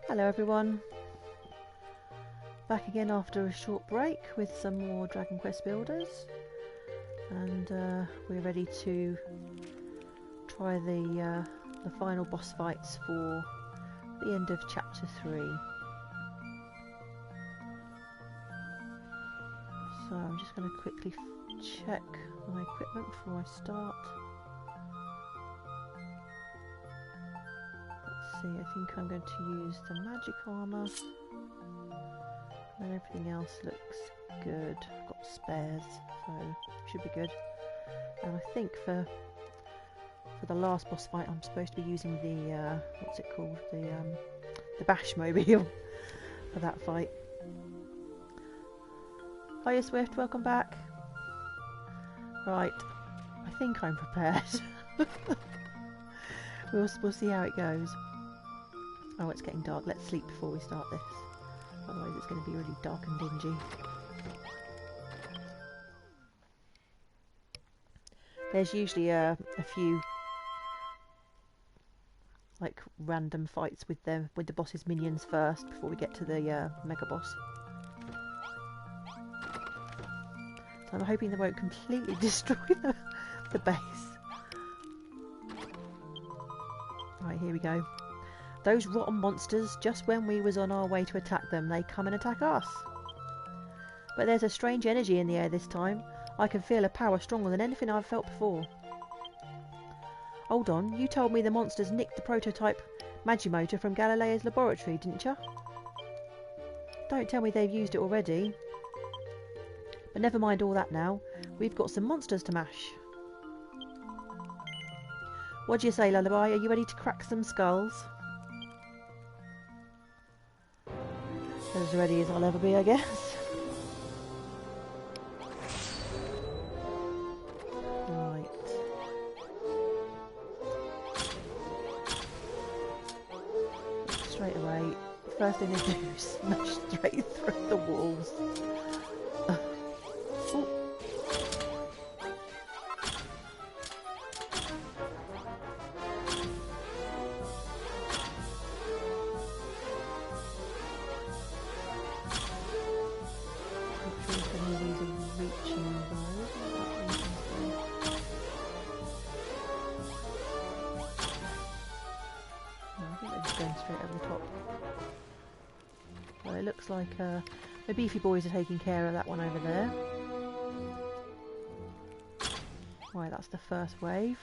Hello everyone, back again after a short break with some more Dragon Quest builders, and we're ready to try the final boss fights for the end of chapter 3. So I'm just going to quickly check my equipment before I start. Let's see, I think I'm going to use the magic armour, and everything else looks good. I've got spares, so should be good. And I think for the last boss fight I'm supposed to be using the what's it called, the bash mobile for that fight. Hiya Swift, welcome back. Right, I think I'm prepared. We'll see how it goes. Oh, it's getting dark. Let's sleep before we start this. Otherwise it's going to be really dark and dingy. There's usually a few like random fights with the boss's minions first before we get to the mega boss. So I'm hoping they won't completely destroy the base. Right, here we go. Those rotten monsters, just when we was on our way to attack them, they come and attack us. But there's a strange energy in the air this time. I can feel a power stronger than anything I've felt before. Hold on, you told me the monsters nicked the prototype Magimotor from Galileo's laboratory, didn't you? Don't tell me they've used it already. But never mind all that now. We've got some monsters to mash. What do you say, Lullaby? Are you ready to crack some skulls? As ready as I'll ever be, I guess. Right. Straight away, first thing they do is smash straight through the walls. Like the beefy boys are taking care of that one over there. Right, that's the first wave.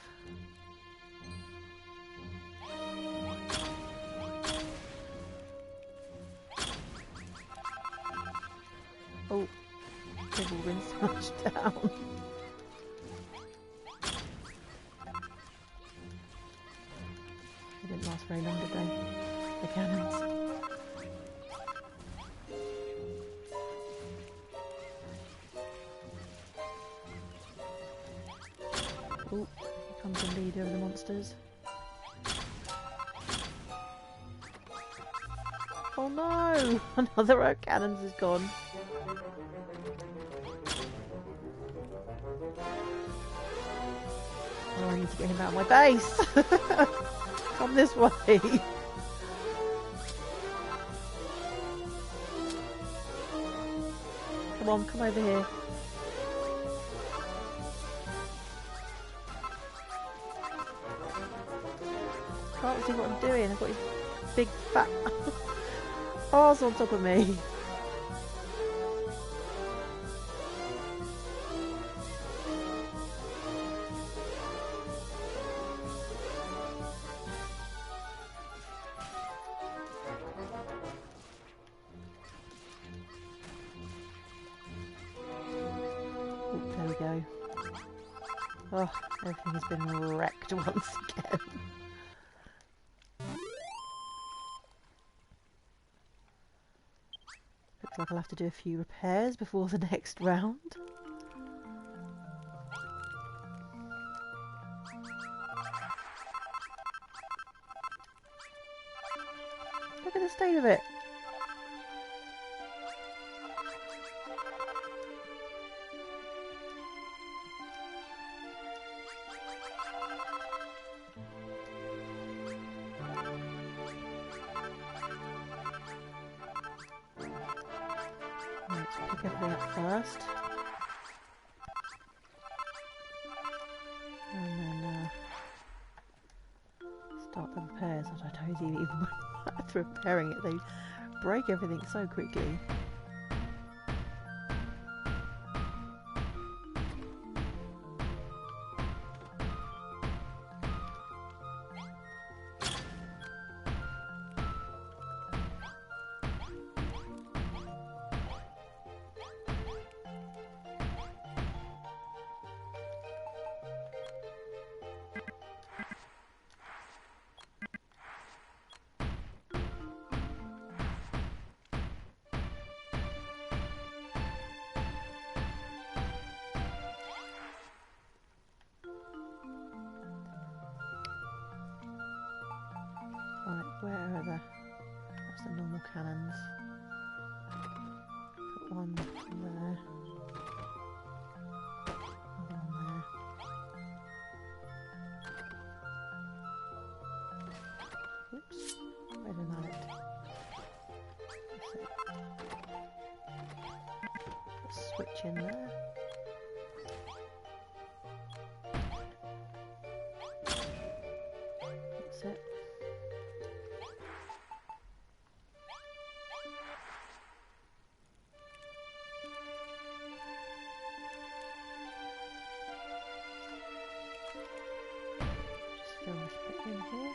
Oh, they've all been smashed down. They didn't last very long, did they? The cannons. Oh, here comes the leader of the monsters. Oh no! Another row of cannons is gone. Oh, I need to get him out of my base! Come this way! Come on, come over here. Can't see what I'm doing. I've got his big fat arse on top of me. Oh, there we go. Oh, everything has been wrecked once again. Looks like I'll have to do a few repairs before the next round. Look at the state of it. Let's pick everything up first. And then start the repairs. I don't know even after repairing it, they break everything so quickly. Right, where are that's the normal cannons. Put one there. Another one there. Oops, where's the mallet? That's it. Put a switch in there. That's it. Fill this bit in here.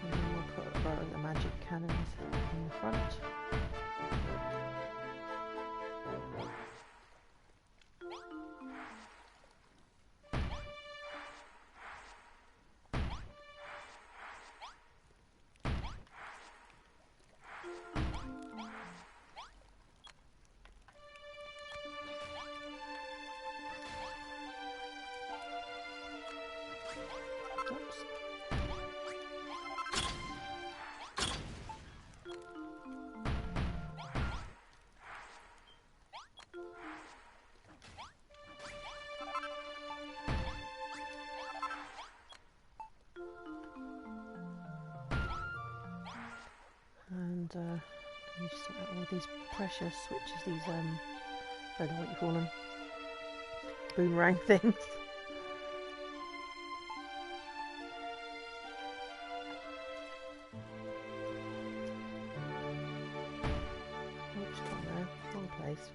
And then we'll put the magic cannons in the front. Oops. And you just all these pressure switches, these I don't know what you call them, boomerang things. Oops, gone there, wrong place.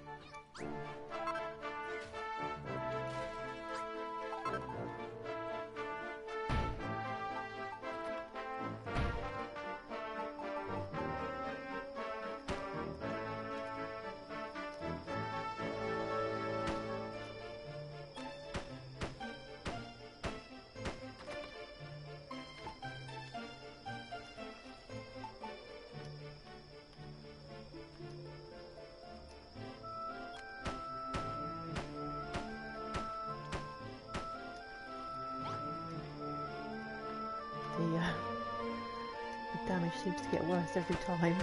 The damage seems to get worse every time. There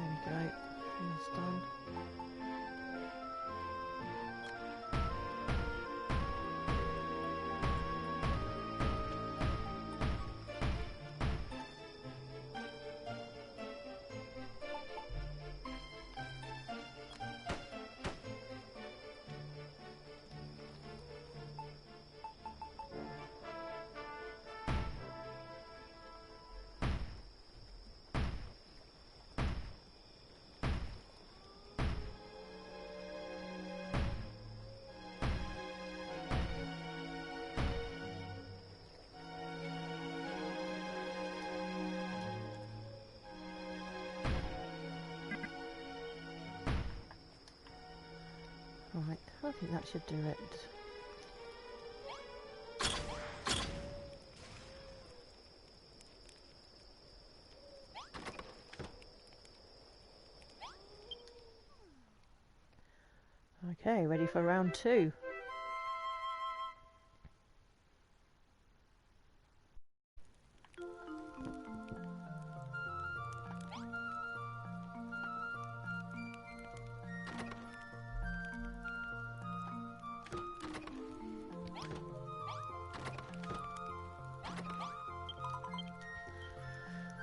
we go, it's done. Right, I think that should do it. Okay, ready for round 2.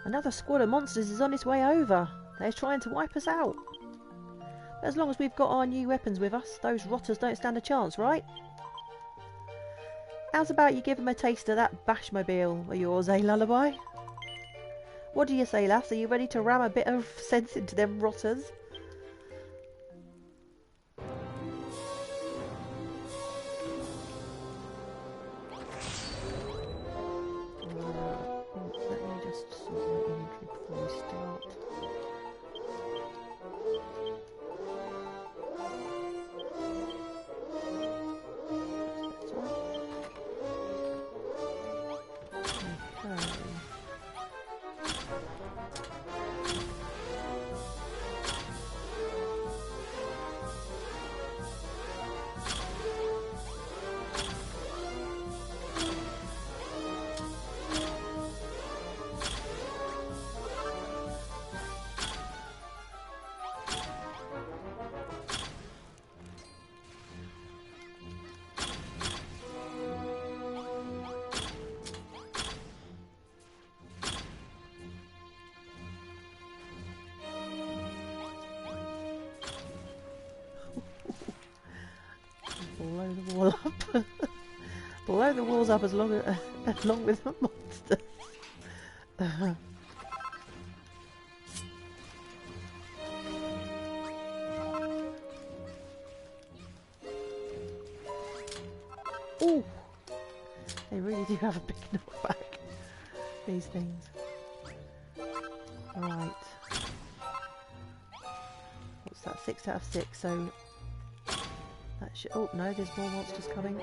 Another squad of monsters is on its way over. They're trying to wipe us out. But as long as we've got our new weapons with us, those rotters don't stand a chance, right? How's about you give them a taste of that bashmobile of yours, eh, Lullaby? What do you say, lass? Are you ready to ram a bit of sense into them rotters? Let me just sort my inventory before we start. Blow the wall up. Blow the walls up along with the monsters. Ooh! They really do have a big knockback, these things. Right. What's that? 6 out of 6, so... that should... oh no, there's more monsters coming.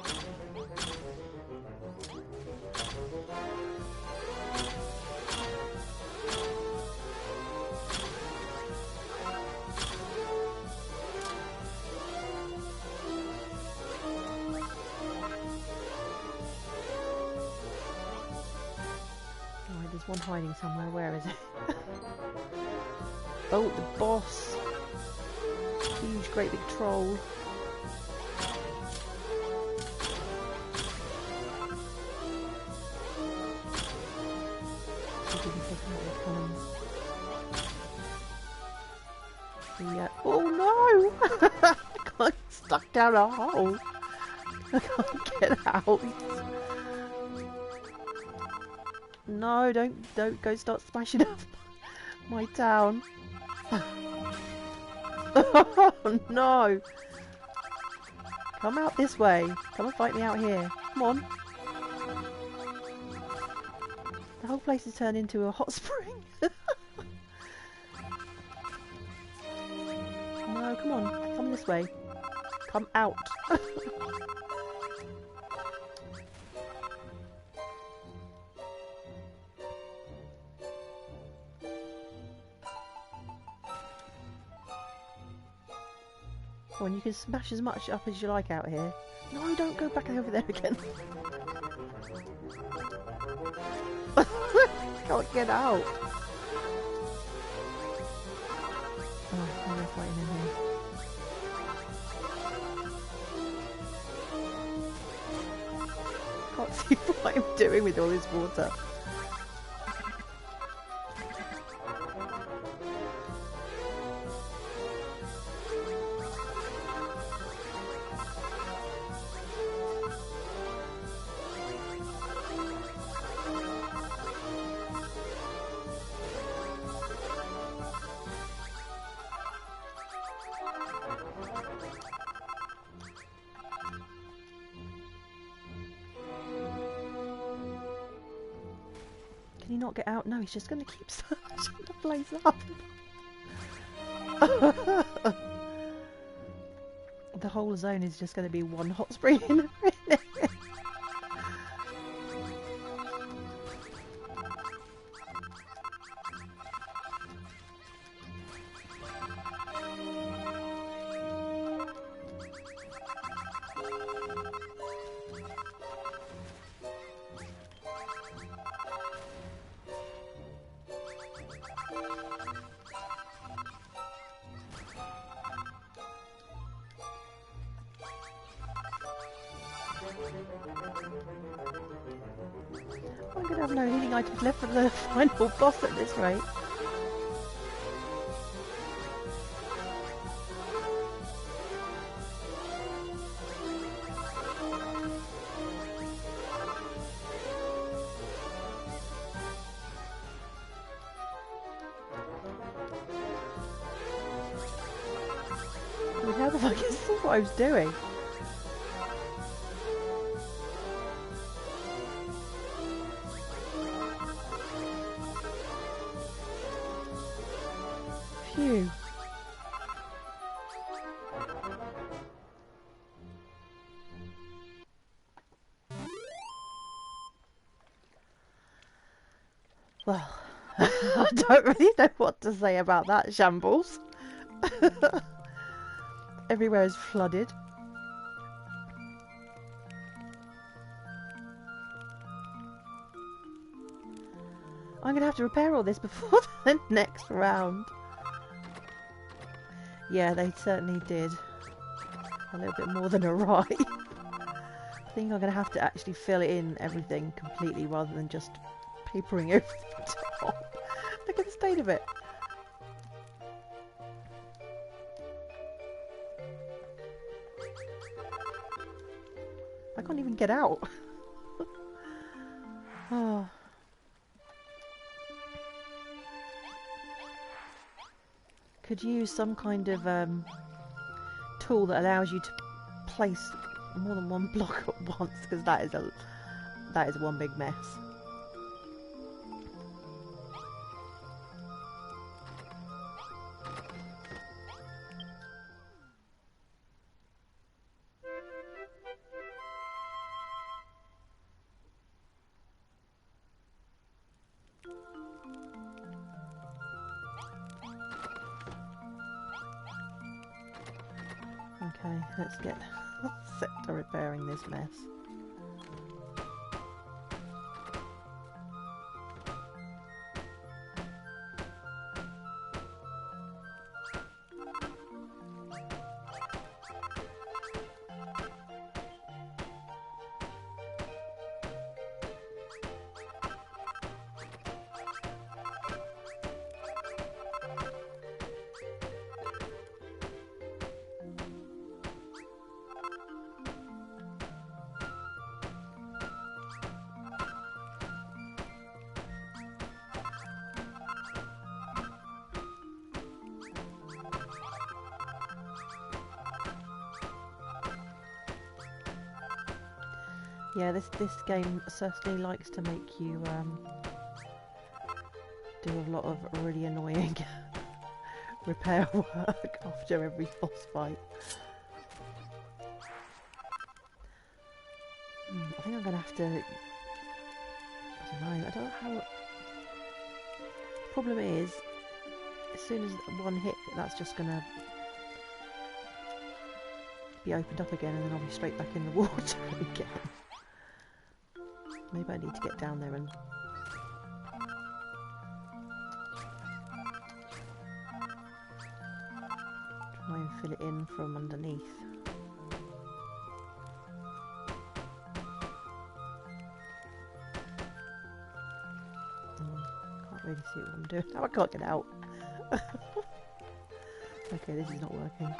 Right, there's one hiding somewhere. Where is it? Oh, the boss! Huge, great big troll. Yeah. Oh no! I got stuck down a hole. I can't get out. No, don't go start smashing up my town. Oh no! Come out this way. Come and fight me out here. Come on. The whole place has turned into a hot spring. No, come on. Come this way. Come out. Come on, you can smash as much up as you like out here. No, don't go back over there again. Can't get out. Oh, I'm fighting in here. Can't see what I'm doing with all this water. Can he not get out? No, he's just going to keep searching the place up. The whole zone is just going to be one hot spring in a minute. have no healing items left for the final boss at this rate. How the fuck is this what I was doing? Phew. Well, I don't really know what to say about that shambles. Everywhere is flooded. I'm going to have to repair all this before the next round. Yeah, they certainly did. A little bit more than a right. I think I'm going to have to actually fill in everything completely rather than just papering over the top. Look at the state of it. I can't even get out. Oh. Could use some kind of tool that allows you to place more than one block at once, because that is one big mess. Okay, let's get set to repairing this mess. Yeah, this game certainly likes to make you do a lot of really annoying repair work after every boss fight. I think I'm gonna have to. I don't know how. Problem is, as soon as one hit, that's just gonna be opened up again, and then I'll be straight back in the water again. Maybe I need to get down there and try and fill it in from underneath. Can't really see what I'm doing. Now I can't get out. Okay, this is not working.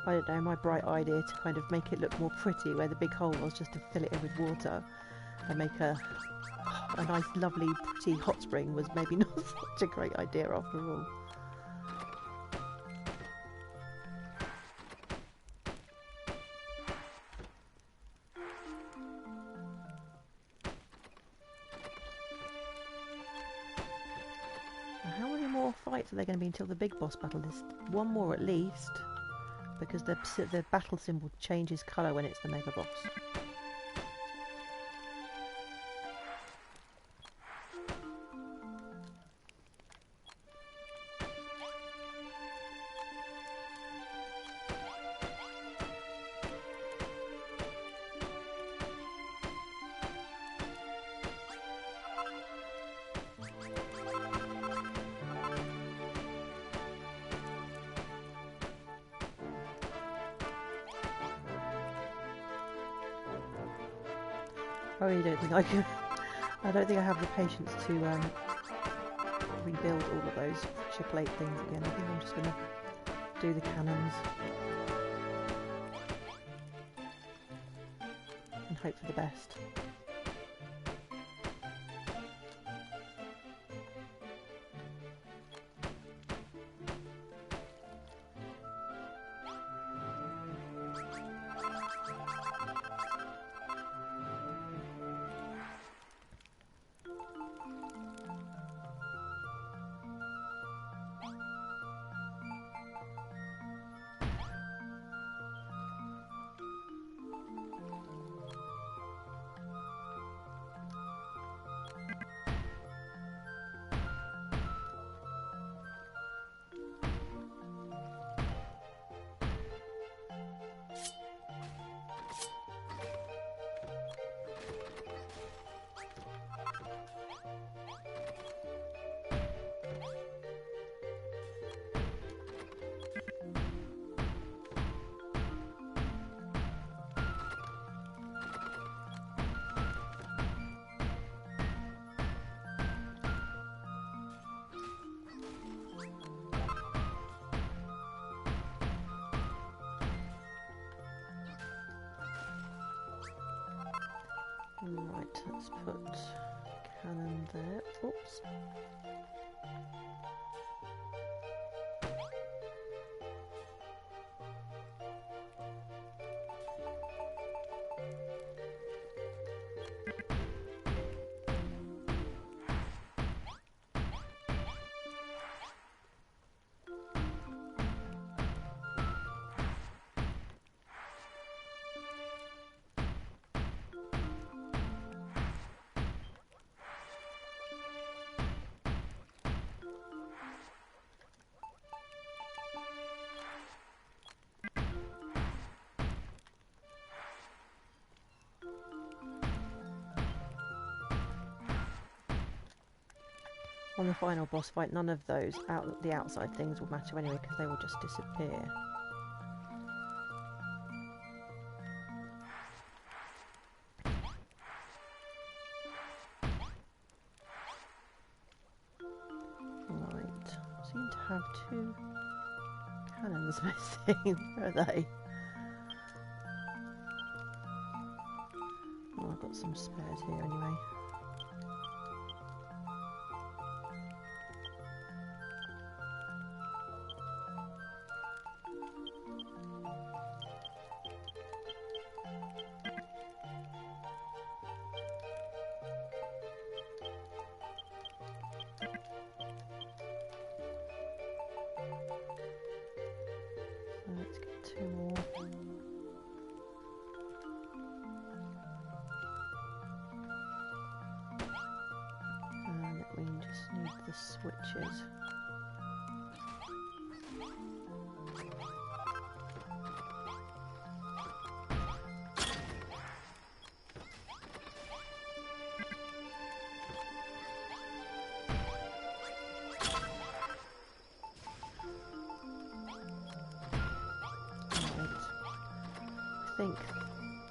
I don't know, my bright idea to kind of make it look more pretty where the big hole was, just to fill it in with water and make a nice lovely pretty hot spring, was maybe not such a great idea after all. Now, how many more fights are there going to be until the big boss battle? There's one more at least, because the battle symbol changes colour when it's the mega boss. I really don't think I can. I don't think I have the patience to rebuild all of those pressure plate things again. I think I'm just going to do the cannons and hope for the best. Right, let's put cannon there. Oops. On the final boss fight, none of those the outside things will matter anyway, because they will just disappear. Right, seem to have 2 cannons missing. Where are they? Oh, I've got some spares here anyway. Let's get 2 more. And we just need the switches.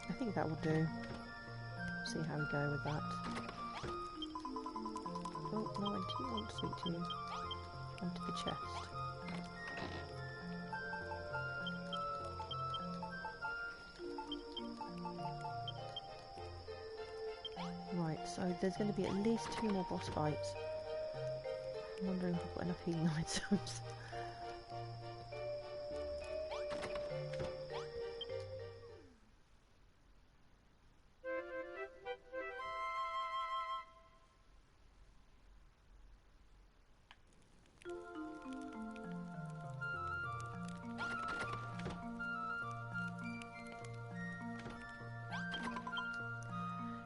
I think that will do. See how we go with that. Oh no, I do want to speak to you. Onto the chest. Right, so there's going to be at least 2 more boss fights. I'm wondering if I've got enough healing items.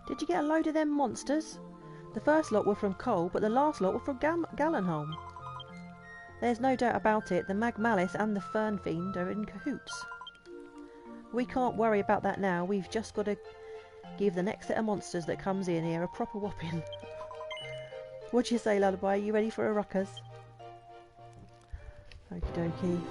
Did you get a load of them monsters? The first lot were from Cole, but the last lot were from Galenholm. There's no doubt about it, the Mag Malice and the Fern Fiend are in cahoots. We can't worry about that now, we've just got to give the next set of monsters that comes in here a proper whopping. What do you say, Lullaby? Are you ready for a ruckus? Okie dokie.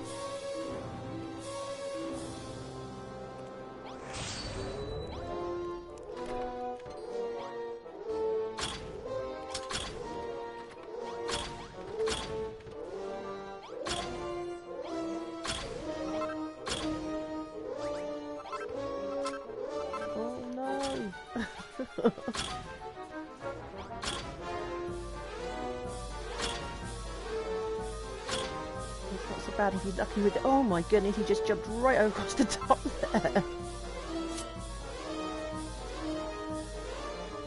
It's not so bad if you're lucky with it. Oh my goodness, he just jumped right across the top there.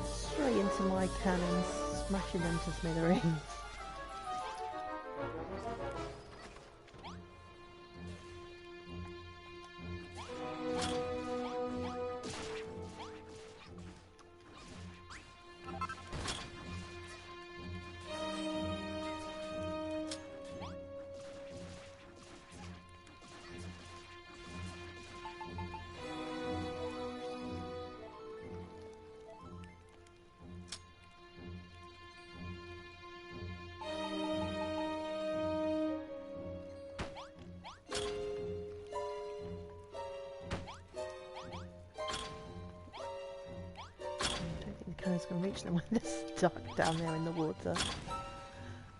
Straight into my cannons, smashing them to smithereens. Cannons can reach them when they're stuck down there in the water.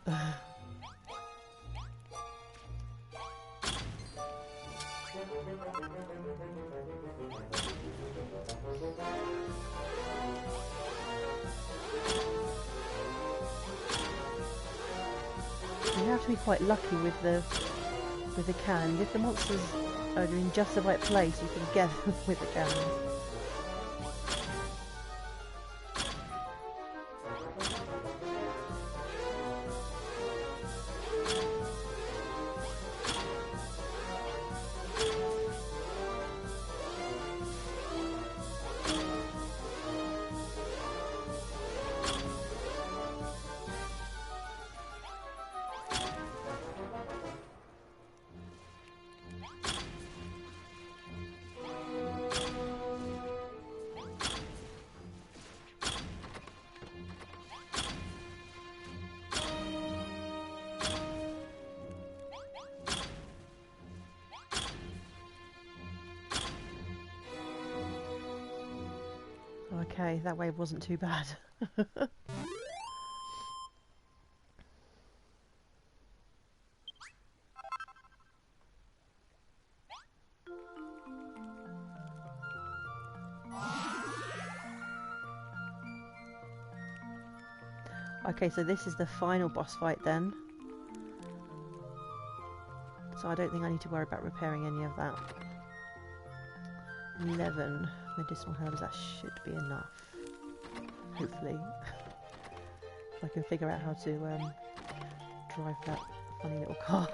You have to be quite lucky with the cannons. If the monsters are in just the right place, you can get them with the cannons. Okay, that wave wasn't too bad. Okay, so this is the final boss fight then. So I don't think I need to worry about repairing any of that. 11 medicinal herbs, that should be enough. Hopefully. If I can figure out how to drive that funny little car.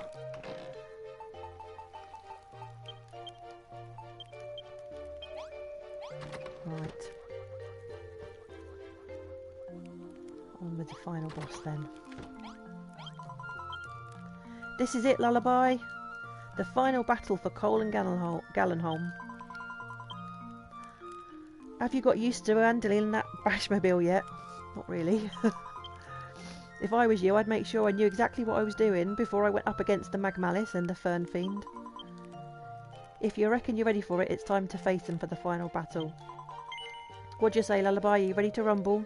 Right. On with the final boss then. This is it, Lullaby! The final battle for Cole and Galenholm. Have you got used to handling that bashmobile yet? Not really. If I was you, I'd make sure I knew exactly what I was doing before I went up against the Magmalice and the Fern Fiend. If you reckon you're ready for it, it's time to face them for the final battle. What'd you say, Lullaby? Are you ready to rumble?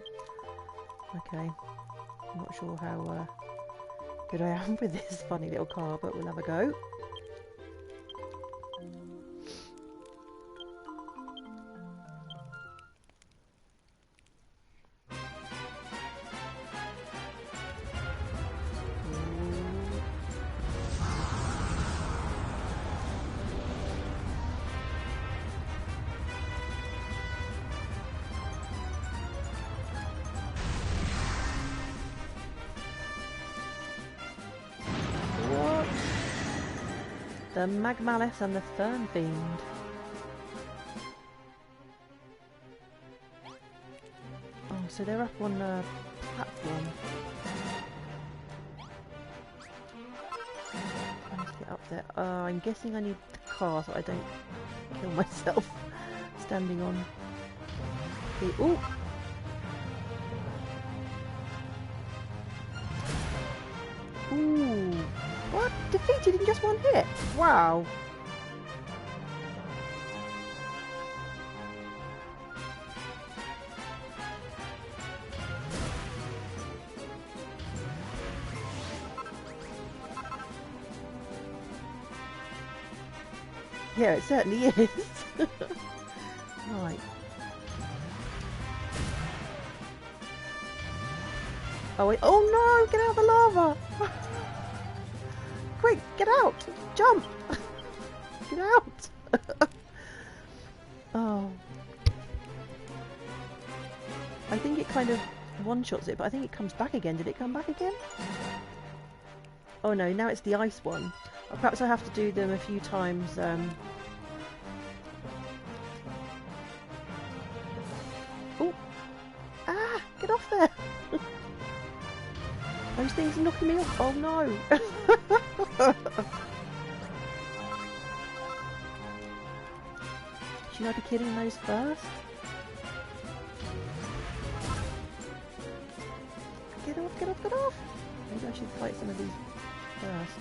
Okay. I'm not sure how good I am with this funny little car, but we'll have a go. The Magmalice and the Fern Fiend. Oh, so they're up on a platform. Let's get up there. I'm guessing I need the car so I don't kill myself standing on the... Ooh! Ooh! What? Defeated in just one hit? Wow! Yeah, it certainly is. Right. Oh wait, oh no, get out of the lava! Quick, get out! Jump! Get out! Oh. I think it kind of one-shots it, but I think it comes back again. Did it come back again? Oh no, now it's the ice one. Perhaps I have to do them a few times. Oh! Ah! Get off there! Those things are knocking me off. Oh no! Should I be killing those first? Get off, get off, get off! Maybe I should fight some of these first.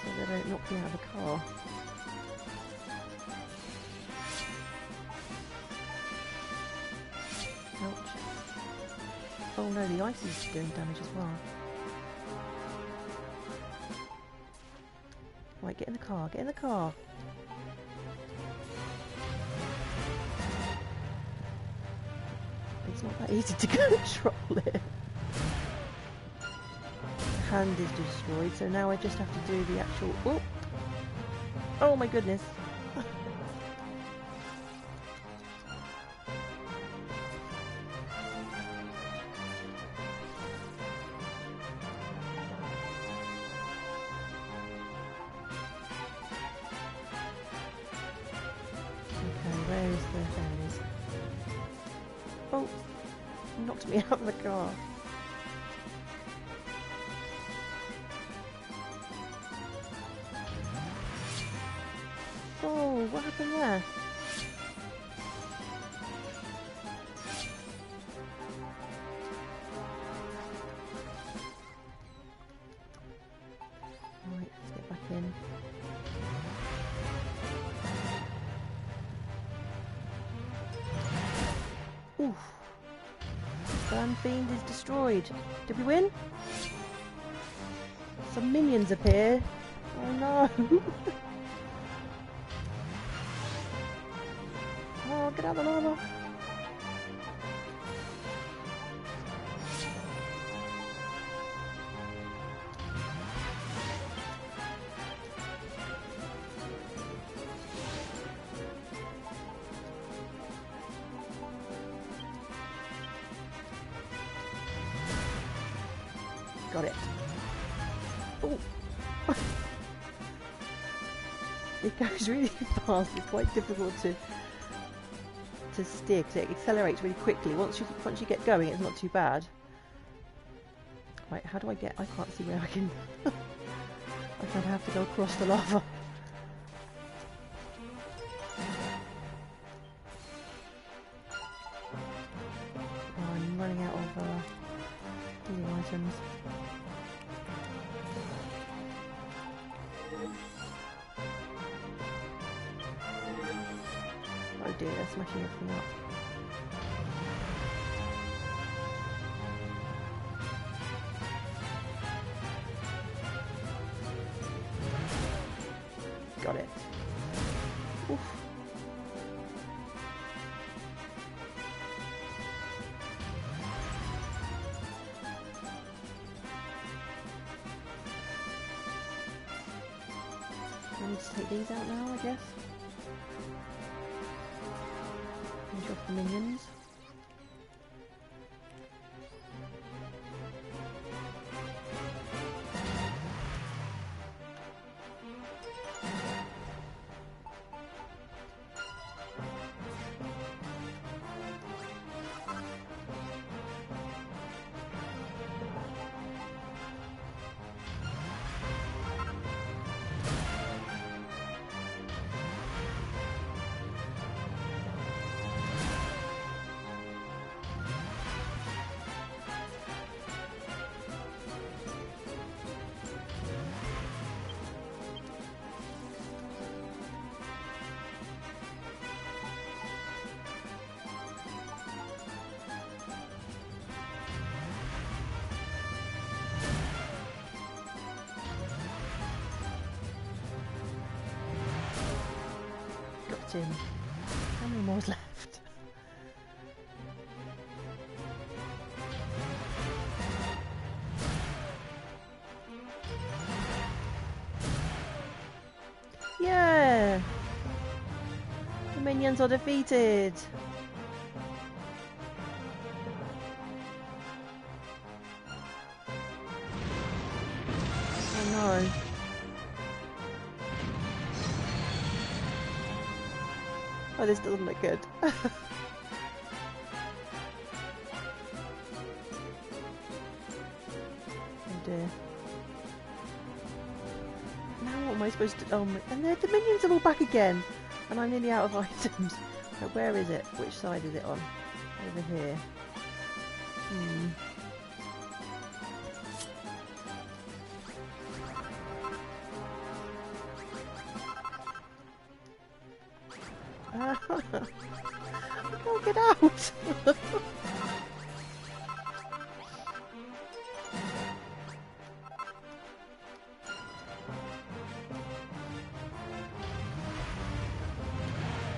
So they don't knock me out of the car. Ouch. Oh no, the ice is doing damage as well. Right, get in the car, get in the car! It's not that easy to control it. Hand is destroyed, so now I just have to do the actual... Oh! Oh my goodness! Okay, where is the fairies? Oh! Knocked me out of the car. Oh, what happened there? Right, let's get back in. Oof. Burn Fiend is destroyed. Did we win? Some minions appear. Oh no! Oh, get out of the lava! Got it. Oh! It goes really fast. It's quite difficult to steer because it accelerates really quickly. Once you get going, it's not too bad. Right, how do I get? I can't see where I can. I kind of have to go across the lava. Oh, I'm running out of healing items. Oh dear, they're smashing everything up. Got it. Oof. I need to take these out now, I guess. Finish off the minions. Him. How many more is left? minions are defeated. Oh no. Oh, this doesn't look good. Oh dear. Now what am I supposed to... Oh, and the minions are all back again. And I'm nearly out of items. So where is it? Which side is it on? Over here. I can't get out!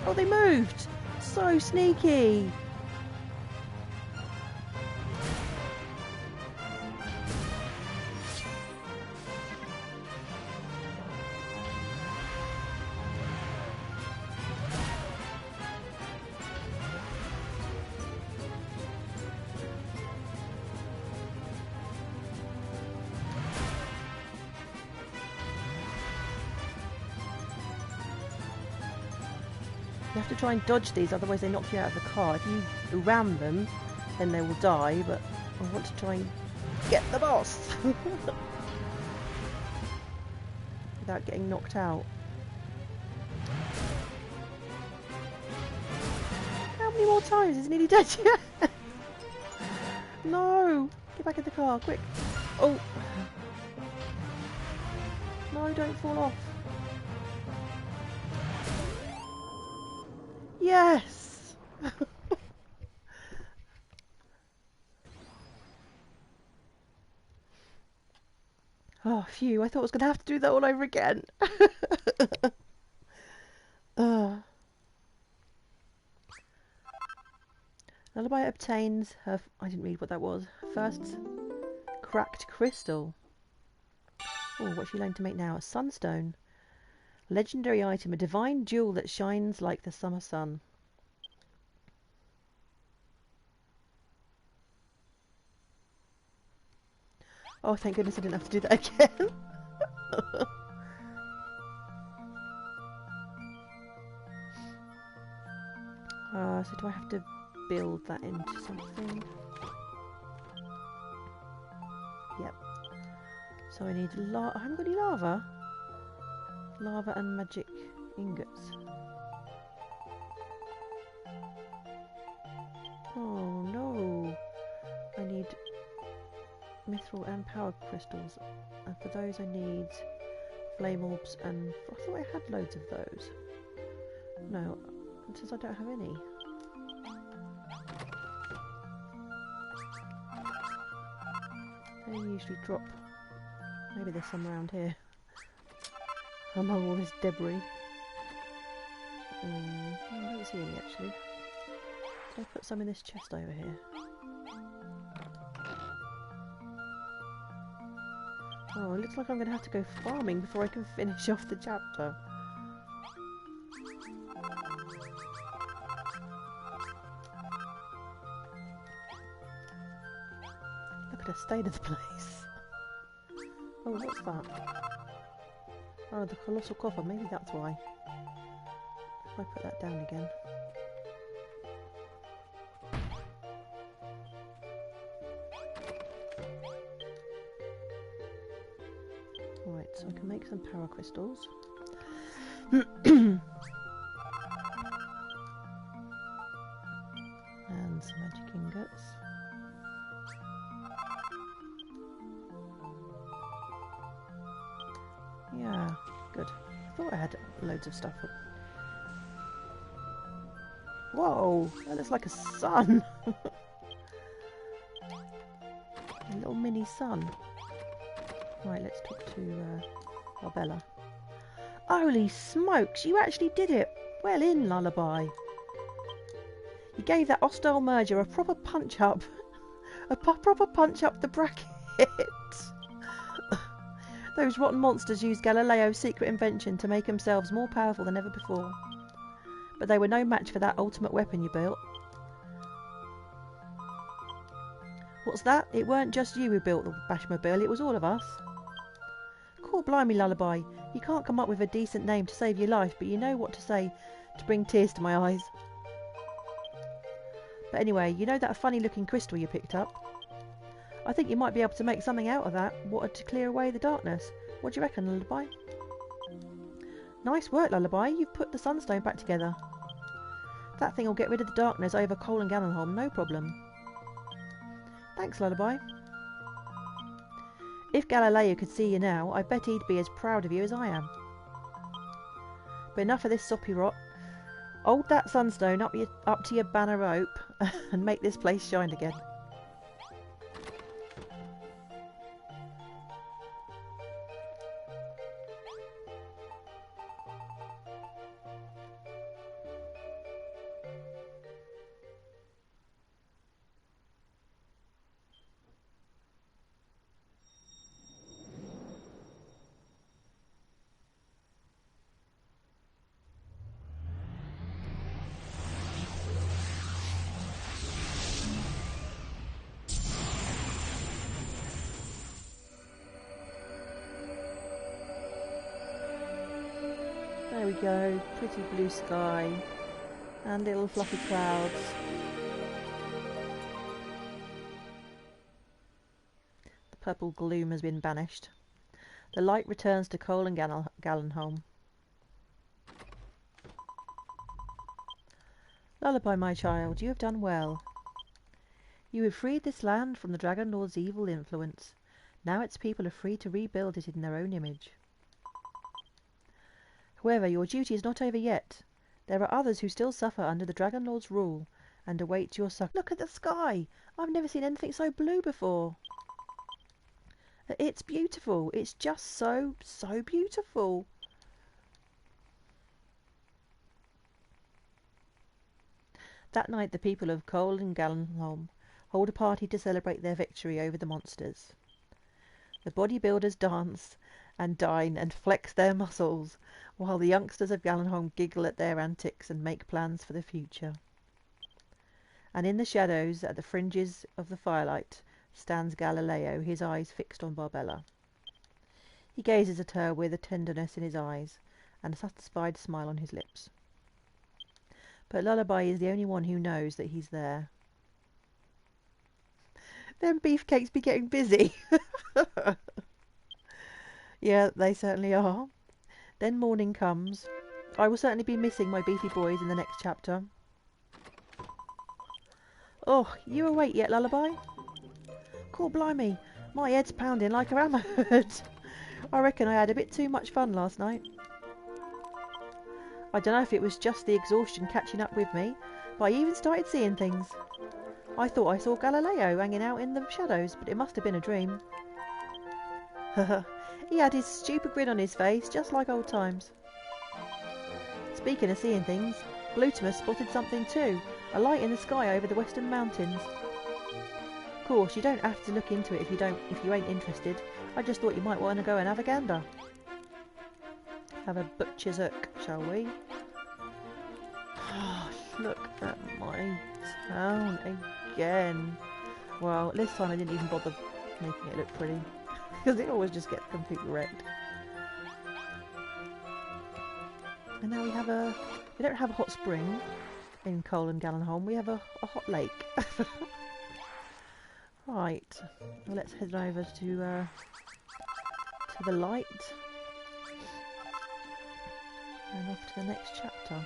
Oh, they moved! So sneaky! You have to try and dodge these, otherwise they knock you out of the car. If you ram them, then they will die, but I want to try and get the boss! Without getting knocked out. How many more times? Is he nearly dead yet? No! Get back in the car, quick! Oh! No, don't fall off. Yes! Oh, phew, I thought I was going to have to do that all over again. Lullaby obtains her... I didn't read what that was. First cracked crystal. Oh, what's she learned to make now? A sunstone. Legendary item, a divine jewel that shines like the summer sun. Oh, thank goodness I didn't have to do that again. So do I have to build that into something? Yep. So I need I haven't got any lava. Lava and magic ingots. Oh no! I need mithril and power crystals, and for those I need flame orbs, and I thought I had loads of those. No, since I don't have any. They usually drop. Maybe there's some around here. Among all this debris. I don't see any actually. Did I put some in this chest over here? Oh, it looks like I'm going to have to go farming before I can finish off the chapter. Look at the state of the place. Oh, what's that? Oh, the colossal copper. Maybe that's why. If I put that down again. Right, so I can make some power crystals. And some magic ingots. Yeah, good. I thought I had loads of stuff. Whoa, that looks like a sun. A little mini sun. Right, let's talk to Arbella. Holy smokes, you actually did it! Well in, Lullaby. You gave that hostile merger a proper punch up. A proper punch up the bracket. Those rotten monsters used Galileo's secret invention to make themselves more powerful than ever before. but they were no match for that ultimate weapon you built. What's that? It weren't just you who built the Bashmobile, it was all of us. Cool blimey, Lullaby. You can't come up with a decent name to save your life, but you know what to say to bring tears to my eyes. But anyway, you know that funny looking crystal you picked up? I think you might be able to make something out of that, water to clear away the darkness. What do you reckon, Lullaby? Nice work, Lullaby. You've put the sunstone back together. That thing will get rid of the darkness over Cole and Galenholm, no problem. Thanks, Lullaby. If Galileo could see you now, I bet he'd be as proud of you as I am. But enough of this soppy rot. Hold that sunstone up to your banner rope and make this place shine again. There we go, pretty blue sky and little fluffy clouds. The purple gloom has been banished. The light returns to Cole and Galenholm. Lullaby, my child, you have done well. You have freed this land from the Dragon Lord's evil influence. Now its people are free to rebuild it in their own image. However, your duty is not over yet. There are others who still suffer under the Dragon Lord's rule and await your succor. Look at the sky! I've never seen anything so blue before. It's beautiful. It's just so beautiful. That night the people of Cole and Galenholm hold a party to celebrate their victory over the monsters. The bodybuilders dance and dine and flex their muscles, while the youngsters of Galenholm giggle at their antics and make plans for the future. And in the shadows, at the fringes of the firelight, stands Galileo, his eyes fixed on Barbella. He gazes at her with a tenderness in his eyes and a satisfied smile on his lips. But Lullaby is the only one who knows that he's there. Them beefcakes be getting busy. Yeah, they certainly are. Then morning comes. I will certainly be missing my beefy boys in the next chapter. Oh, you awake yet, Lullaby? Cool blimey, my head's pounding like a hammer. I reckon I had a bit too much fun last night. I don't know if it was just the exhaustion catching up with me, but I even started seeing things. I thought I saw Galileo hanging out in the shadows, but it must have been a dream. He had his stupid grin on his face, just like old times. Speaking of seeing things, Glutimus spotted something too, a light in the sky over the western mountains. Of course, you don't have to look into it if you ain't interested. I just thought you might want to go and have a gander. Have a butcher's hook, shall we? Look at my town again. Well, this time I didn't even bother making it look pretty, because it always just gets completely wrecked. And now we don't have a hot spring in Cole and Galenholm, we have a hot lake. Right, well, let's head over to the light and off to the next chapter.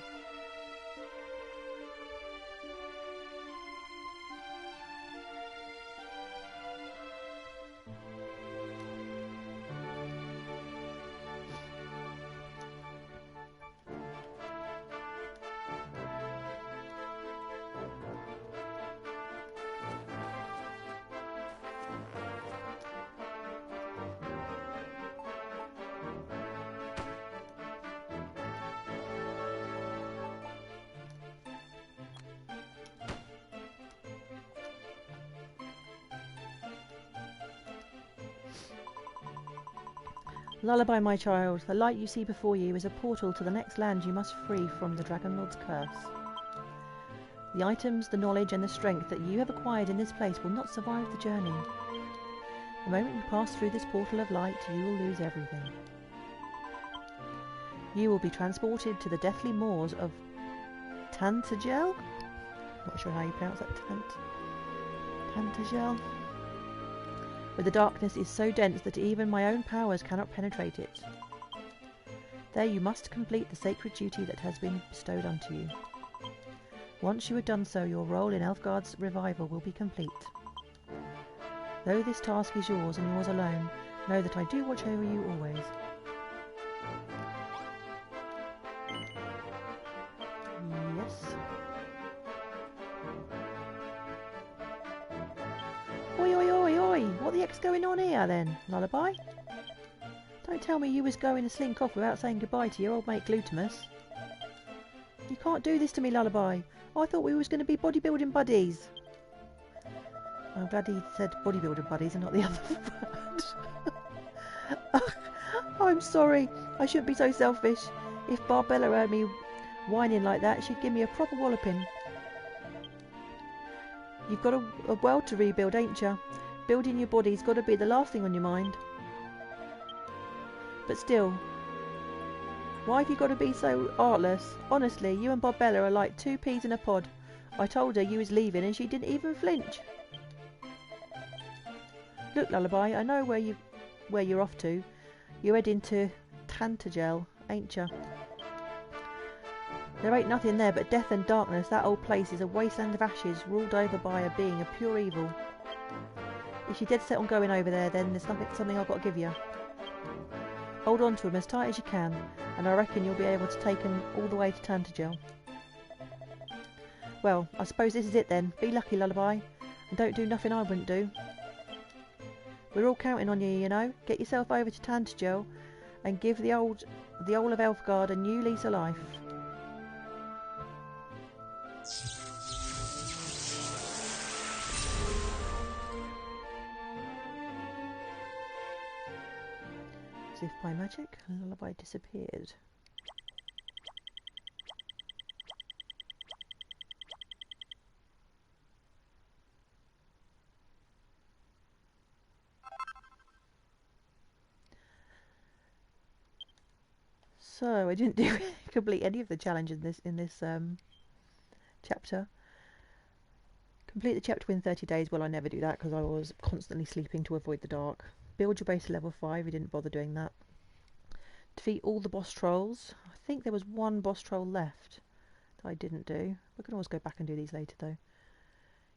Lullaby, my child. The light you see before you is a portal to the next land you must free from the Dragon Lord's curse. The items, the knowledge and the strength that you have acquired in this place will not survive the journey. The moment you pass through this portal of light, you will lose everything. You will be transported to the deathly moors of Tantagel? Not sure how you pronounce that. Tantagel? Where the darkness is so dense that even my own powers cannot penetrate it. There you must complete the sacred duty that has been bestowed unto you. Once you have done so, your role in Elfgard's revival will be complete. Though this task is yours and yours alone, know that I do watch over you always. Yes. Oi, oi, oi, oi! What the heck's going on here then, Lullaby? Don't tell me you was going to slink off without saying goodbye to your old mate Glutamus. You can't do this to me, Lullaby. I thought we was going to be bodybuilding buddies. I'm glad he said bodybuilding buddies and not the other word. I'm sorry. I shouldn't be so selfish. If Barbella heard me whining like that, she'd give me a proper walloping. You've got a world to rebuild, ain't you? Building your body's got to be the last thing on your mind. But still, why have you got to be so artless? Honestly, you and Barbella are like two peas in a pod. I told her you was leaving and she didn't even flinch. Look, Lullaby, I know where you're off to. You're heading to Tantagel, ain't you? There ain't nothing there but death and darkness. That old place is a wasteland of ashes, ruled over by a being of pure evil. If you're dead set on going over there, then there's something I've got to give you. Hold on to him as tight as you can, and I reckon you'll be able to take him all the way to Tantagel. Well, I suppose this is it then. Be lucky, Lullaby, and don't do nothing I wouldn't do. We're all counting on you, you know. Get yourself over to Tantagel and give the old of Elfgard a new lease of life. As if by magic, Lullaby disappeared. So I didn't complete any of the challenges in this chapter. Complete the chapter within 30 days. Well, I never do that because I was constantly sleeping to avoid the dark. Build your base to level 5. We didn't bother doing that. Defeat all the boss trolls. I think there was one boss troll left that I didn't do. We can always go back and do these later though.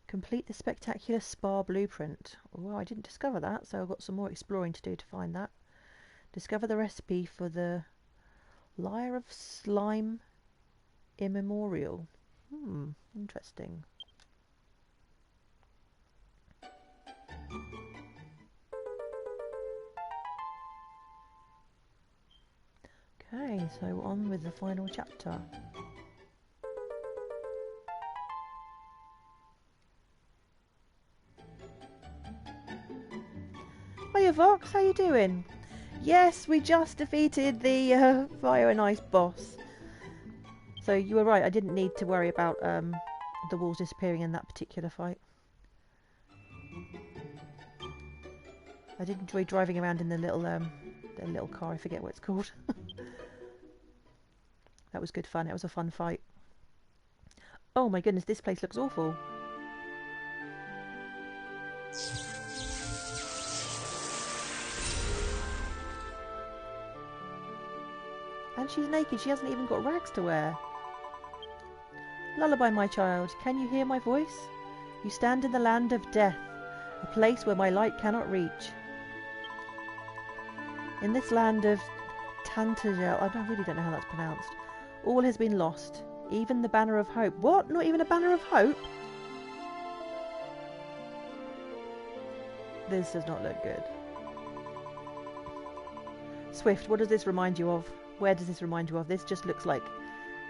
Complete the spectacular spa blueprint. Well, I didn't discover that, so I've got some more exploring to do to find that. Discover the recipe for the Lyre of Slime Immemorial. Interesting. Okay, so on with the final chapter. Hiya Vox, how you doing? Yes, we just defeated the Fire and Ice boss. So you were right, I didn't need to worry about the walls disappearing in that particular fight. I did enjoy driving around in the little car, I forget what it's called. That was good fun, it was a fun fight. Oh my goodness, this place looks awful. And she's naked, she hasn't even got rags to wear. Lullaby, my child, can you hear my voice? You stand in the land of death, a place where my light cannot reach. In this land of Tantagel, I really don't know how that's pronounced, all has been lost, even the banner of hope. What? Not even a banner of hope? This does not look good. Swift, what does this remind you of? Where does this remind you of? This just looks like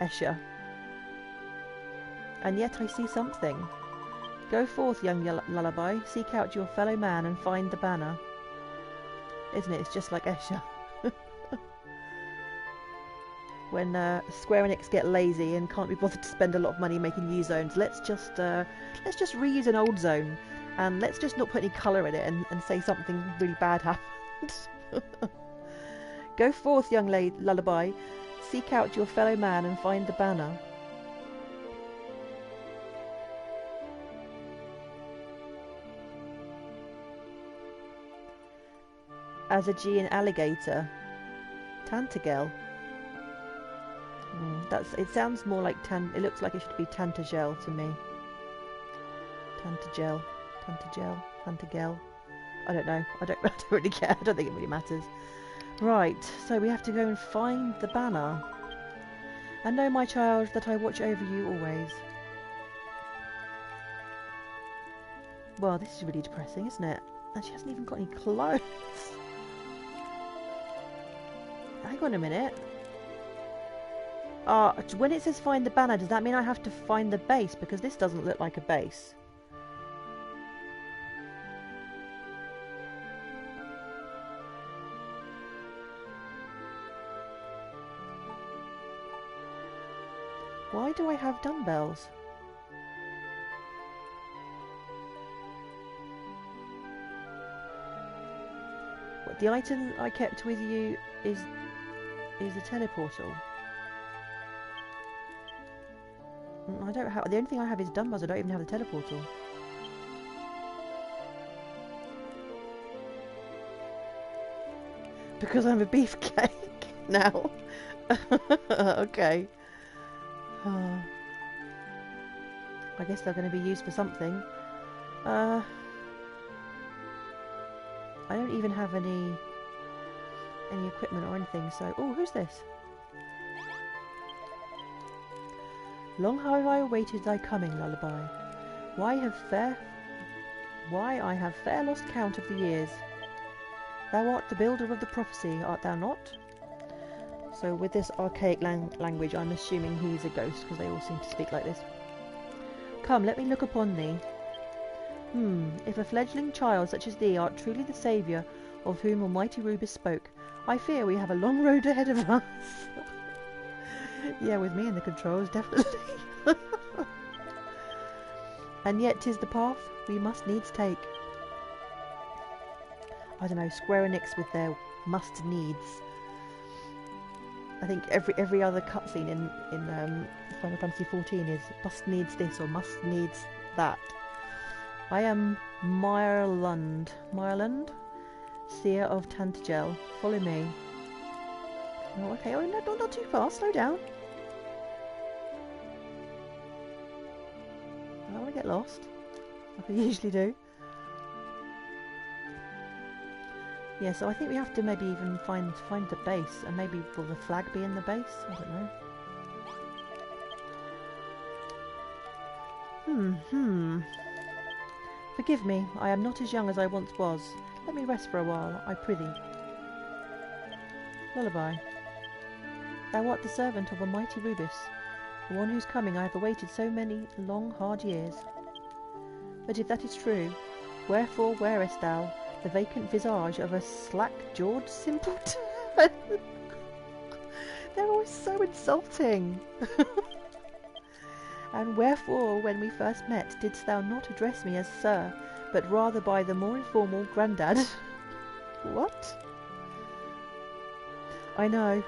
Escher. And yet I see something. Go forth, young Lullaby, seek out your fellow man and find the banner. Isn't it? It's just like Escher. when Square Enix get lazy and can't be bothered to spend a lot of money making new zones. Let's just reuse an old zone, and let's just not put any colour in it and say something really bad happened. Go forth, young lullaby. Seek out your fellow man and find the banner. Azagean alligator. Tantagel. It sounds more like it looks like it should be Tantagel to me. Tantagel. I don't know. I don't really care. I don't think it really matters. Right, so we have to go and find the banner. And know, my child, that I watch over you always. Well, this is really depressing, isn't it? And she hasn't even got any clothes. Hang on a minute. When it says find the banner, does that mean I have to find the base? Because this doesn't look like a base. Why do I have dumbbells? What, the item I kept with you is a teleportal. I don't have. The only thing I have is dumbbells. I don't even have the teleportal. Because I'm a beefcake now. Okay. I guess they're going to be used for something. I don't even have any equipment or anything. So, oh, who's this? Long have I awaited thy coming, lullaby. Why I have fair lost count of the years. Thou art the builder of the prophecy, art thou not? So with this archaic language, I'm assuming he's a ghost, because they all seem to speak like this. Come, let me look upon thee. If a fledgling child such as thee art truly the saviour of whom Almighty Rubus spoke, I fear we have a long road ahead of us. Yeah, with me in the controls, definitely. And yet 'tis the path we must needs take. I don't know, Square Enix with their must needs. I think every other cutscene in Final Fantasy XIV is must needs this or must needs that. I am Myrlund, seer of Tantagel. Follow me. Oh, okay. Oh, no, not too fast. Slow down. I don't want to get lost, like I usually do. Yeah, so I think we have to maybe even find the base, and maybe will the flag be in the base? I don't know. Forgive me, I am not as young as I once was. Let me rest for a while, I prithee. Lullaby. Thou art the servant of a mighty Rubus, the one whose coming I have awaited so many long, hard years. But if that is true, wherefore wearest thou the vacant visage of a slack-jawed simpleton? They're always so insulting. And wherefore, when we first met, didst thou not address me as Sir, but rather by the more informal Grandad? What? I know.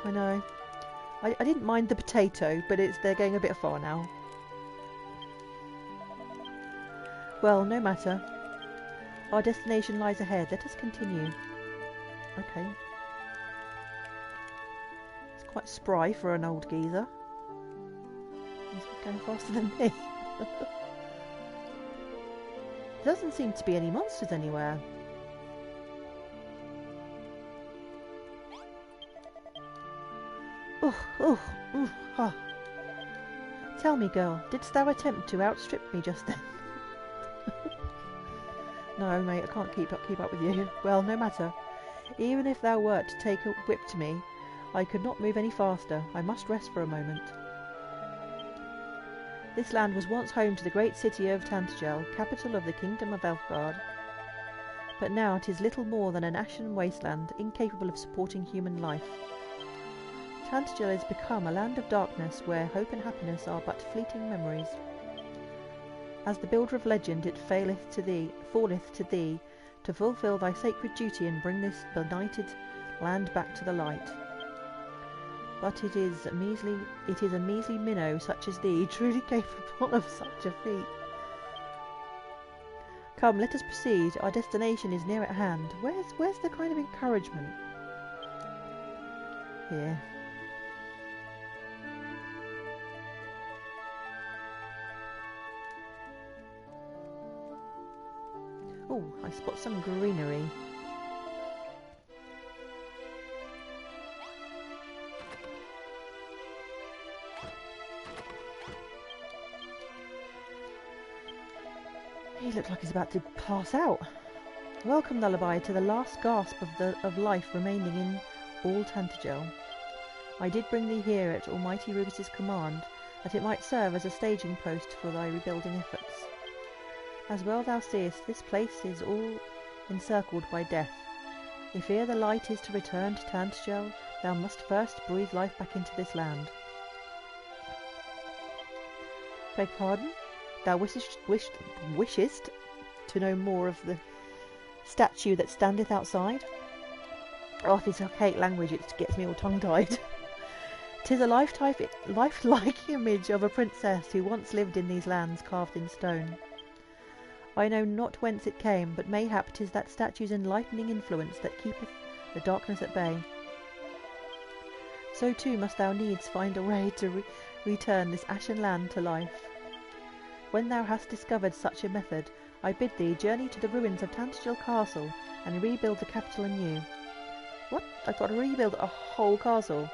I didn't mind the potato, but they're going a bit far now. Well, no matter. Our destination lies ahead. Let us continue. Okay. It's quite spry for an old geezer. He's going faster than me. There doesn't seem to be any monsters anywhere. Oh. Tell me, girl, didst thou attempt to outstrip me just then? No, mate, I can't keep up with you. Well, no matter. Even if thou wert to take a whip to me, I could not move any faster. I must rest for a moment. This land was once home to the great city of Tantagel, capital of the kingdom of Elfgard. But now it is little more than an ashen wasteland, incapable of supporting human life. Tantagel is become a land of darkness where hope and happiness are but fleeting memories. As the builder of legend, it falleth to thee to fulfill thy sacred duty and bring this benighted land back to the light. But it is a measly minnow such as thee, truly capable of such a feat. Come, let us proceed. Our destination is near at hand. Where's the kind of encouragement? Here. Oh, I spot some greenery. He looked like he's about to pass out. Welcome, Lullaby, to the last gasp of life remaining in all Tantagel. I did bring thee here at Almighty Rubus's command, that it might serve as a staging post for thy rebuilding efforts. As well thou seest, this place is all encircled by death. If ere the light is to return to Tantagel, thou must first breathe life back into this land. Beg pardon? Thou wishest to know more of the statue that standeth outside? Oh, this archaic language, it gets me all tongue-tied. 'Tis a lifelike image of a princess who once lived in these lands, carved in stone. I know not whence it came, but mayhap 'tis that statue's enlightening influence that keepeth the darkness at bay. So too must thou needs find a way to return this ashen land to life. When thou hast discovered such a method, I bid thee journey to the ruins of Tantagel Castle and rebuild the capital anew. What? I've got to rebuild a whole castle?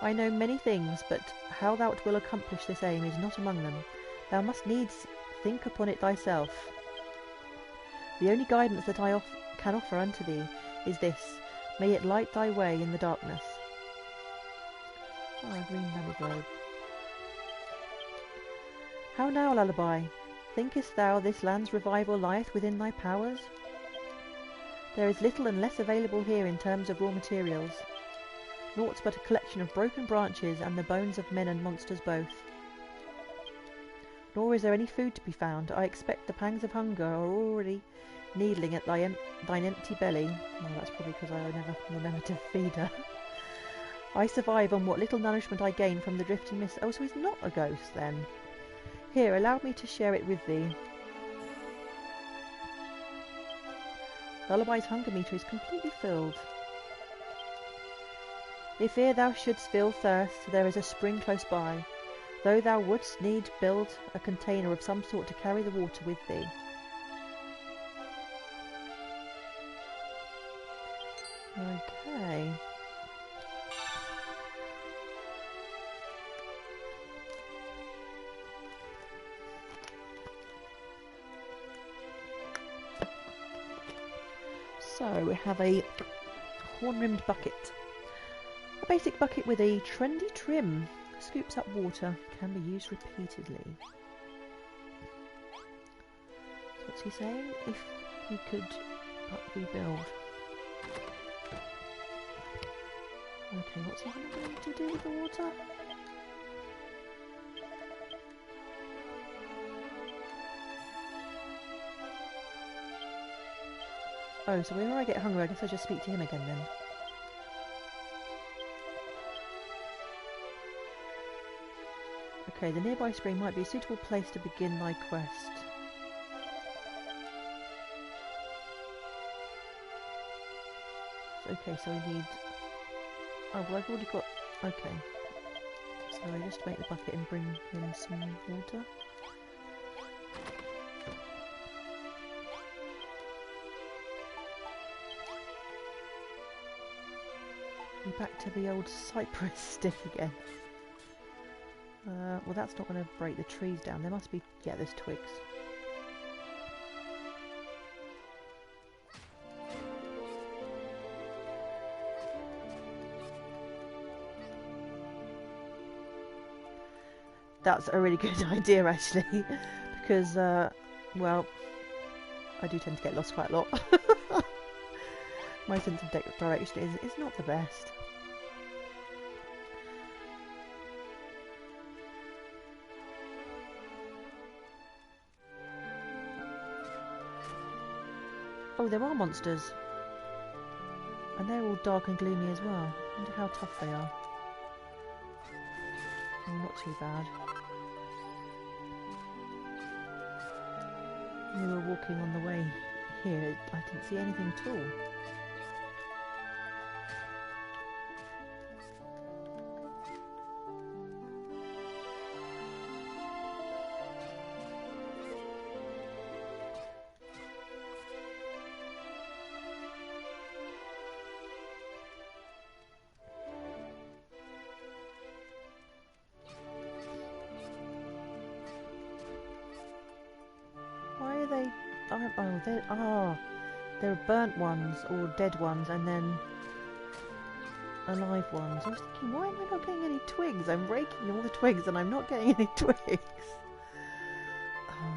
I know many things, but how thou wilt accomplish this aim is not among them. Thou must needs think upon it thyself. The only guidance that I can offer unto thee is this: may it light thy way in the darkness. Ah, green nanoglobe. How now, Lullaby? Thinkest thou this land's revival lieth within thy powers? There is little and less available here in terms of raw materials. Naught but a collection of broken branches and the bones of men and monsters both. Nor is there any food to be found. I expect the pangs of hunger are already needling at thine empty belly. Well, that's probably because I never remember to feed her. I survive on what little nourishment I gain from the drifting mist. Oh, so he's not a ghost then. Here, allow me to share it with thee. Lullaby's hunger meter is completely filled. If ere thou shouldst feel thirst, there is a spring close by, though thou wouldst need build a container of some sort to carry the water with thee. Okay. So we have a horn-rimmed bucket. A basic bucket with a trendy trim. Scoops up water. Can be used repeatedly. So what's he saying? If he could rebuild. Okay, what's he going to do with the water? Oh, so whenever I get hungry, I guess I just speak to him again then. Okay, the nearby spring might be a suitable place to begin thy quest. Okay, so we need... Oh, well, I've already got... Okay. So I just make the bucket and bring him some water. Back to the old cypress stick again. Well, that's not going to break the trees down. There must be... Yeah, there's twigs. That's a really good idea, actually. Because, well, I do tend to get lost quite a lot. My sense of direction is not the best. Oh, there are monsters. And they're all dark and gloomy as well. I wonder how tough they are. Oh, not too bad. We were walking on the way here. I didn't see anything at all. Why are they... there are burnt ones, or dead ones, and then alive ones. I was thinking, why am I not getting any twigs? I'm raking all the twigs and I'm not getting any twigs. Oh.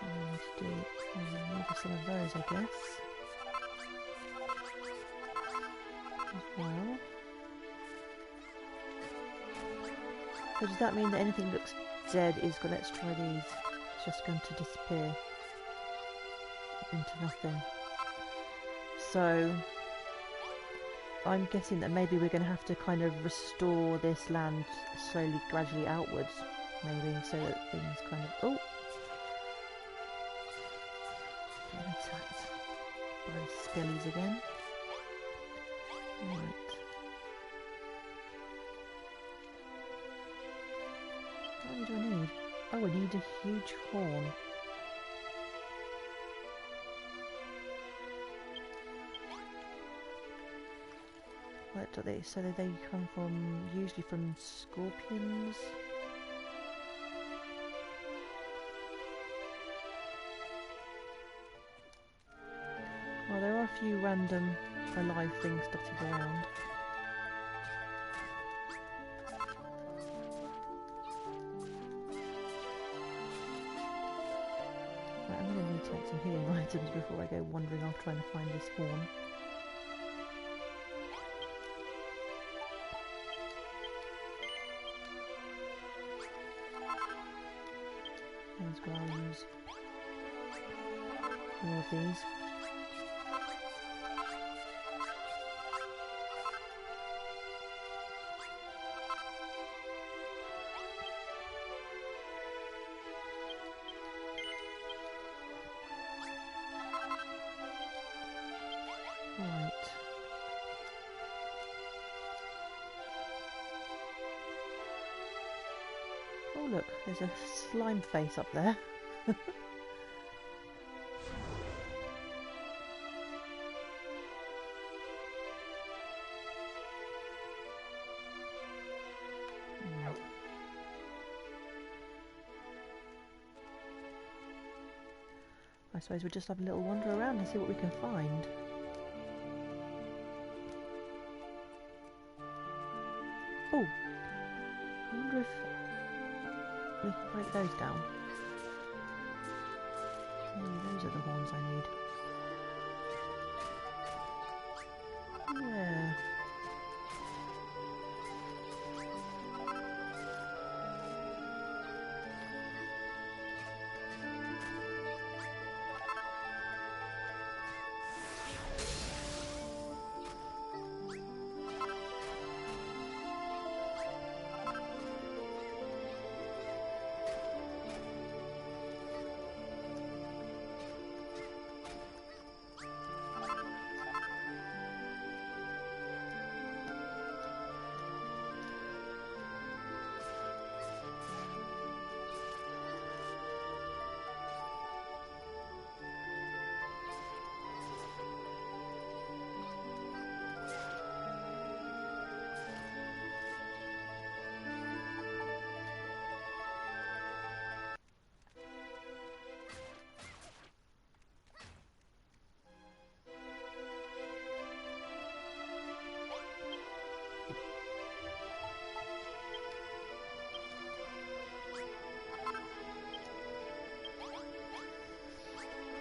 So I need to do maybe some of those, I guess. As well. So does that mean that anything that looks dead is going? Let's try these. It's just going to disappear into nothing. So I'm guessing that maybe we're going to have to kind of restore this land slowly, gradually outwards, maybe, so that things kind of... Oh! Get attacked by skellies again. Right. What do I need? Oh, I need a huge horn. What do they? So they come from, usually from scorpions. Well, there are a few random alive things dotted around. Right, I'm going to need to take some healing items before I go wandering off trying to find this horn. As well, I'll use more of these. Right. Oh look, there's a slime face up there. I suppose we'll just have a little wander around and see what we can find. Oh! I wonder if we can break those down. Maybe those are the ones I need. Yeah.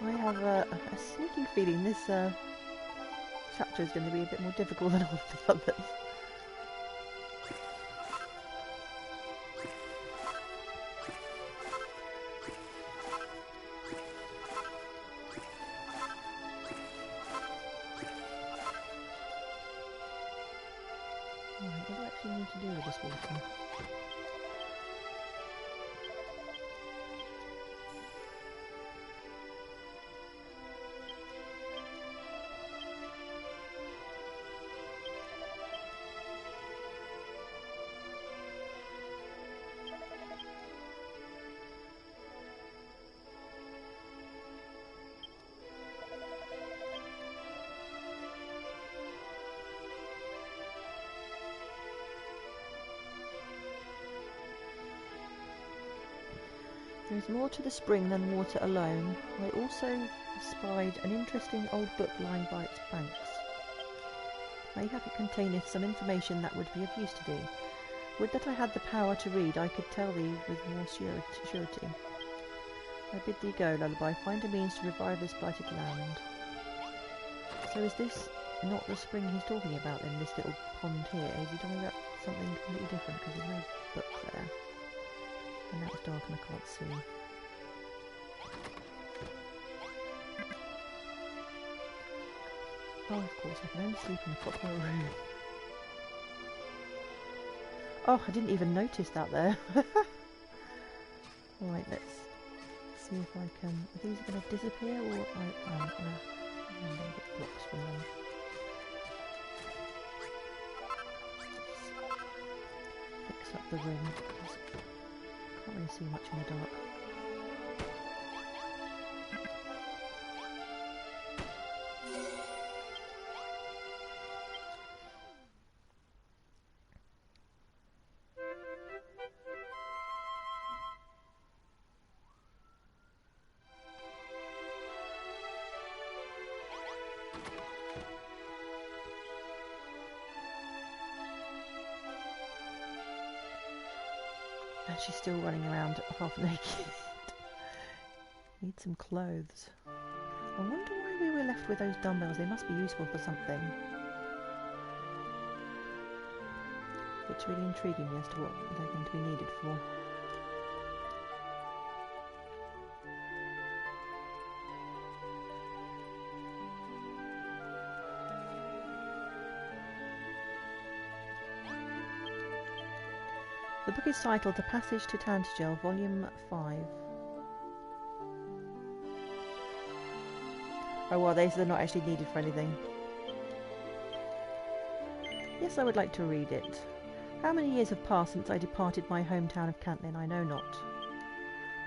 I have a sneaking feeling this chapter is going to be a bit more difficult than all of the others. Right, what do I actually need to do with this water? There is more to the spring than water alone. I also spied an interesting old book lying by its banks. Mayhap it containeth some information that would be of use to thee. Would that I had the power to read, I could tell thee with more surety. I bid thee go, Lullaby, find a means to revive this blighted land. So is this not the spring he's talking about then, this little pond here? Is he talking about something completely different, because there's no book there? And now it's dark and I can't see. Oh, of course, I can only sleep in a proper room. Oh, I didn't even notice that there. Right, let's see if I can... Are these going to disappear or... I'm going to get blocks from them. Fix up the room, because I can't really see much in the dark. And she's still running around half naked. Need some clothes. I wonder why we were left with those dumbbells. They must be useful for something. It's really intriguing as to what they're going to be needed for. The book is titled The Passage to Tantagel, Volume 5. Oh well, these are not actually needed for anything. Yes, I would like to read it. How many years have passed since I departed my hometown of Cantlin, I know not.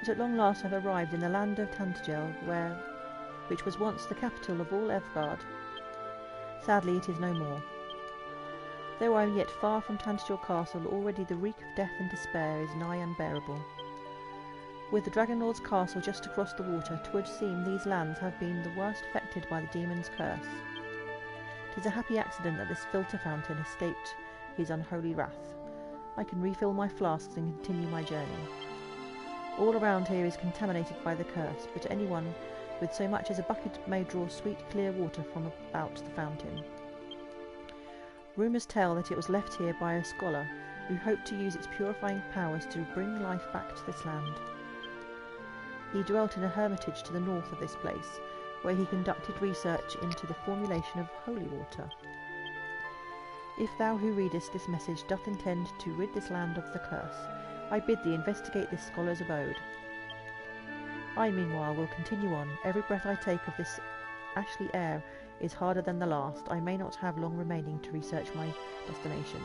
But at long last I have arrived in the land of Tantagel, which was once the capital of all Evgard. Sadly, it is no more. Though I am yet far from Tantagel Castle, already the reek of death and despair is nigh unbearable. With the Dragon Lord's castle just across the water, 'twould seem these lands have been the worst affected by the demon's curse. 'Tis a happy accident that this filter fountain escaped his unholy wrath. I can refill my flasks and continue my journey. All around here is contaminated by the curse, but anyone with so much as a bucket may draw sweet clear water from about the fountain. Rumours tell that it was left here by a scholar who hoped to use its purifying powers to bring life back to this land. He dwelt in a hermitage to the north of this place, where he conducted research into the formulation of holy water. If thou who readest this message doth intend to rid this land of the curse, I bid thee investigate this scholar's abode. I, meanwhile, will continue on. Every breath I take of this ashly air is harder than the last. I may not have long remaining to research my destination.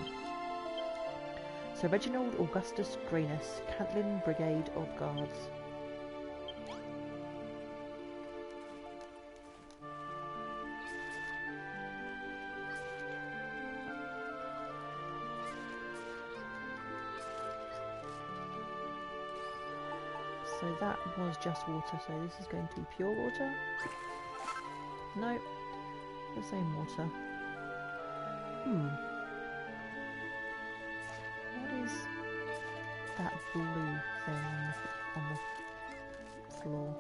Sir Reginald Augustus Grayness, Cantlin Brigade of Guards. So that was just water, so this is going to be pure water? No, the same water. What is that blue thing on the floor?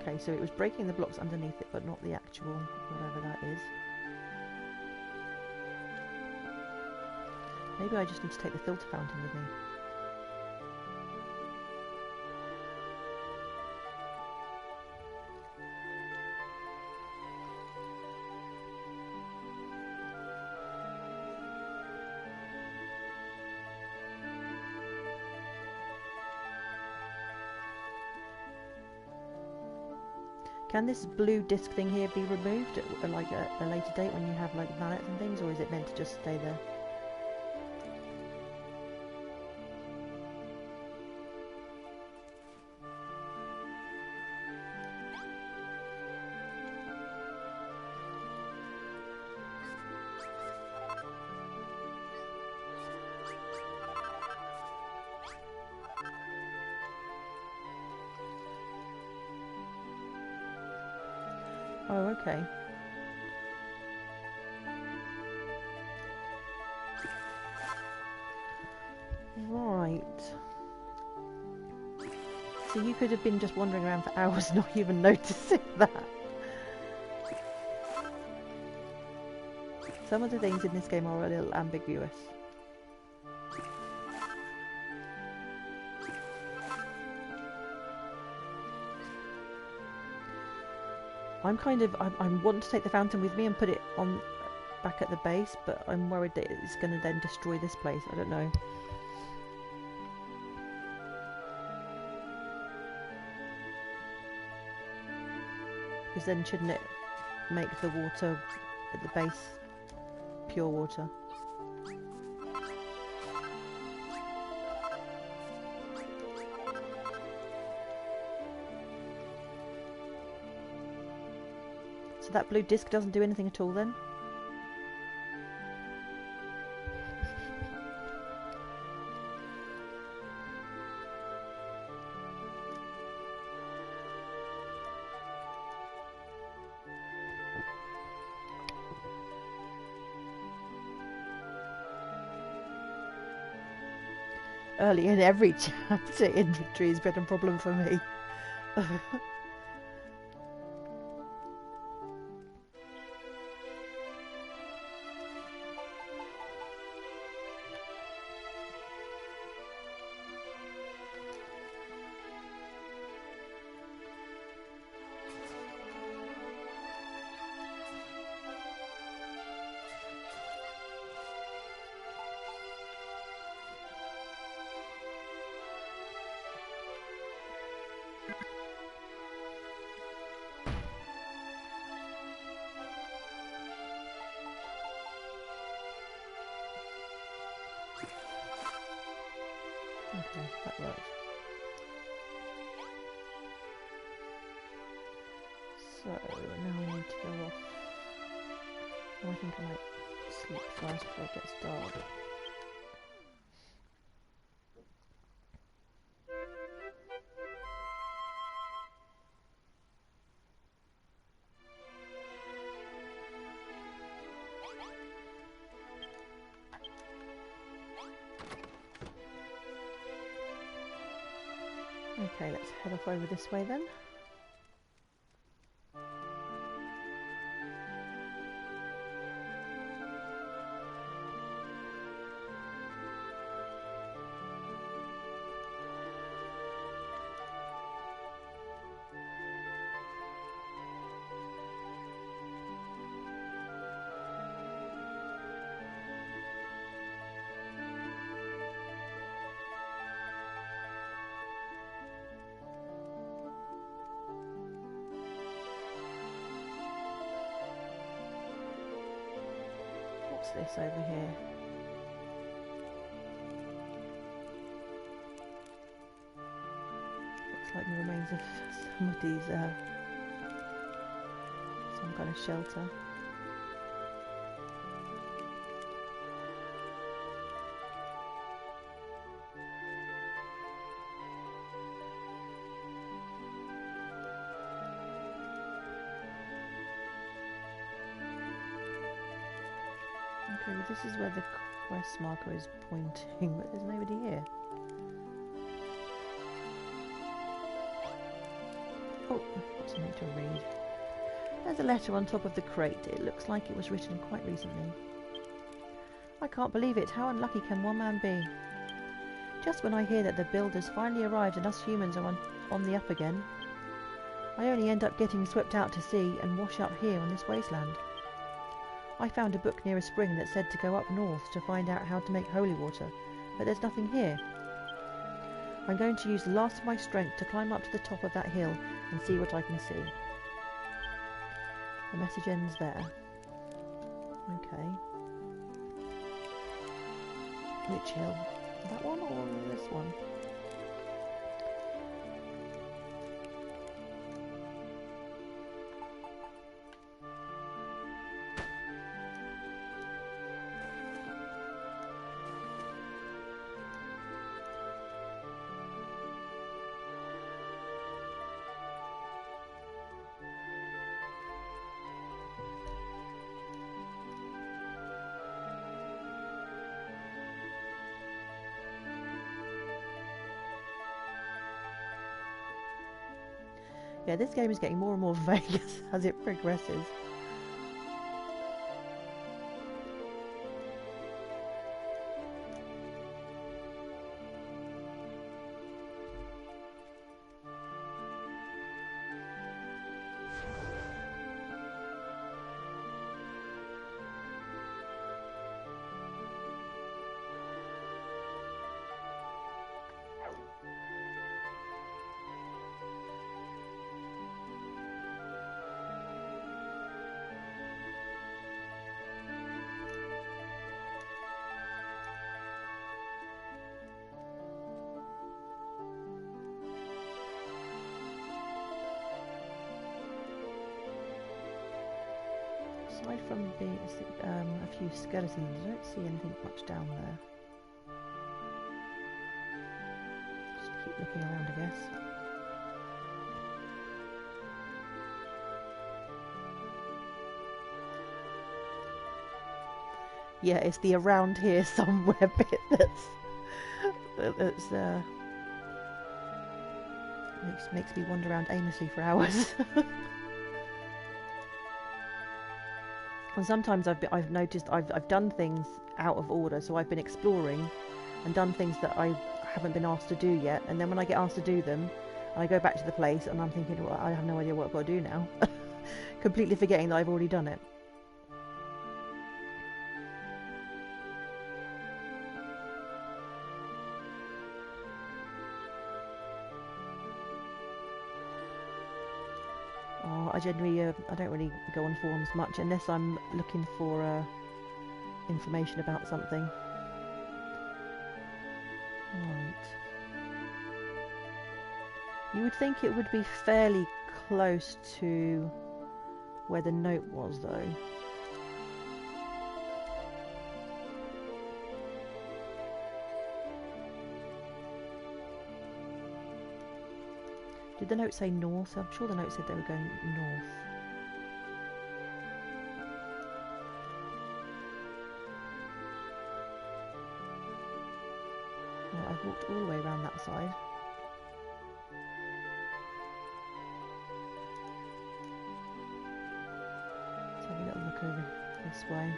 Okay, so it was breaking the blocks underneath it, but not the actual whatever that is. Maybe I just need to take the filter fountain with me. Can this blue disc thing here be removed at like a later date when you have like valets and things, or is it meant to just stay there? Oh, okay. Right. So you could have been just wandering around for hours not even noticing that. Some of the things in this game are a little ambiguous. I want to take the fountain with me and put it on back at the base, but I'm worried that it's going to then destroy this place. I don't know. Because then shouldn't it make the water at the base pure water? So that blue disc doesn't do anything at all then? Early in every chapter, inventory has been a problem for me. Okay, that works. So now I need to go off. Oh, I think I might sleep first before it gets dark. Okay, let's head off over this way then. What's this over here? Looks like the remains of somebody's, some kind of shelter. Okay, well this is where the quest marker is pointing, but there's nobody here. Oh, what's something to read? There's a letter on top of the crate. It looks like it was written quite recently. I can't believe it. How unlucky can one man be? Just when I hear that the builders finally arrived and us humans are on the up again, I only end up getting swept out to sea and wash up here on this wasteland. I found a book near a spring that said to go up north to find out how to make holy water, but there's nothing here. I'm going to use the last of my strength to climb up to the top of that hill and see what I can see. The message ends there. Okay. Which hill? That one or this one? Yeah, this game is getting more and more vague as it progresses. Aside from being a few skeletons, I don't see anything much down there. Just keep looking around, I guess. Yeah, it's the around here somewhere bit that's makes me wander around aimlessly for hours. And sometimes I've noticed I've done things out of order, so I've been exploring and done things that I haven't been asked to do yet, and then when I get asked to do them, I go back to the place and I'm thinking, well, I have no idea what I've got to do now. Completely forgetting that I've already done it. I generally, I don't really go on forums much unless I'm looking for information about something. Right. You would think it would be fairly close to where the note was, though. Did the note say north? I'm sure the note said they were going north. Well, I've walked all the way around that side. Let's have a little look over this way.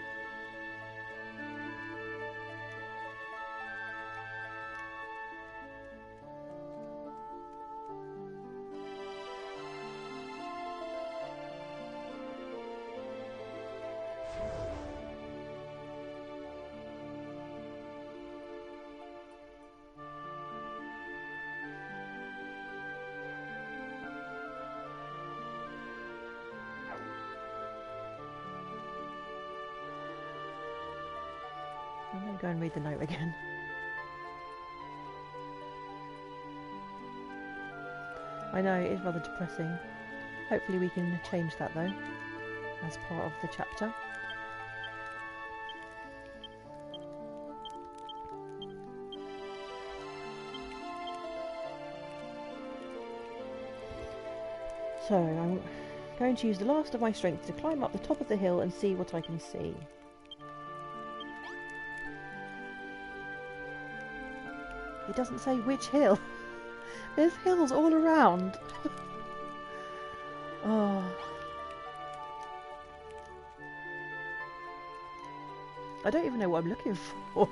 I'm going to go and read the note again. I know, it is rather depressing. Hopefully we can change that though, as part of the chapter. So, I'm going to use the last of my strength to climb up the top of the hill and see what I can see. It doesn't say which hill. There's hills all around. Oh. I don't even know what I'm looking for.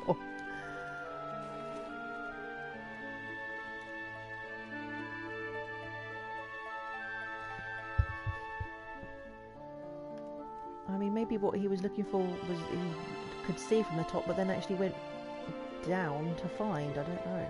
I mean, maybe what he was looking for was he could see from the top, but then actually went down to find. I don't know.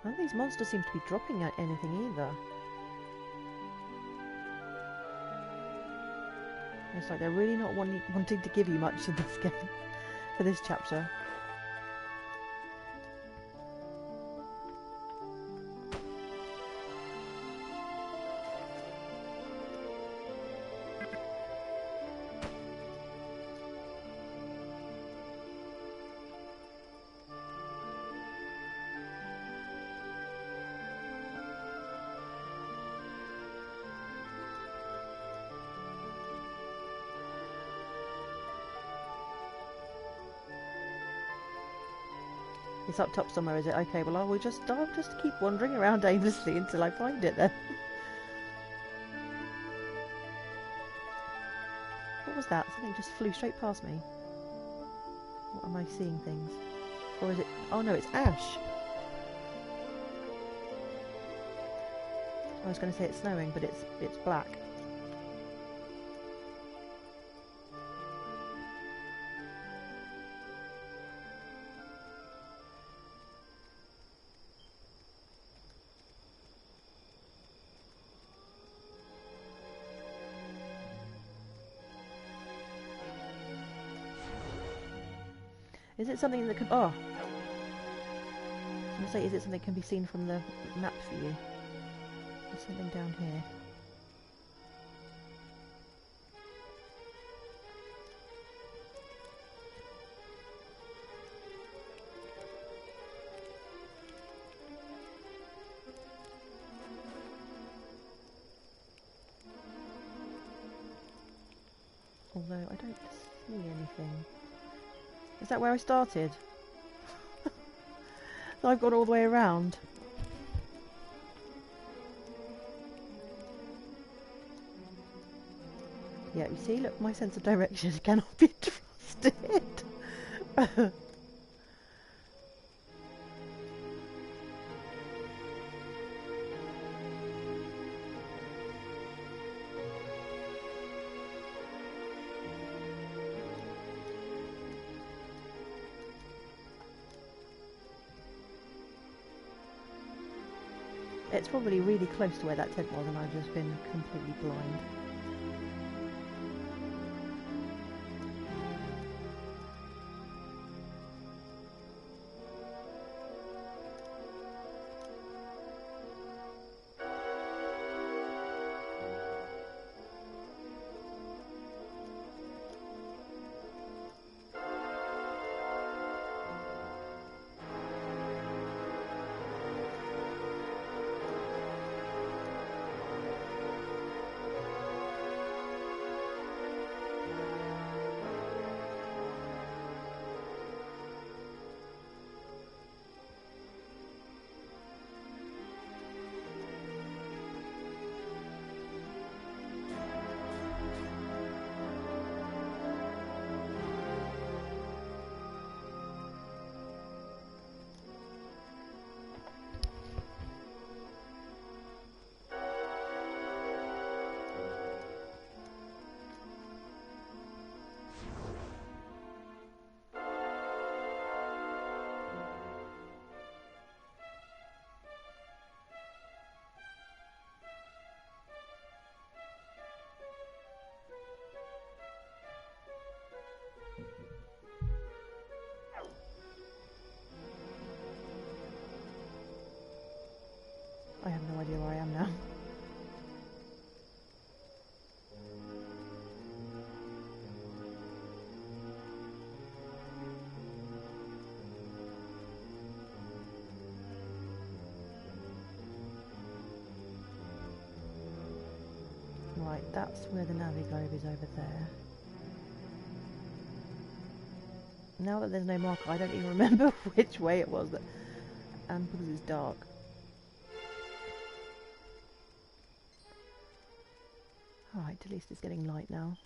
None of these monsters seem to be dropping at anything either. It's like they're really not wanting to give you much in this game for this chapter. It's up top somewhere, is it? Okay, well I'll just keep wandering around aimlessly until I find it then. What was that? Something just flew straight past me. What am I seeing things? Or is it... Oh no, it's ash! I was going to say it's snowing, but it's black. Is it something that can... Oh! I was going to say, is it something that can be seen from the map view? There's something down here. Although I don't see anything. Is that where I started? So I've gone all the way around. Yeah, you see, look, my sense of direction cannot be trusted. It's probably really close to where that tent was and I've just been completely blind. I have no idea where I am now. Right, that's where the Naviglobe is over there. Now that there's no marker, I don't even remember which way it was, because it's dark. Alright, at least it's getting light now.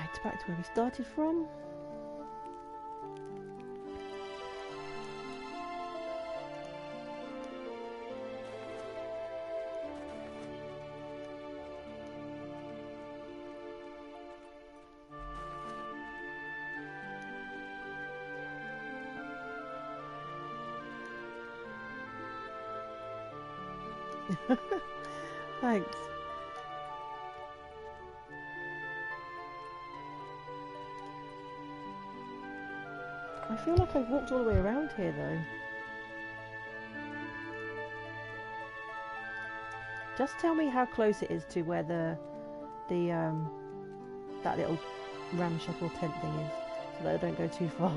Right, back to where we started from. Thanks. I feel like I've walked all the way around here though. Just tell me how close it is to where that little ramshackle tent thing is, so that I don't go too far.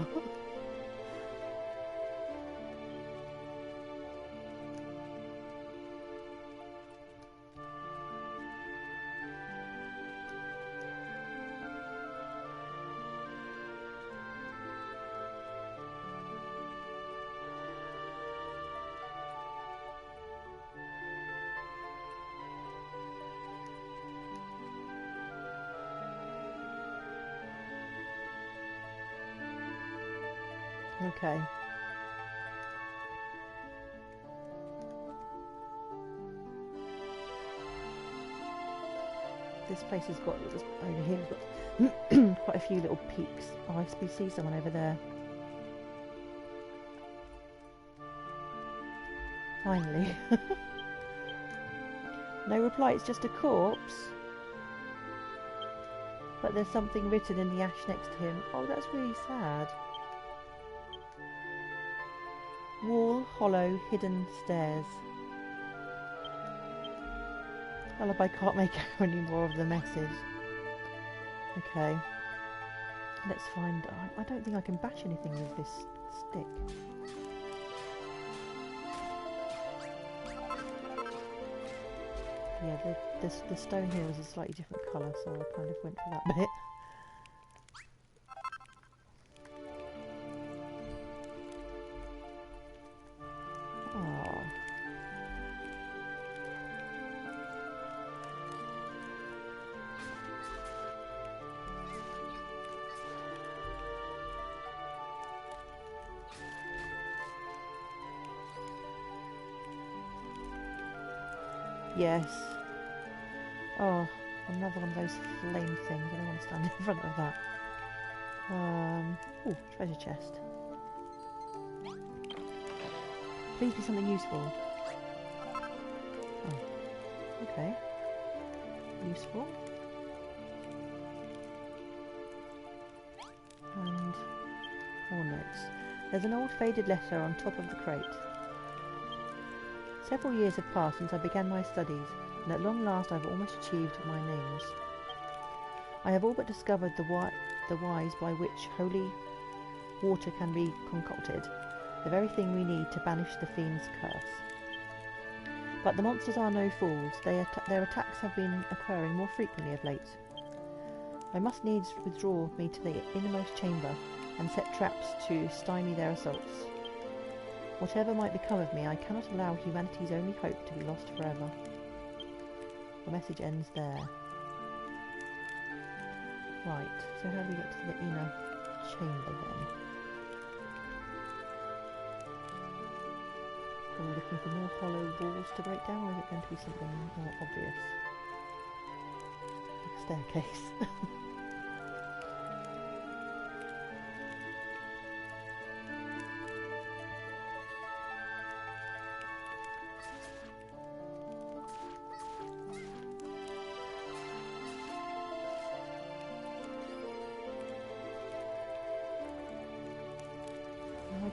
Okay. This place has got, over here, has got quite a few little peaks. Oh, I see someone over there. Finally. No reply, it's just a corpse. But there's something written in the ash next to him. Oh, that's really sad. Wall, hollow, hidden stairs. Well, if I can't make out any more of the message. Okay. Let's find... I don't think I can bash anything with this stick. Yeah, the stone here was a slightly different colour, so I kind of went for that bit. Yes. Oh, another one of those flame things. I don't want to stand in front of that. Oh, treasure chest. Please be something useful. Oh, okay. Useful. And more notes. There's an old faded letter on top of the crate. Several years have passed since I began my studies, and at long last I've almost achieved my names. I have all but discovered the wise by which holy water can be concocted, the very thing we need to banish the fiend's curse. But the monsters are no fools. Their attacks have been occurring more frequently of late. I must needs withdraw me to the innermost chamber and set traps to stymie their assaults. Whatever might become of me, I cannot allow humanity's only hope to be lost forever. The message ends there. Right, so how do we get to the inner chamber then? Are we looking for more hollow walls to break down, or is it going to be something more obvious? Like a staircase.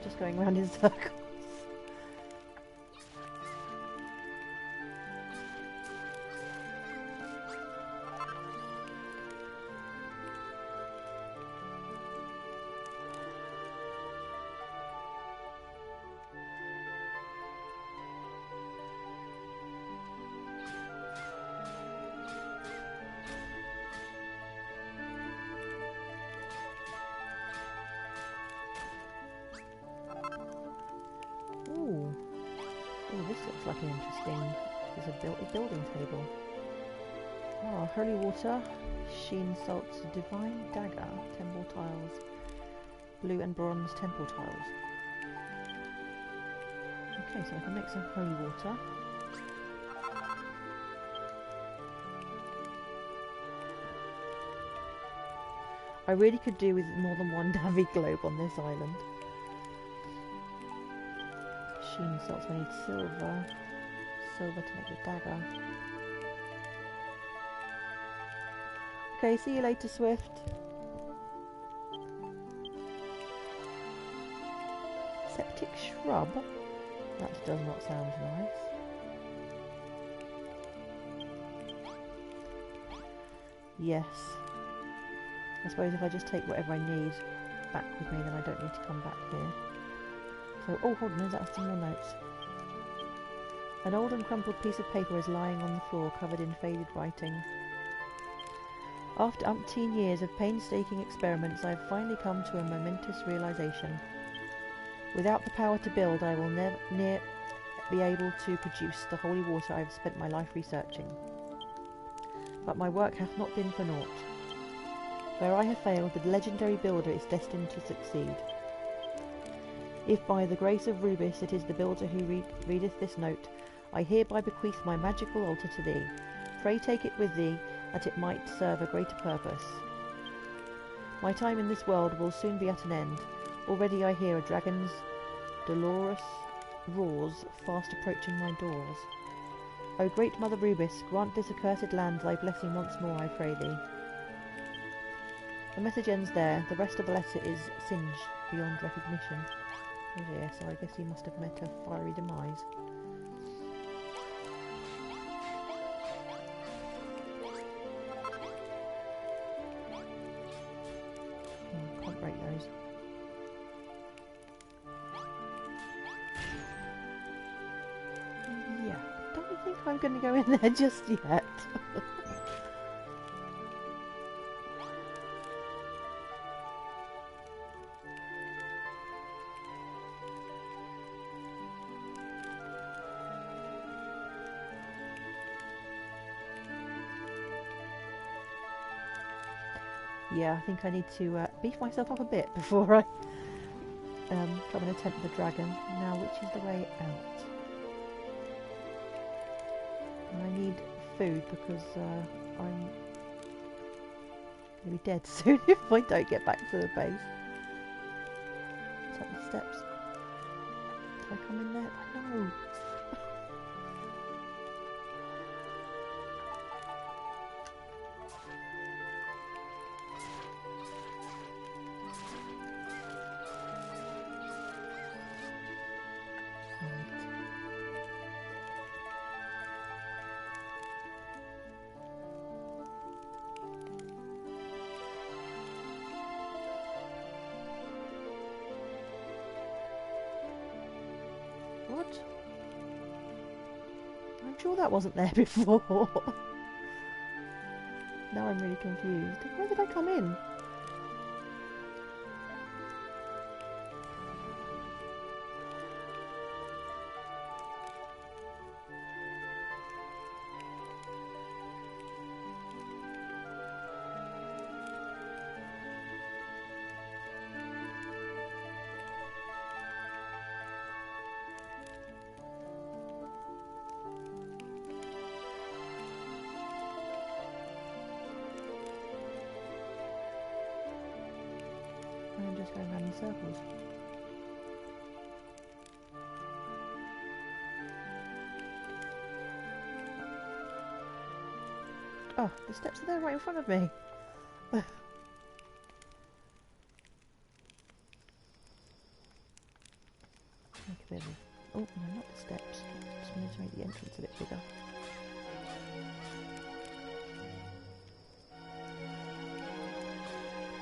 Just going round in circles. This looks like an interesting... There's a building table. Oh, holy water. Sheen salts, divine dagger, temple tiles, blue and bronze temple tiles. Okay, so I can make some holy water. I really could do with more than one Davy globe on this island. Sheen salts, I need silver. Silver to make the dagger. Okay, see you later, Swift. Septic shrub? That does not sound nice. Yes. I suppose if I just take whatever I need back with me, then I don't need to come back here. So, oh, hold on, that's some more notes. An old and crumpled piece of paper is lying on the floor, covered in faded writing. After umpteen years of painstaking experiments, I have finally come to a momentous realization. Without the power to build, I will never be able to produce the holy water I have spent my life researching. But my work hath not been for naught. Where I have failed, the legendary builder is destined to succeed. If by the grace of Rubis it is the builder who readeth this note, I hereby bequeath my magical altar to thee. Pray take it with thee, that it might serve a greater purpose. My time in this world will soon be at an end. Already I hear a dragon's dolorous roars fast approaching my doors. O great Mother Rubis, grant this accursed land thy blessing once more, I pray thee. The message ends there. The rest of the letter is singed beyond recognition. Oh dear, so I guess he must have met a fiery demise. Oh, can't break those. Yeah, don't think I'm going to go in there just yet. Yeah, I think I need to beef myself up a bit before I come and attempt the dragon. Now, which is the way out? And I need food because I'm going to be dead soon if I don't get back to the base. Is that the steps? Can I come in there? No! What? I'm sure that wasn't there before. Now I'm really confused. Where did I come in? I'm just going around in circles. Oh, the steps are there right in front of me. Oh, no, not the steps. Just wanted to make the entrance a bit bigger.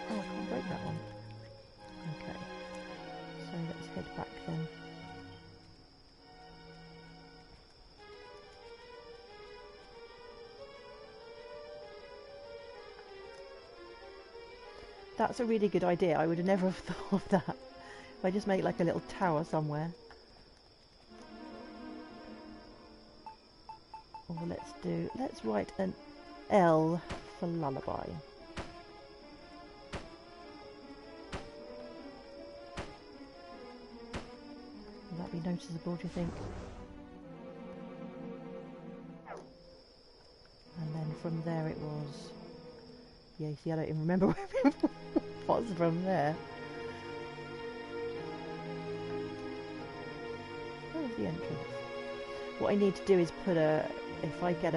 Oh, I can't break that one. Okay, so let's head back then. That's a really good idea. I would have never have thought of that. If I just make like a little tower somewhere. Or let's write an L for lullaby. Will that be noticeable, do you think? And then from there it was... Yeah, you see, I don't even remember where it was from there. Where's the entrance? What I need to do is put a... If I get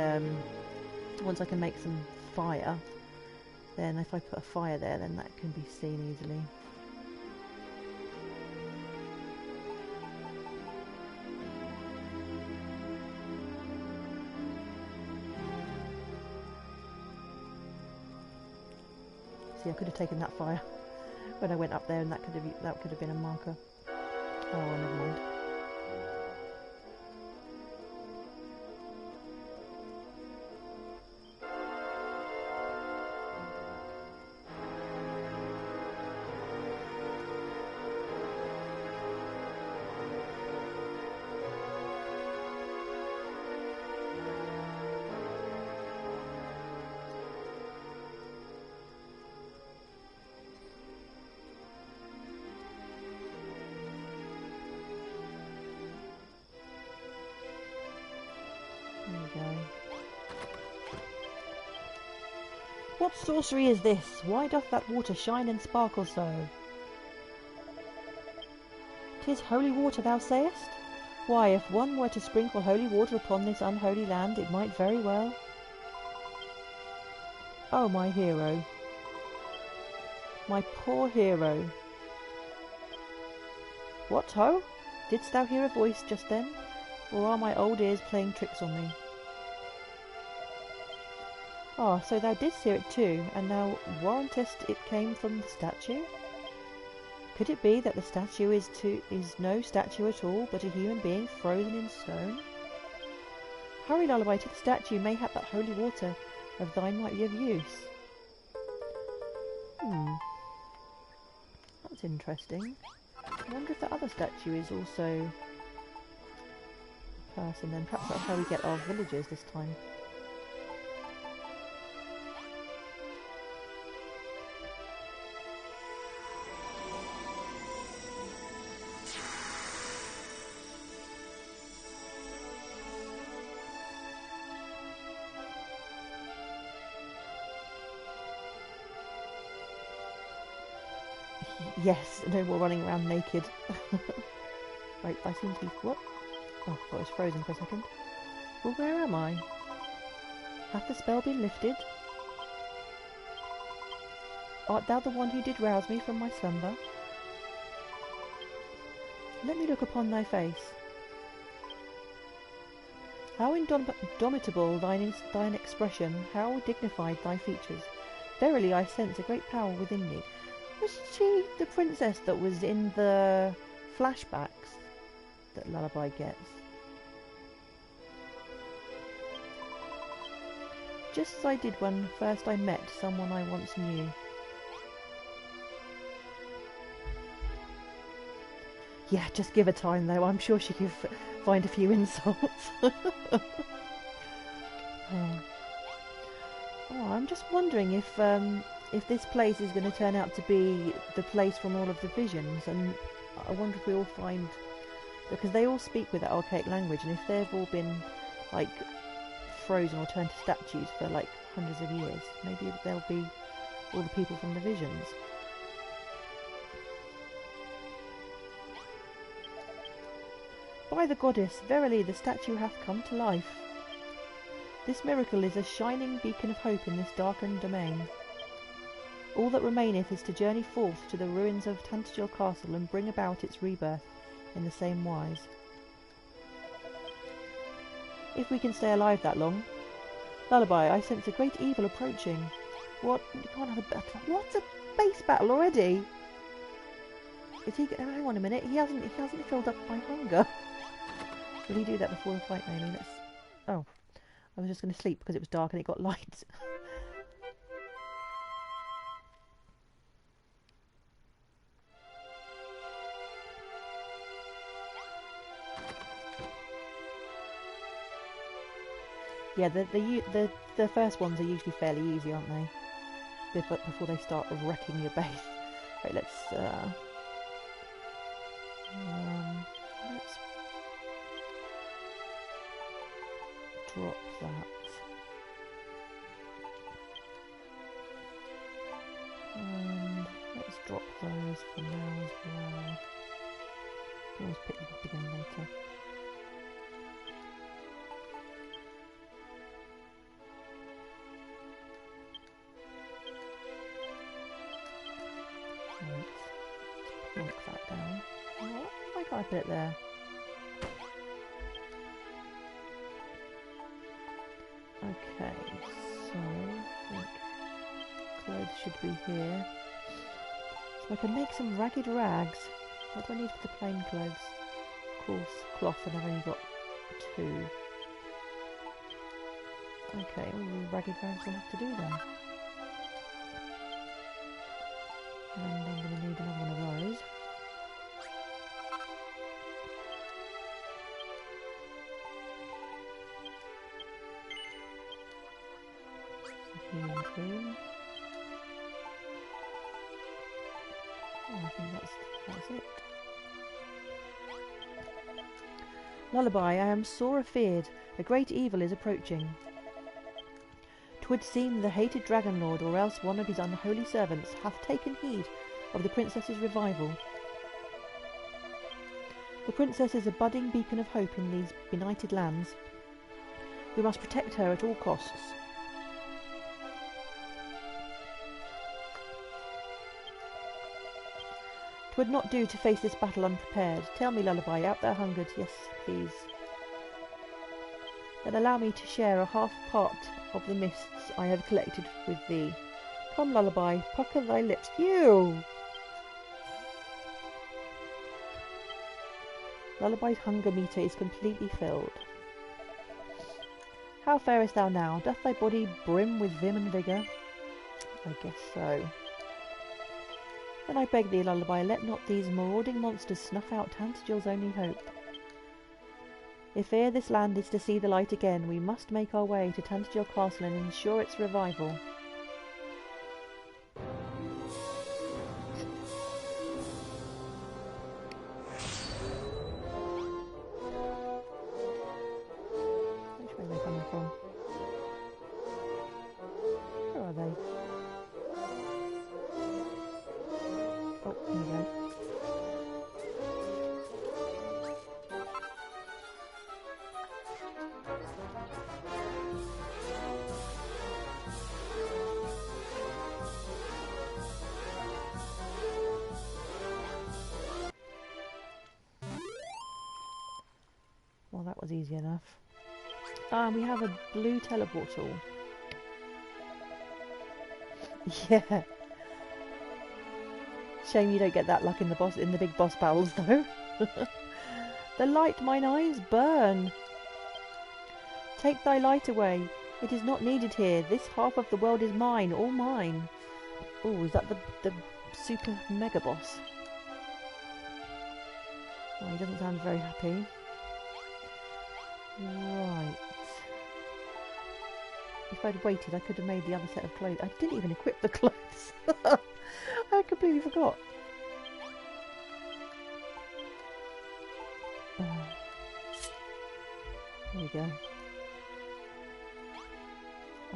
once I can make some fire, then if I put a fire there, then that can be seen easily. See, I could have taken that fire when I went up there, and that could have been a marker. Oh, never mind. There we go. What sorcery is this? Why doth that water shine and sparkle so? 'Tis holy water, thou sayest? Why, if one were to sprinkle holy water upon this unholy land, it might very well. Oh, my hero. My poor hero. What, ho? Didst thou hear a voice just then? Or are my old ears playing tricks on me? Ah, so thou didst hear it too, and thou warrantest it came from the statue? Could it be that the statue is no statue at all, but a human being frozen in stone? Hurry, lullaby, to the statue, mayhap that holy water of thine might be of use. That's interesting. I wonder if the other statue is also a person, then perhaps that's how we get our villagers this time. Yes, no more running around naked. Right, I seem to be... What? Oh, I thought I was frozen for a second. Well, where am I? Hath the spell been lifted? Art thou the one who did rouse me from my slumber? Let me look upon thy face. How indomitable thine expression, how dignified thy features. Verily I sense a great power within thee. Was she the princess that was in the flashbacks that Lullaby gets? Just as I did when first I met someone I once knew. Yeah, just give her time though. I'm sure she could find a few insults. Oh, I'm just wondering if this place is going to turn out to be the place from all of the visions, and I wonder if we all find, because they all speak with that archaic language, and if they've all been like frozen or turned to statues for like hundreds of years, maybe they'll be all the people from the visions. By the goddess, verily the statue hath come to life. This miracle is a shining beacon of hope in this darkened domain. All that remaineth is to journey forth to the ruins of Tantagel Castle and bring about its rebirth in the same wise. If we can stay alive that long. Lullaby, I sense a great evil approaching. What? You can't have a battle. What's a base battle already? Is he? Hang on a minute. He hasn't filled up my hunger. Will he do that before the fight? Maybe. Let's. Oh, I was just going to sleep because it was dark and it got light. Yeah, the first ones are usually fairly easy, aren't they? Before they start wrecking your base. Right, let's drop that. And let's drop those for now as well. Can always pick them up again later. Right, plonk that down. Oh, why can't I put it there? Okay, so I think clothes should be here. So I can make some ragged rags. What do I need for the plain clothes? Of course, cloth, and I've only got 2. Okay, all the ragged rags will have to do then. And I'm going to need another one of those. Some healing cream. Oh, I think that's it. Lullaby, I am sore afeard. A great evil is approaching. 'Twould seem the hated Dragon Lord, or else one of his unholy servants, hath taken heed of the princess's revival. The princess is a budding beacon of hope in these benighted lands. We must protect her at all costs. Twould not do to face this battle unprepared. Tell me, Lullaby, art thou hungered? Yes, please. Then allow me to share a half part of the mists I have collected with thee. Come, Lullaby, pucker thy lips. Ew! Lullaby's hunger meter is completely filled. How farest thou now? Doth thy body brim with vim and vigour? I guess so. Then I beg thee, Lullaby, let not these marauding monsters snuff out Tantagel's only hope. If ere this land is to see the light again, we must make our way to Tantagel Castle and ensure its revival. Which way are they coming from? Where are they? Oh, here we go. Well, that was easy enough. We have a blue teleportal. Yeah. Shame you don't get that luck in the big boss battles, though. The light mine eyes burn. Take thy light away. It is not needed here. This half of the world is mine, all mine. Oh, is that the super mega boss? Oh, he doesn't sound very happy. Right. If I'd waited, I could have made the other set of clothes. I didn't even equip the clothes. I completely forgot. There we go.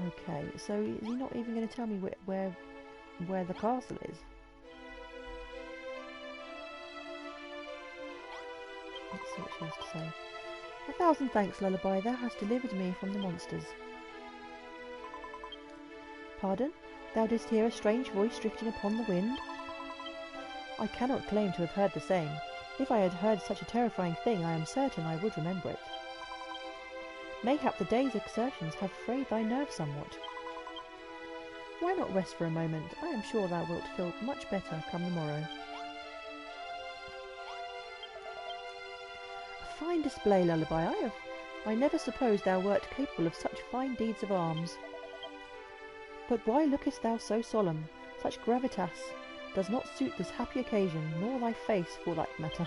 Okay, so is he not even going to tell me where the castle is? Let's see what she has to say. 1,000 thanks, Lullaby. Thou hast delivered me from the monsters. Pardon? Thou didst hear a strange voice drifting upon the wind? I cannot claim to have heard the same. If I had heard such a terrifying thing, I am certain I would remember it. Mayhap the day's exertions have frayed thy nerves somewhat. Why not rest for a moment? I am sure thou wilt feel much better come the morrow. A fine display, Lullaby. I never supposed thou wert capable of such fine deeds of arms. But why lookest thou so solemn? Such gravitas does not suit this happy occasion, nor thy face, for that matter.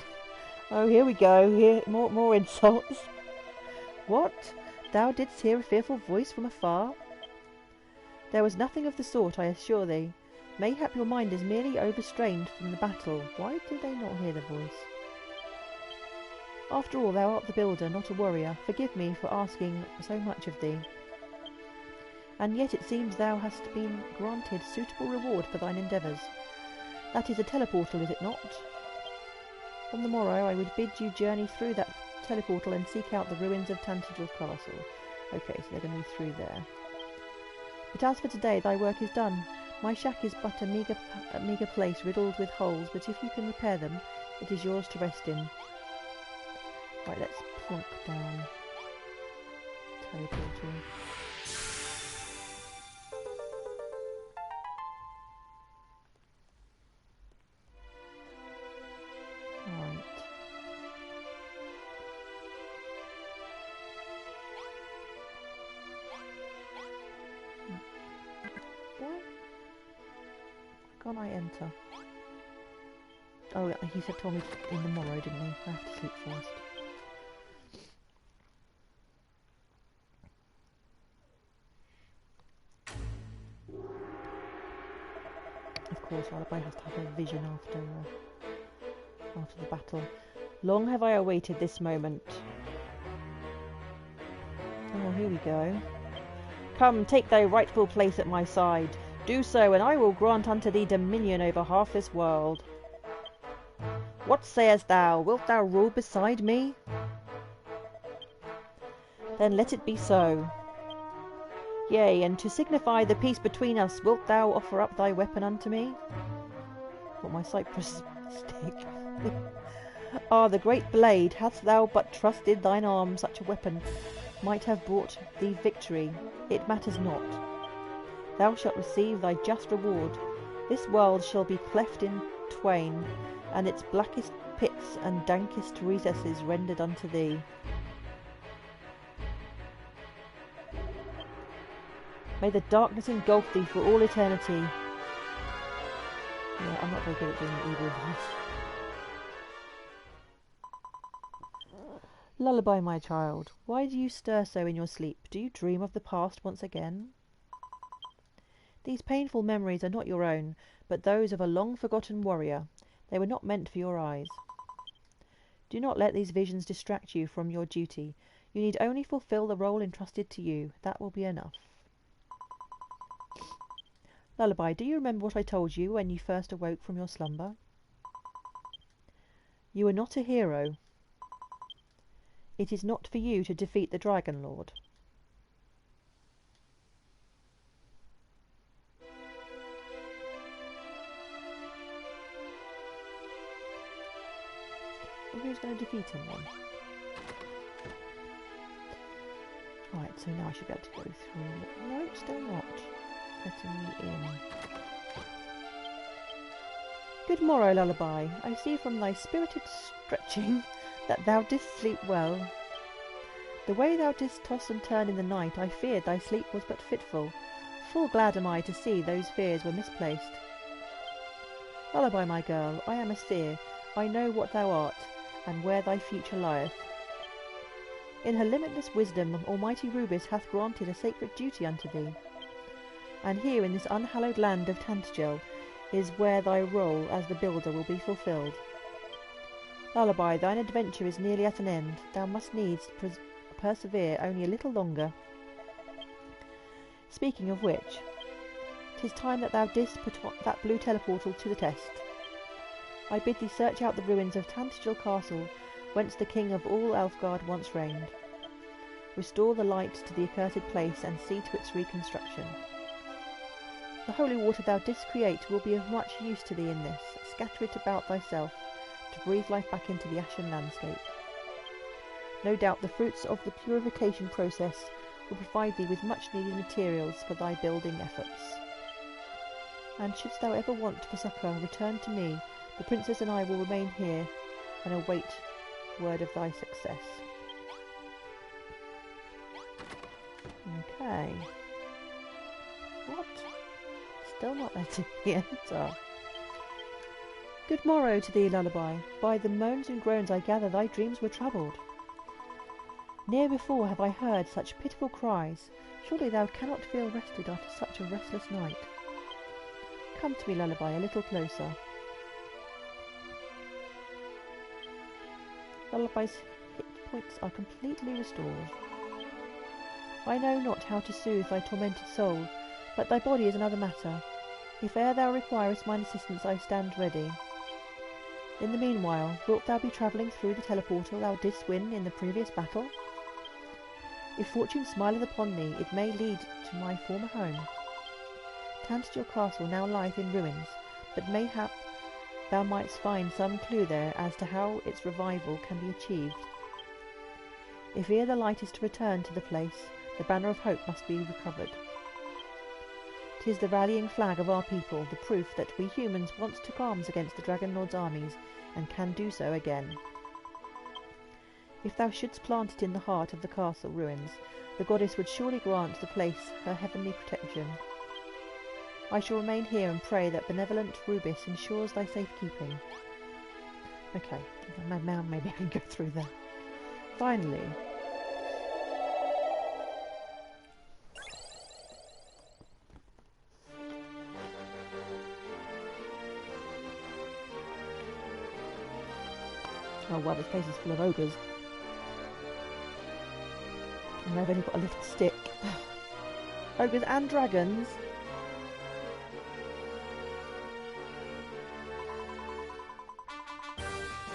Oh, here we go. Here, more insults. What? thou didst hear a fearful voice from afar? There was nothing of the sort, I assure thee. Mayhap your mind is merely overstrained from the battle. Why do they not hear the voice? After all, thou art the builder, not a warrior. Forgive me for asking so much of thee. And yet it seems thou hast been granted suitable reward for thine endeavours. That is a teleportal, is it not? On the morrow I would bid you journey through that teleportal and seek out the ruins of Tantegel Castle. Okay, so they're going to be through there. But as for today, thy work is done. My shack is but a meagre place riddled with holes, but if you can repair them, it is yours to rest in. Right, let's plonk down teleportal. Right. Why can't I enter? Oh, he said told me in the morrow, didn't he? I have to sleep first. Of course, I have to have a vision after the battle. Long have I awaited this moment. Oh, here we go. Come, take thy rightful place at my side. Do so, and I will grant unto thee dominion over half this world. What sayest thou? Wilt thou rule beside me? Then let it be so. Yea, and to signify the peace between us, wilt thou offer up thy weapon unto me? What, my cypress stick? Ah, the great blade, hadst thou but trusted thine arm, such a weapon might have brought thee victory. It matters not. Thou shalt receive thy just reward. This world shall be cleft in twain, and its blackest pits and dankest recesses rendered unto thee. May the darkness engulf thee for all eternity. Yeah, I'm not very good at doing the evil voice. Lullaby, my child. Why do you stir so in your sleep? Do you dream of the past once again? These painful memories are not your own, but those of a long-forgotten warrior. They were not meant for your eyes. Do not let these visions distract you from your duty. You need only fulfill the role entrusted to you. That will be enough. Lullaby, do you remember what I told you when you first awoke from your slumber? You are not a hero. It is not for you to defeat the Dragon Lord. Well, who's going to defeat him then? Right, so now I should be able to go through. No, still not. Letting me in. Good morrow, Lullaby. I see from thy spirited stretching that thou didst sleep well. The way thou didst toss and turn in the night, I feared thy sleep was but fitful. Full glad am I to see those fears were misplaced. Lullaby, my girl, I am a seer. I know what thou art, and where thy future lieth. In her limitless wisdom, almighty Rubis hath granted a sacred duty unto thee. And here in this unhallowed land of Tantegel is where thy role as the builder will be fulfilled. Lullaby, thine adventure is nearly at an end. Thou must needs persevere only a little longer. Speaking of which, 'tis time that thou didst put that blue teleportal to the test. I bid thee search out the ruins of Tantegel Castle, whence the king of all Elfgard once reigned. Restore the light to the accursed place, and see to its reconstruction. The holy water thou didst create will be of much use to thee in this. Scatter it about thyself, to breathe life back into the ashen landscape. No doubt the fruits of the purification process will provide thee with much needed materials for thy building efforts. And shouldst thou ever want for succour, return to me. The princess and I will remain here and await word of thy success. Okay. What? Still not letting me enter. Good morrow to thee, Lullaby. By the moans and groans I gather thy dreams were troubled. Ne'er before have I heard such pitiful cries. Surely thou cannot feel rested after such a restless night. Come to me, Lullaby, a little closer. Lullaby's hit points are completely restored. I know not how to soothe thy tormented soul, but thy body is another matter. If e'er thou requirest mine assistance, I stand ready. In the meanwhile, wilt thou be travelling through the teleportal thou didst win in the previous battle? If fortune smileth upon thee, it may lead to my former home. Tantagel Castle now lieth in ruins, but mayhap thou mightst find some clue there as to how its revival can be achieved. If ere the light is to return to the place, the banner of hope must be recovered. 'Tis the rallying flag of our people, the proof that we humans once took arms against the Dragon Lord's armies, and can do so again. If thou shouldst plant it in the heart of the castle ruins, the goddess would surely grant the place her heavenly protection. I shall remain here and pray that benevolent Rubis ensures thy safekeeping. Okay, now maybe I can go through there. Finally. Oh wow, this place is full of ogres. And I've only got a little stick. Ogres and dragons.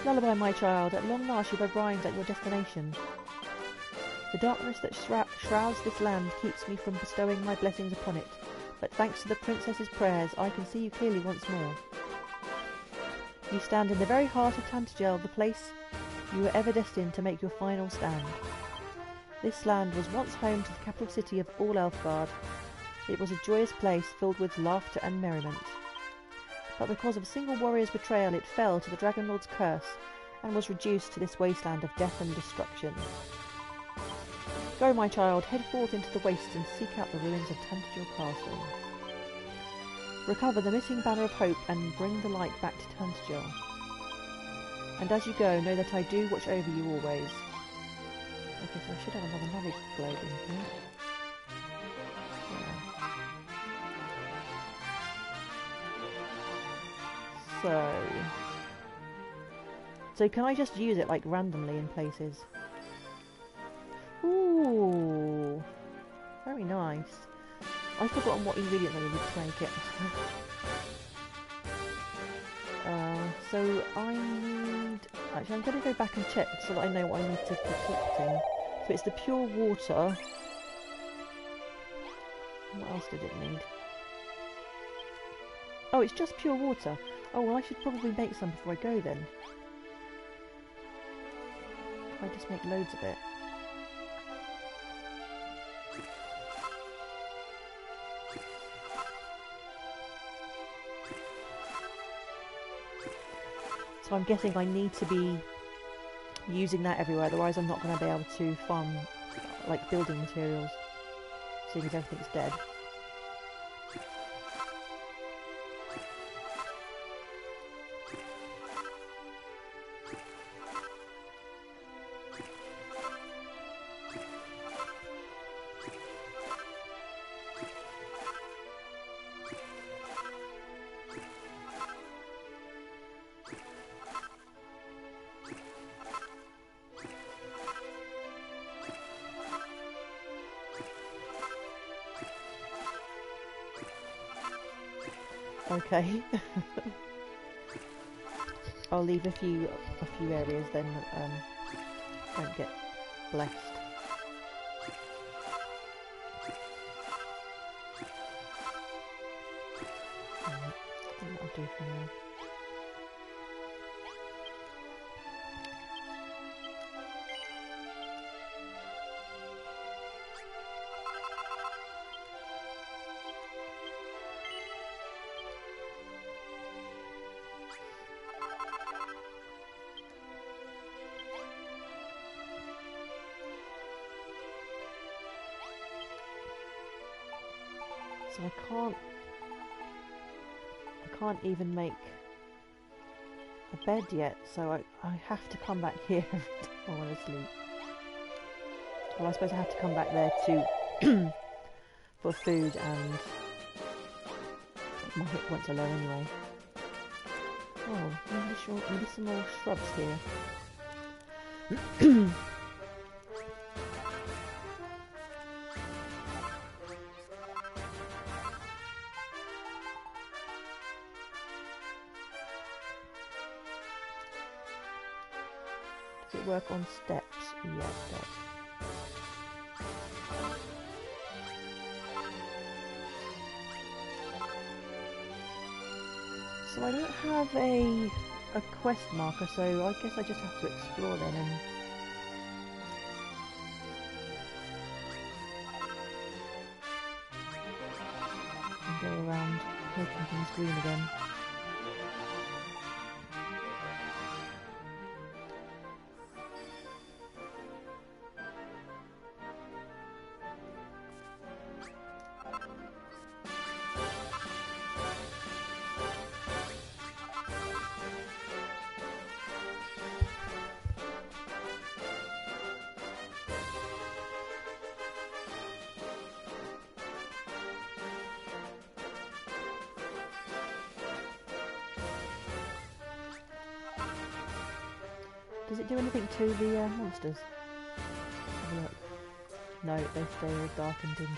Lullaby, my child, at long last you've arrived at your destination. The darkness that shrouds this land keeps me from bestowing my blessings upon it, but thanks to the princess's prayers I can see you clearly once more. You stand in the very heart of Tantagel, the place you were ever destined to make your final stand. This land was once home to the capital city of all Elfgard. It was a joyous place filled with laughter and merriment. But because of a single warrior's betrayal, it fell to the Dragon Lord's curse and was reduced to this wasteland of death and destruction. Go, my child, head forth into the wastes and seek out the ruins of Tantagel Castle. Recover the missing banner of hope and bring the light back to Tantagel. And as you go, know that I do watch over you always. Okay, so I should have another knowledge globe in here. Yeah. So can I just use it like randomly in places? Ooh, very nice. I've forgotten what ingredients I needed to make it. So I need... Actually, I'm going to go back and check so that I know what I need to be collecting. So it's the pure water. What else did it need? Oh, it's just pure water. Oh, well, I should probably make some before I go then. If I just make loads of it. So I'm guessing I need to be using that everywhere, otherwise I'm not going to be able to farm like building materials, seeing as everything's dead. Okay. I'll leave a few areas then don't get blessed. I think that'll do for now. So I can't even make a bed yet, so I have to come back here every time I want to sleep. Well, I suppose I have to come back there to for food, and my hit points are low anyway. Oh, medicinal shrubs here. Does it work on steps? Yeah, it does. So I don't have a quest marker, so I guess I just have to explore then and go around making things green again. Does it do anything to the monsters? Have a look. No, they stay all dark and dingy.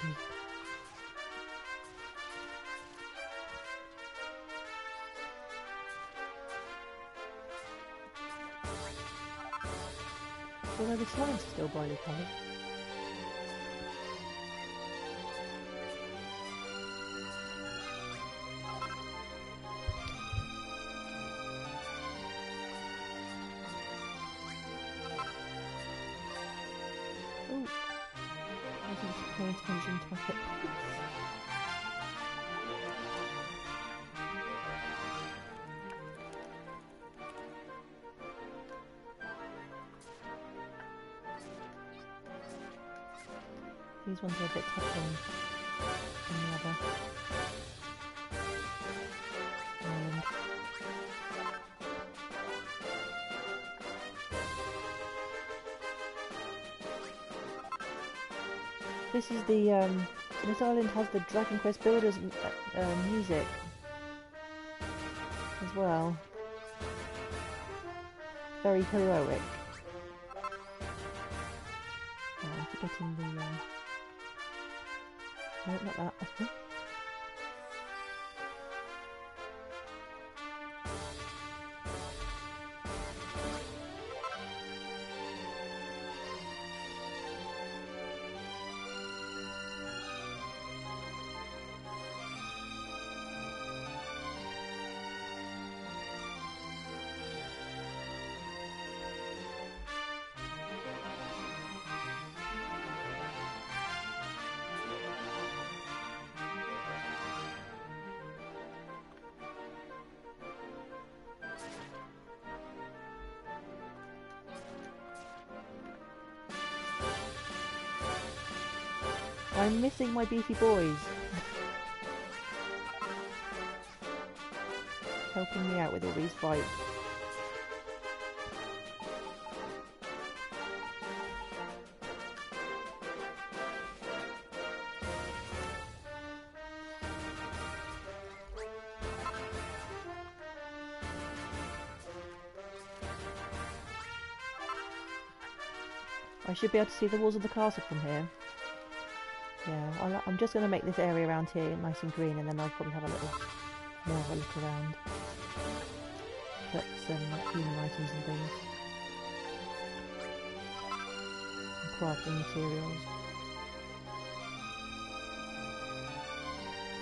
Although the slime's still brightly coloured. Oh, I wasn't paying attention to my hit points. These ones are a bit tougher than the other. And this is the this island has the Dragon Quest Builders music as well. Very heroic. Oh, I'm forgetting the no, not that. I'm missing my beefy boys. Helping me out with all these fights. I should be able to see the walls of the castle from here. Yeah, I'm just going to make this area around here nice and green, and then I'll probably have a little more of a look around. Put some healing items and things. And crafting materials.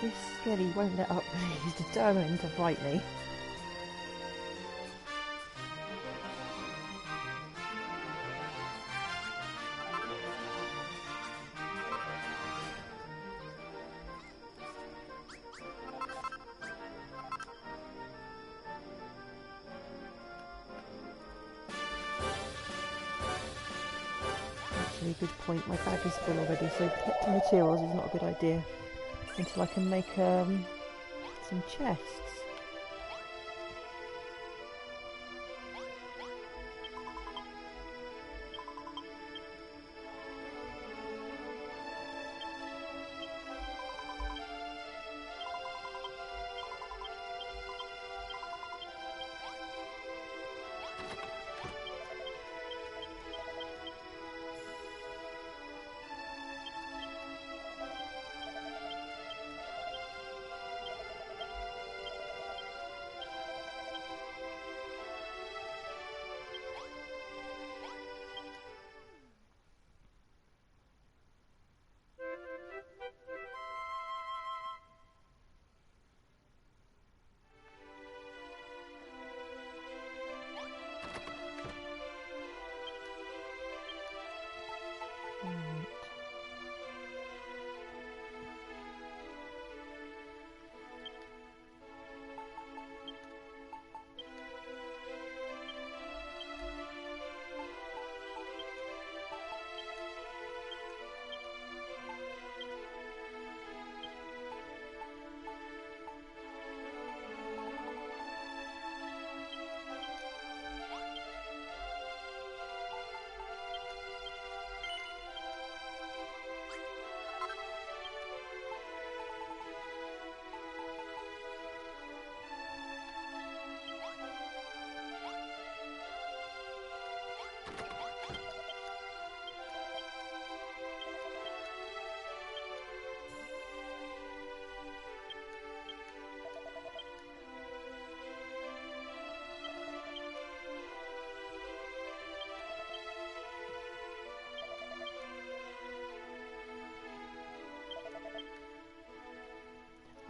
This skelly won't let up, he's determined to fight me. Good point, my bag is full already, so collecting materials is not a good idea until I can make some chests.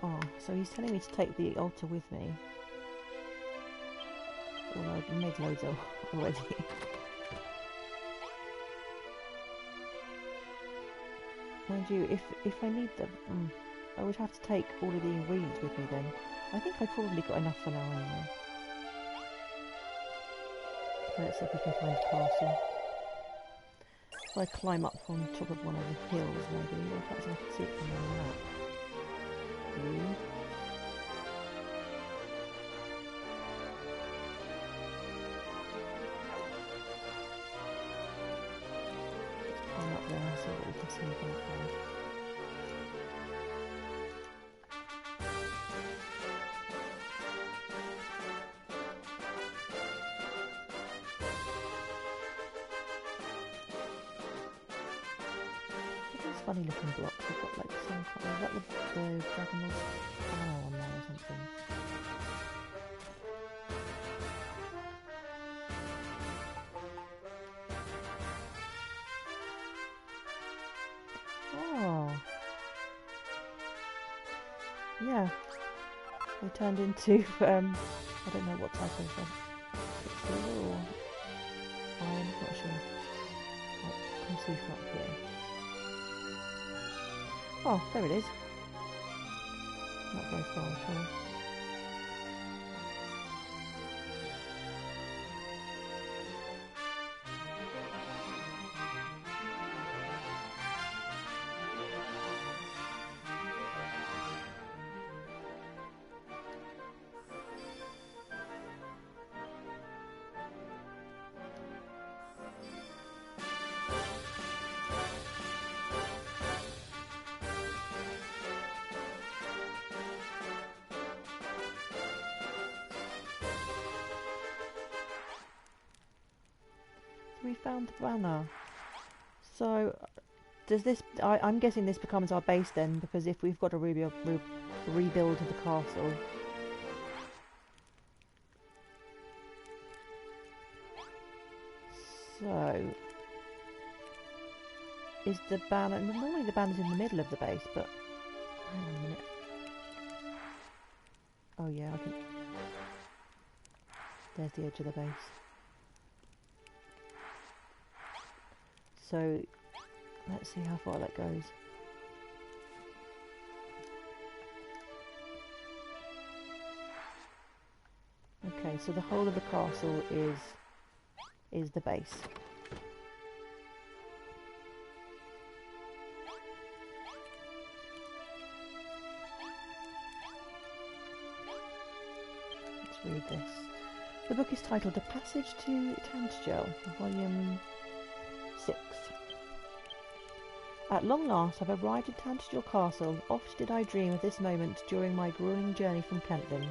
Oh, so he's telling me to take the altar with me. Although I've made loads of already. Mind you, if I need them, I would have to take all of the ingredients with me then. I think I probably got enough for now anyway. Let's see if we can find the castle. If I climb up on top of one of the hills maybe, or perhaps I can see it from the map. Climb up there and see what we can see from up there. Funny looking blocks. They've got like some kind of, is that the Galenholm flower on there or something? Oh, yeah. They turned into I don't know what type of silver or iron. Not sure. I can see from up here. Oh, there it is. Not very far at all. We found the banner. So, does this? I'm guessing this becomes our base then, because if we've got to rebuild the castle. So, is the banner? Normally the banner's in the middle of the base, but hang on a minute. Oh yeah, I can. There's the edge of the base. So, let's see how far that goes. Okay, so the whole of the castle is the base. Let's read this. The book is titled A Passage to Tantgel, Volume 6. At long last I've arrived at Tantgel Castle. Oft did I dream of this moment during my gruelling journey from Galenholm.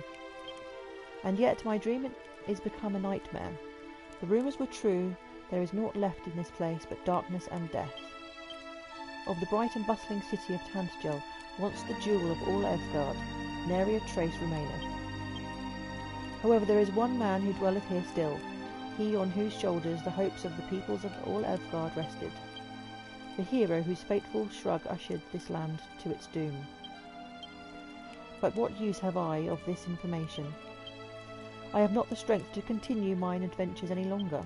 And yet my dream is become a nightmare. The rumours were true. There is naught left in this place but darkness and death. Of the bright and bustling city of Tantgel, once the jewel of all Elfgard, nary a trace remaineth. However, there is one man who dwelleth here still, he on whose shoulders the hopes of the peoples of all Elfgard rested, the hero whose fateful shrug ushered this land to its doom. But what use have I of this information? I have not the strength to continue mine adventures any longer.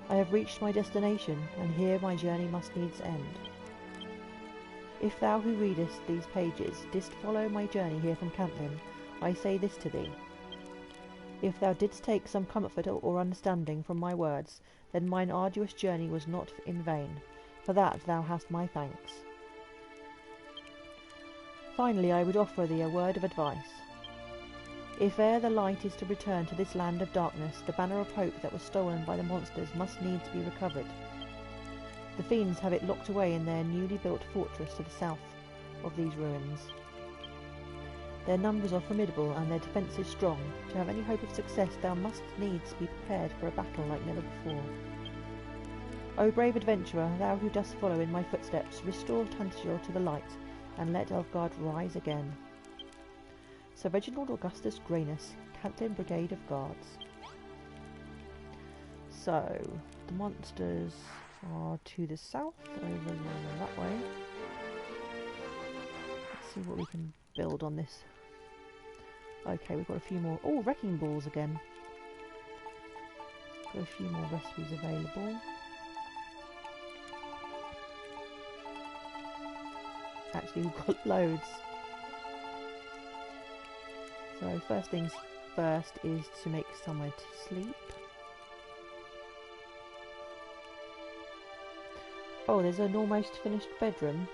I have reached my destination, and here my journey must needs end. If thou who readest these pages didst follow my journey here from Galenholm, I say this to thee. If thou didst take some comfort or understanding from my words, then mine arduous journey was not in vain. For that thou hast my thanks. Finally, I would offer thee a word of advice. If e'er the light is to return to this land of darkness, the banner of hope that was stolen by the monsters must needs be recovered. The fiends have it locked away in their newly built fortress to the south of these ruins. Their numbers are formidable and their defences strong. To have any hope of success, thou must needs be prepared for a battle like never before. O brave adventurer, thou who dost follow in my footsteps, restore Tantgel to the light, and let Elfgard rise again. Sir Reginald Augustus Grayness, Galenholm Brigade of Guards. So, the monsters are to the south, over that way. Let's see what we can build on this. Okay, we've got a few more. Oh, wrecking balls again. Got a few more recipes available. Actually, we've got loads. So first things first is to make somewhere to sleep. Oh, there's an almost finished bedroom.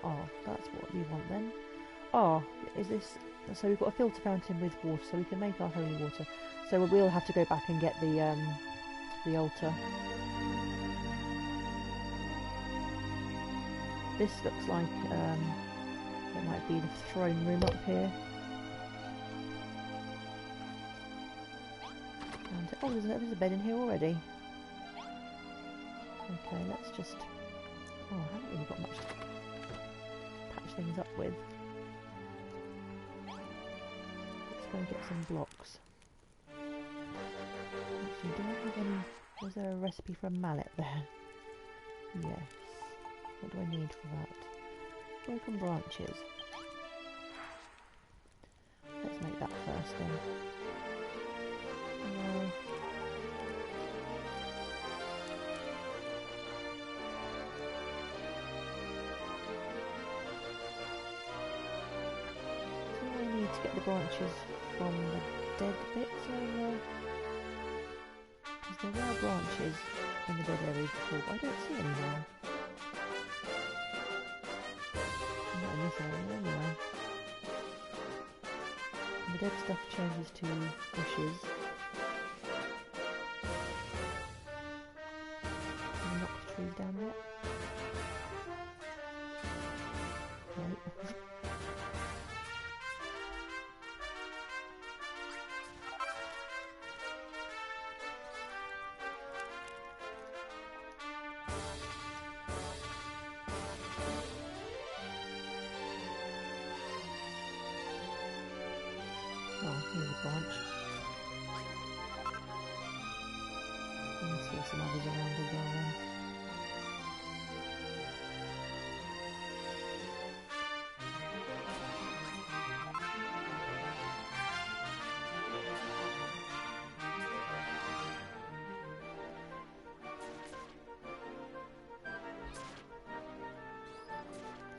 Oh, that's what we want then. Oh, is this... So we've got a filter fountain with water, so we can make our holy water. So we'll have to go back and get the altar. This looks like it might be the throne room up here. And, oh, there's a bed in here already. Okay, let's just... Oh, I haven't really got much to patch things up with. Let's go and get some blocks. Actually, do I have any... Was there a recipe for a mallet there? Yes. What do I need for that? Broken branches. Let's make that first then. Do I need to get the branches from the dead bits or because there were branches in the dead areas before, but I don't see any now. Not in this area anyway. And the dead stuff changes to bushes. Can we knock the trees down yet? No. Oh, here's a branch. Let's see some others around as well then.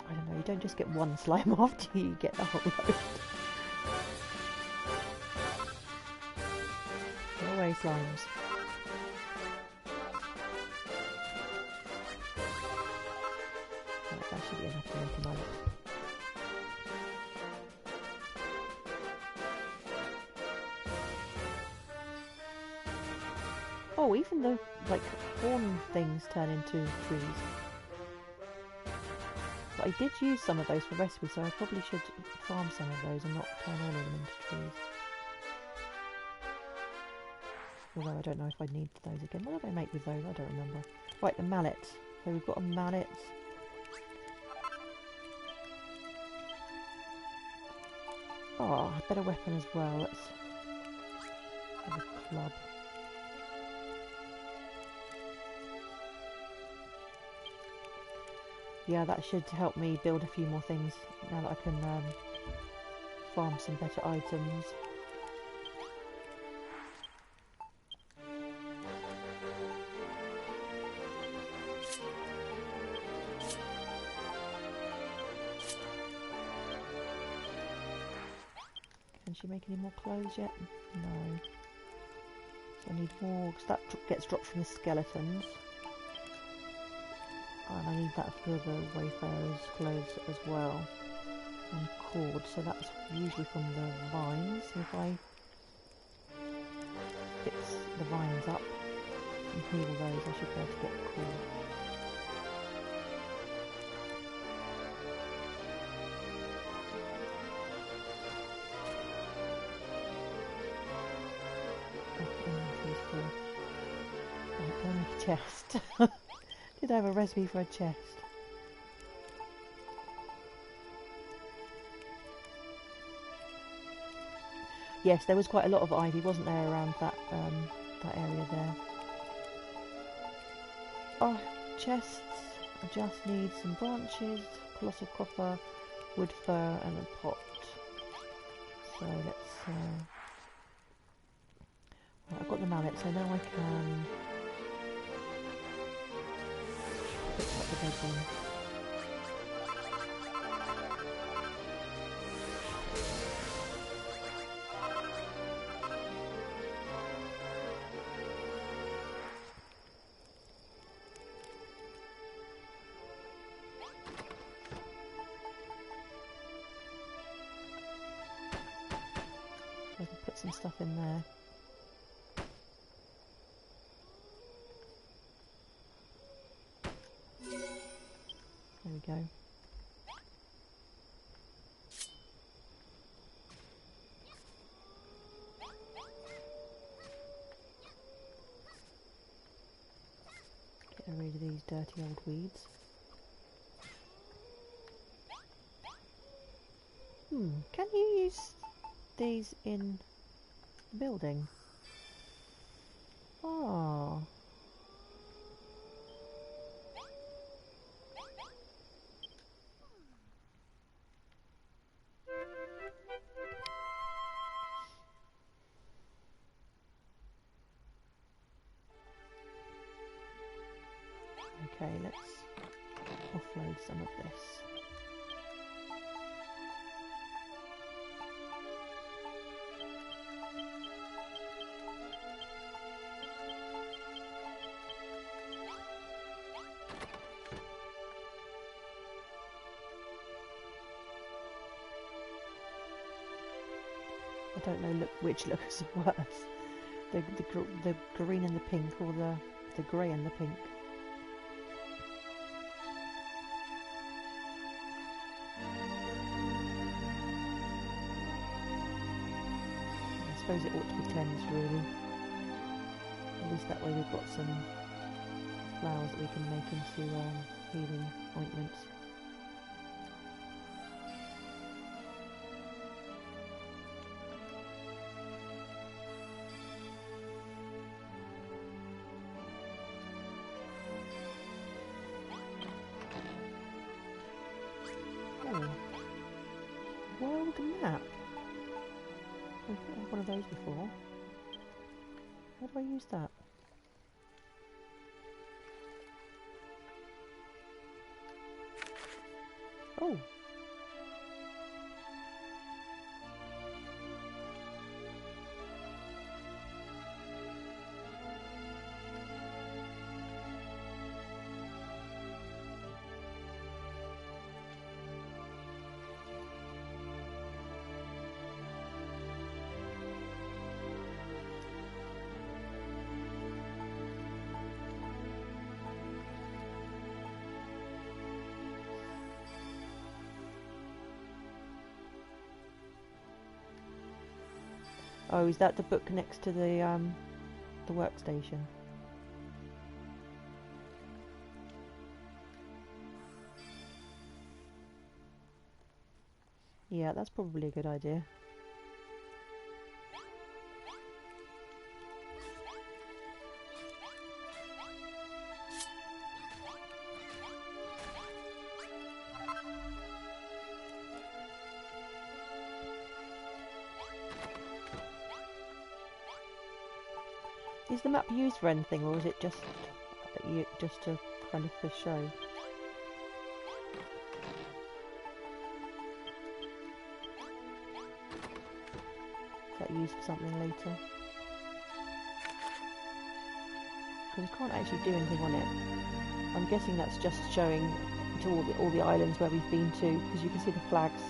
I don't know, you don't just get one slime off, do you get the whole load? Go away, slimes. Right, that should be enough to make a mallet. Oh, even the, like, horn things turn into trees. But I did use some of those for recipes, so I probably should farm some of those and not turn all of them into trees. Although I don't know if I need those again. What did I make with those? I don't remember. Right, the mallet. So we've got a mallet. Oh, a better weapon as well. Let's have a club. Yeah, that should help me build a few more things now that I can farm some better items. Can she make any more clothes yet? No. So I need more, because that gets dropped from the skeletons. And I need that for the wayfarers' clothes as well. And cord, so that's usually from the vines. So if I fix the vines up and heal those, I should be able to get cord. Right, go make a chest. Did I have a recipe for a chest? Yes, there was quite a lot of ivy, wasn't there, around that area there. Oh, chests. I just need some branches, colossal copper, wood, fur and a pot. So let's... right, I've got the mallet, so now I can pick up the dead one. I can put some stuff in there. There we go. Getting rid of these dirty old weeds. Can you use these in the building? Oh. Okay, let's offload some of this. I don't know which looks worse, the green and the pink, or the grey and the pink. I suppose it ought to be cleansed, really. At least that way we've got some flowers that we can make into healing ointments. World map. I've had one of those before. How do I use that? Oh. Oh, is that the book next to the workstation? Yeah, that's probably a good idea. Is the map used for anything, or is it just to kind of for show? Is that used for something later? Because I can't actually do anything on it. I'm guessing that's just showing to all the islands where we've been to, because you can see the flags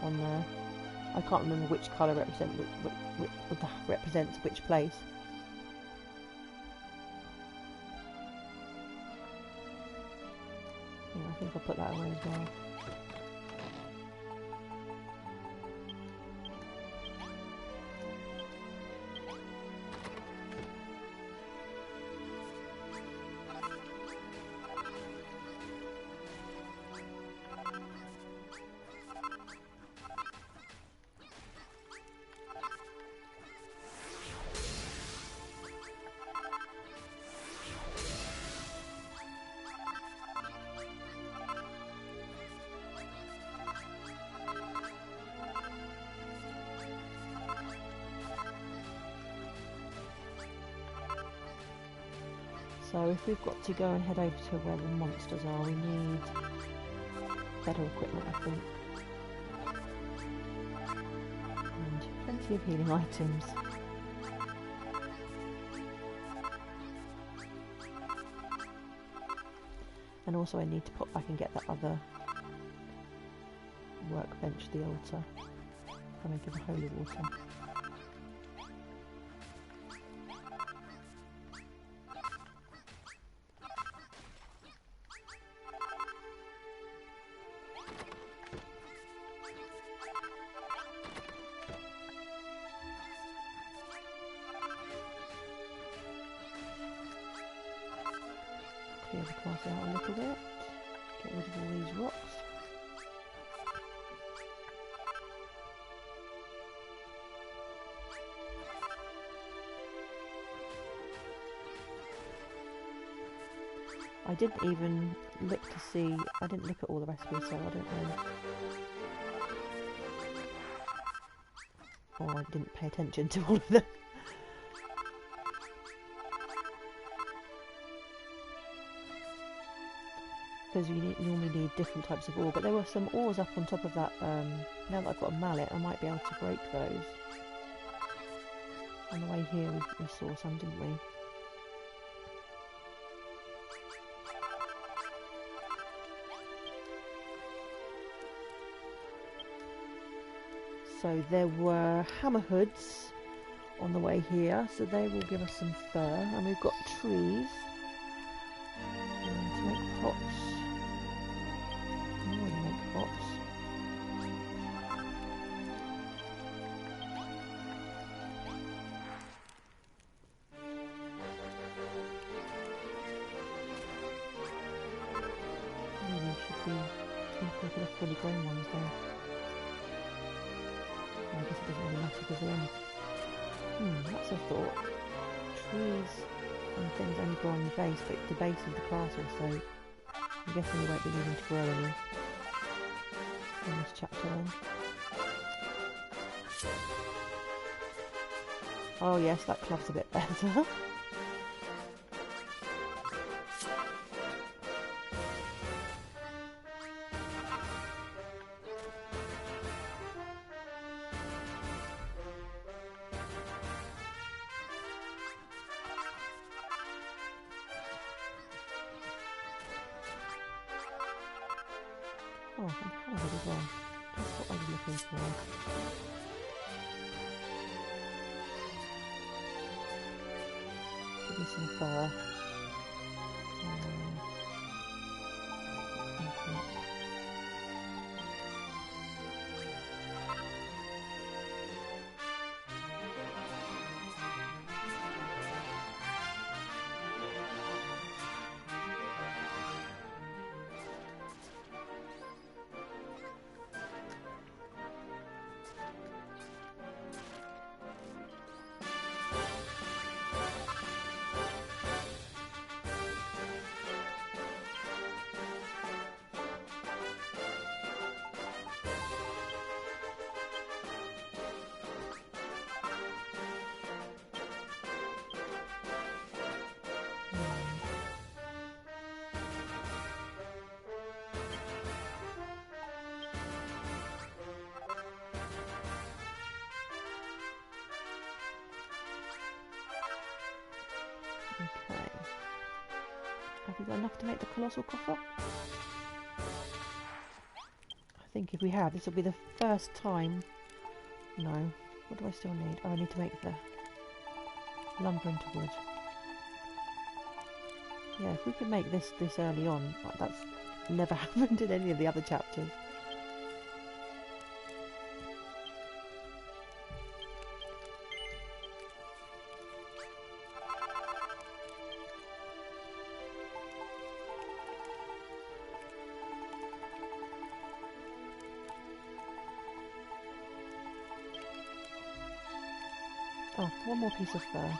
on there. I can't remember which colour represents which place. Yeah, I think I'll put that away as well. So if we've got to go and head over to where the monsters are, we need better equipment, I think. And plenty of healing items. And also I need to pop back and get that other workbench, the altar. I make it a holy water. Clear the castle out a little bit. Get rid of all these rocks. I didn't even look to see, I didn't look at all the recipes, so I don't know. Or I didn't pay attention to all of them. Because you normally need different types of ore, but there were some ores up on top of that. Now that I've got a mallet, I might be able to break those. On the way here we saw some, didn't we? So there were hammerhoods on the way here, so they will give us some fur, and we've got trees to make pots. I already make pots. Maybe we should be looking for the fully grown ones though. I guess it doesn't really matter because they're only... that's a thought. Trees and things only grow on the base, but the base is the castle, so I'm guessing we won't be needing to grow any in this chapter then. Oh yes, that club's a bit better. Oh, and hammerhead as well. Just what I was looking for. Give me some fur. Okay. Have we got enough to make the colossal coffer? I think if we have, this will be the first time. No. What do I still need? Oh, I need to make the lumber into wood. Yeah, if we could make this early on, that's never happened in any of the other chapters. Oh, one more piece of fur.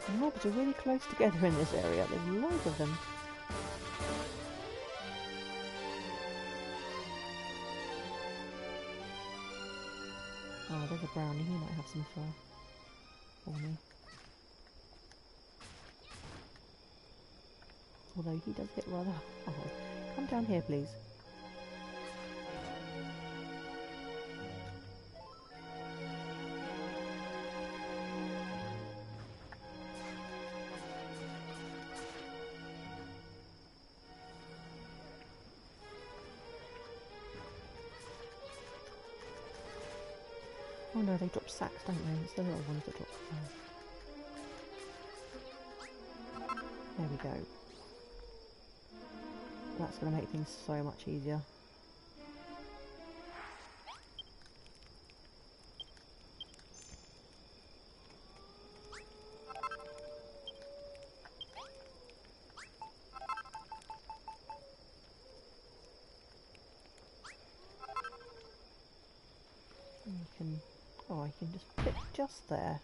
The mobs are really close together in this area. There's loads of them. Oh, there's a brownie. He might have some fur for me. Although he does hit rather hard. Come down here, please. Oh no, they drop sacks, don't they? It's the little ones that drop sacks. There we go. That's going to make things so much easier. And you can, oh, I can just put just there.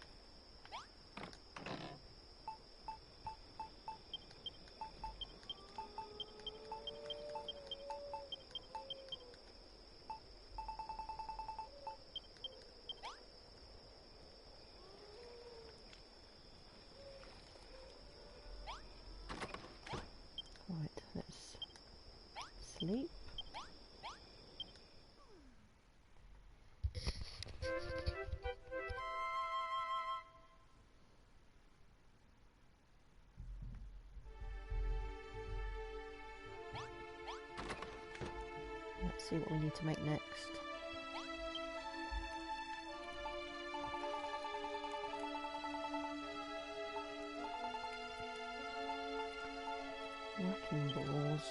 Right, let's sleep. Let's see what we need to make next. Wrecking balls.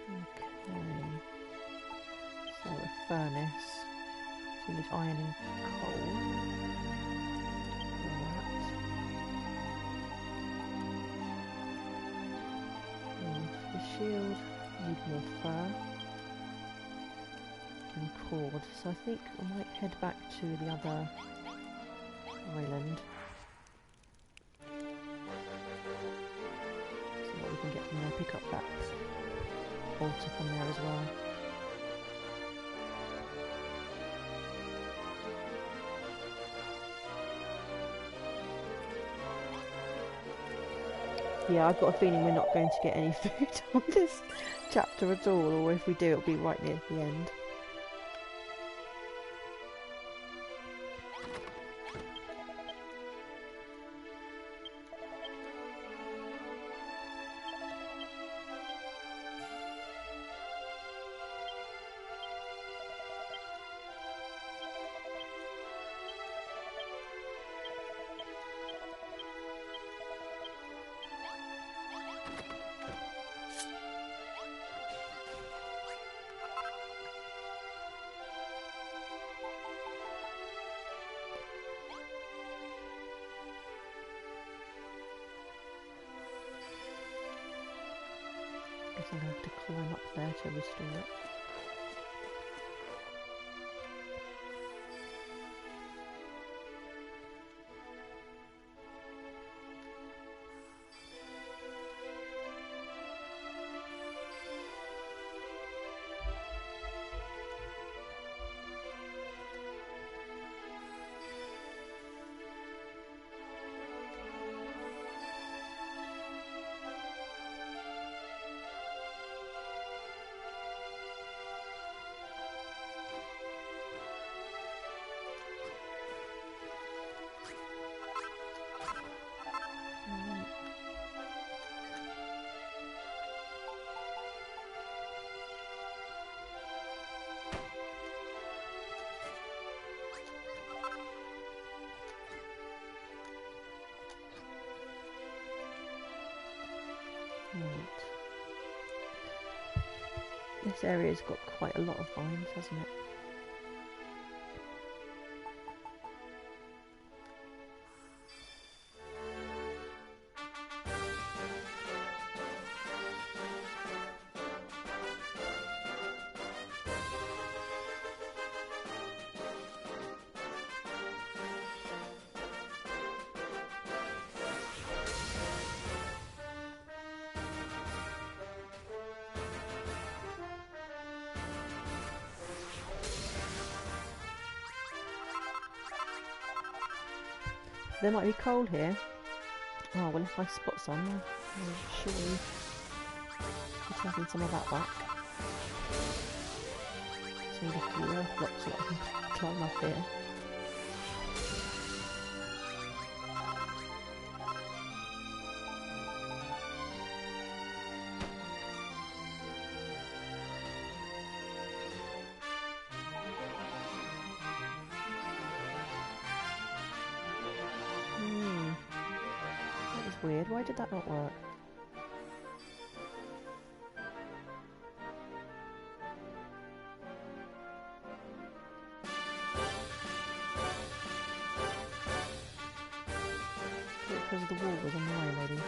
Okay. So a furnace. So we need iron and coal. For that. And for the shield, need more fur and cord. So I think I might head back to the other island. See what we can get from there. Pick up that water from there as well. Yeah, I've got a feeling we're not going to get any food on this chapter at all, or if we do, it'll be right near the end. Guess I'm going to have to climb up there to restore it. Right. This area's got quite a lot of vines, hasn't it? There might be coal here. Oh, well, if I spot some, I'll surely be taking some of that back. Just need a few earth blocks so that I can climb up here. That was weird. Why did that not work? Because the wall was on the way, maybe.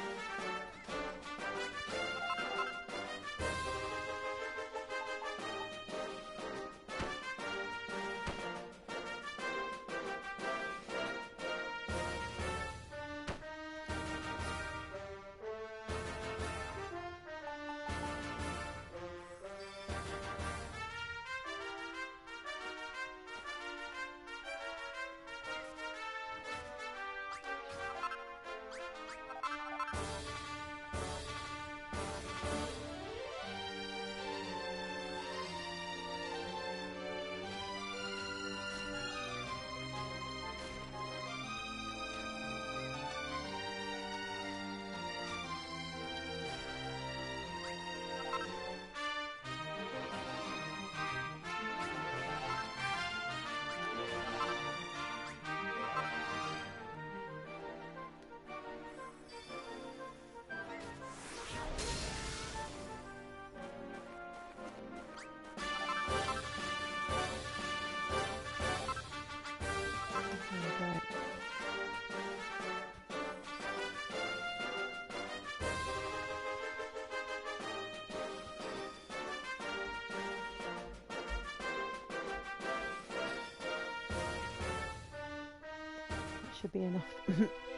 Should be enough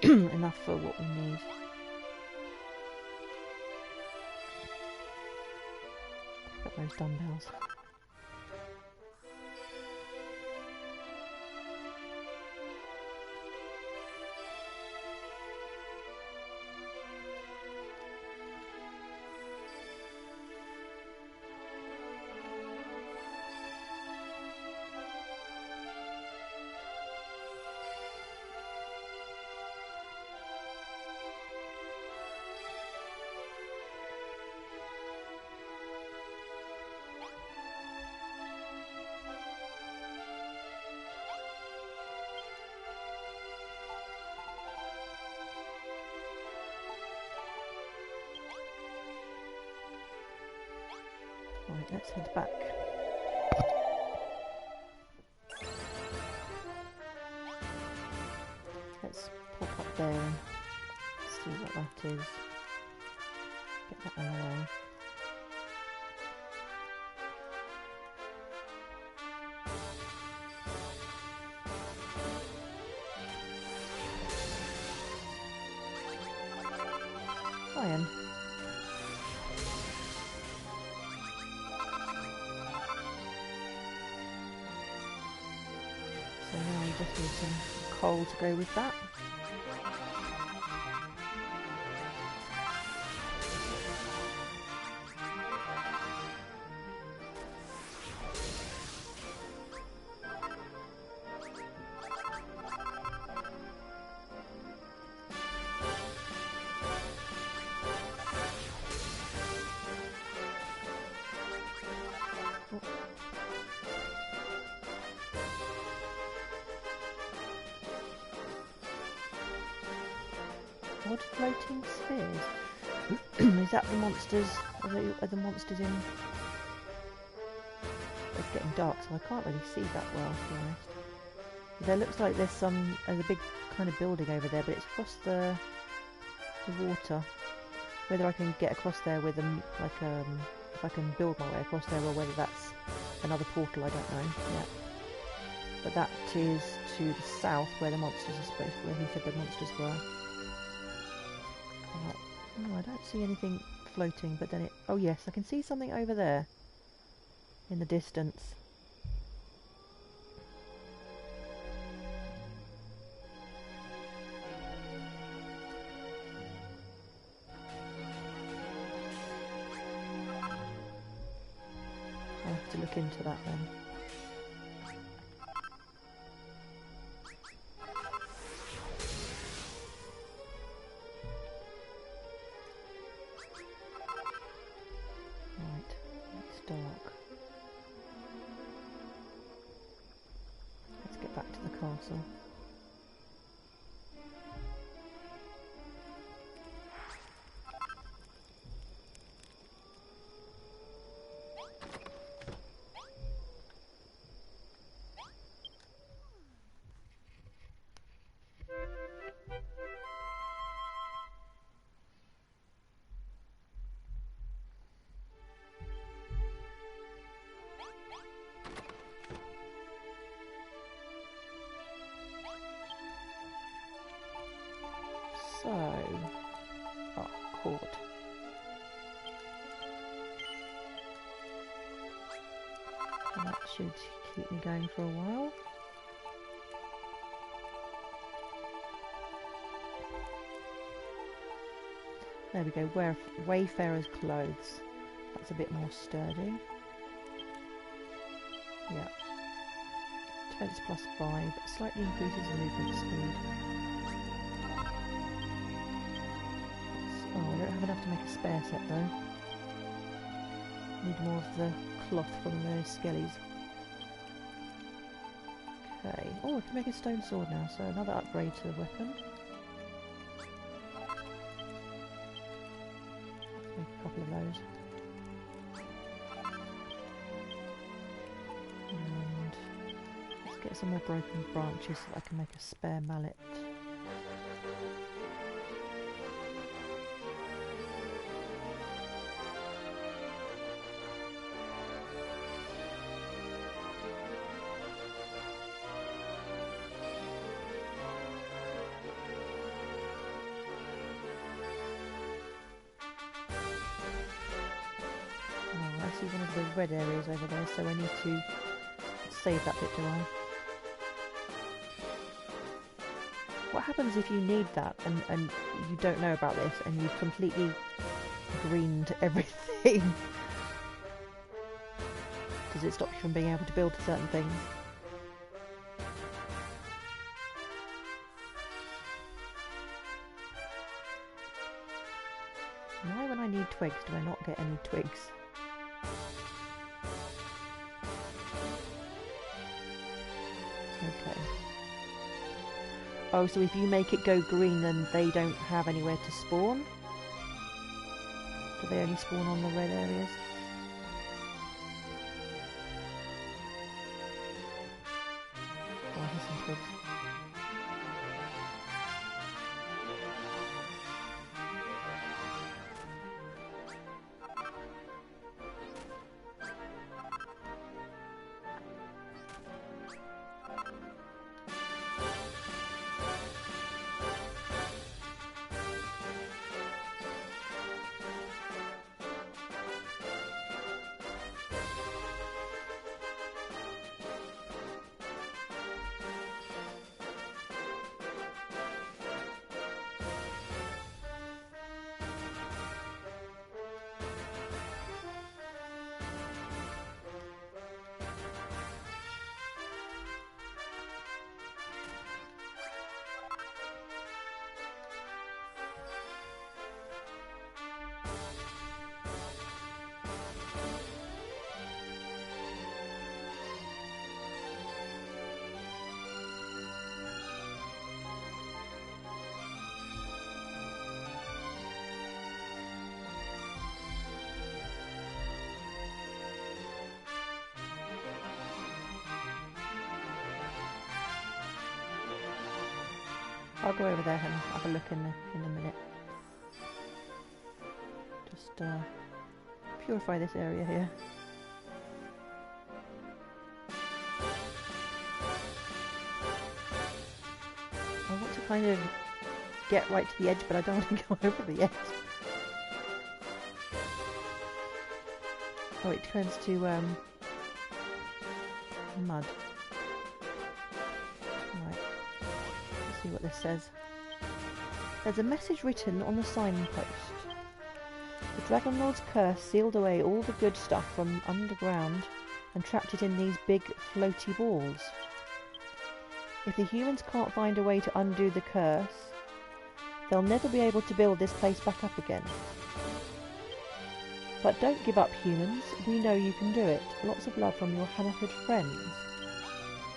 enough for what we need. Got those dumbbells. Right, let's head back. Let's pop up there and see what that is. Get that out of the way. Iron. So now we just need some coal to go with that. Odd floating spheres. Is that the monsters? Are the monsters in? It's getting dark, so I can't really see that well, to be honest. There looks like there's a big kind of building over there, but it's across the water. Whether I can get across there with them, if I can build my way across there, or whether that's another portal, I don't know yet. But that is to the south, where the monsters are supposed to, where he said the monsters were. No, I don't see anything floating, but then oh yes, I can see something over there in the distance. look into that then. Right, it's dark. Let's get back to the castle. So, cord. And that should keep me going for a while. There we go, Wayfarer's clothes. That's a bit more sturdy. Yeah. Defense +5, slightly increases movement speed. Oh, I don't have enough to make a spare set though. Need more of the cloth from the skellies. Okay. Oh, I can make a stone sword now, so another upgrade to the weapon. Let's make a couple of those. And let's get some more broken branches so I can make a spare mallet. I see one of the red areas over there, so I need to save that bit, do I? What happens if you need that and you don't know about this and you've completely greened everything? Does it stop you from being able to build certain things? Why when I need twigs do I not get any twigs? Okay. Oh, so if you make it go green, then they don't have anywhere to spawn? Do they only spawn on the red areas? Oh, here's some twigs. I'll go over there and have a look in a minute. Just purify this area here. I want to kind of get right to the edge, but I don't want to go over the edge. Oh, it turns to mud. Right. Let's see what this says. There's a message written on the signpost. The Dragon Lord's curse sealed away all the good stuff from underground and trapped it in these big floaty balls. If the humans can't find a way to undo the curse, they'll never be able to build this place back up again. But don't give up, humans. We know you can do it. Lots of love from your Hammerhead friends.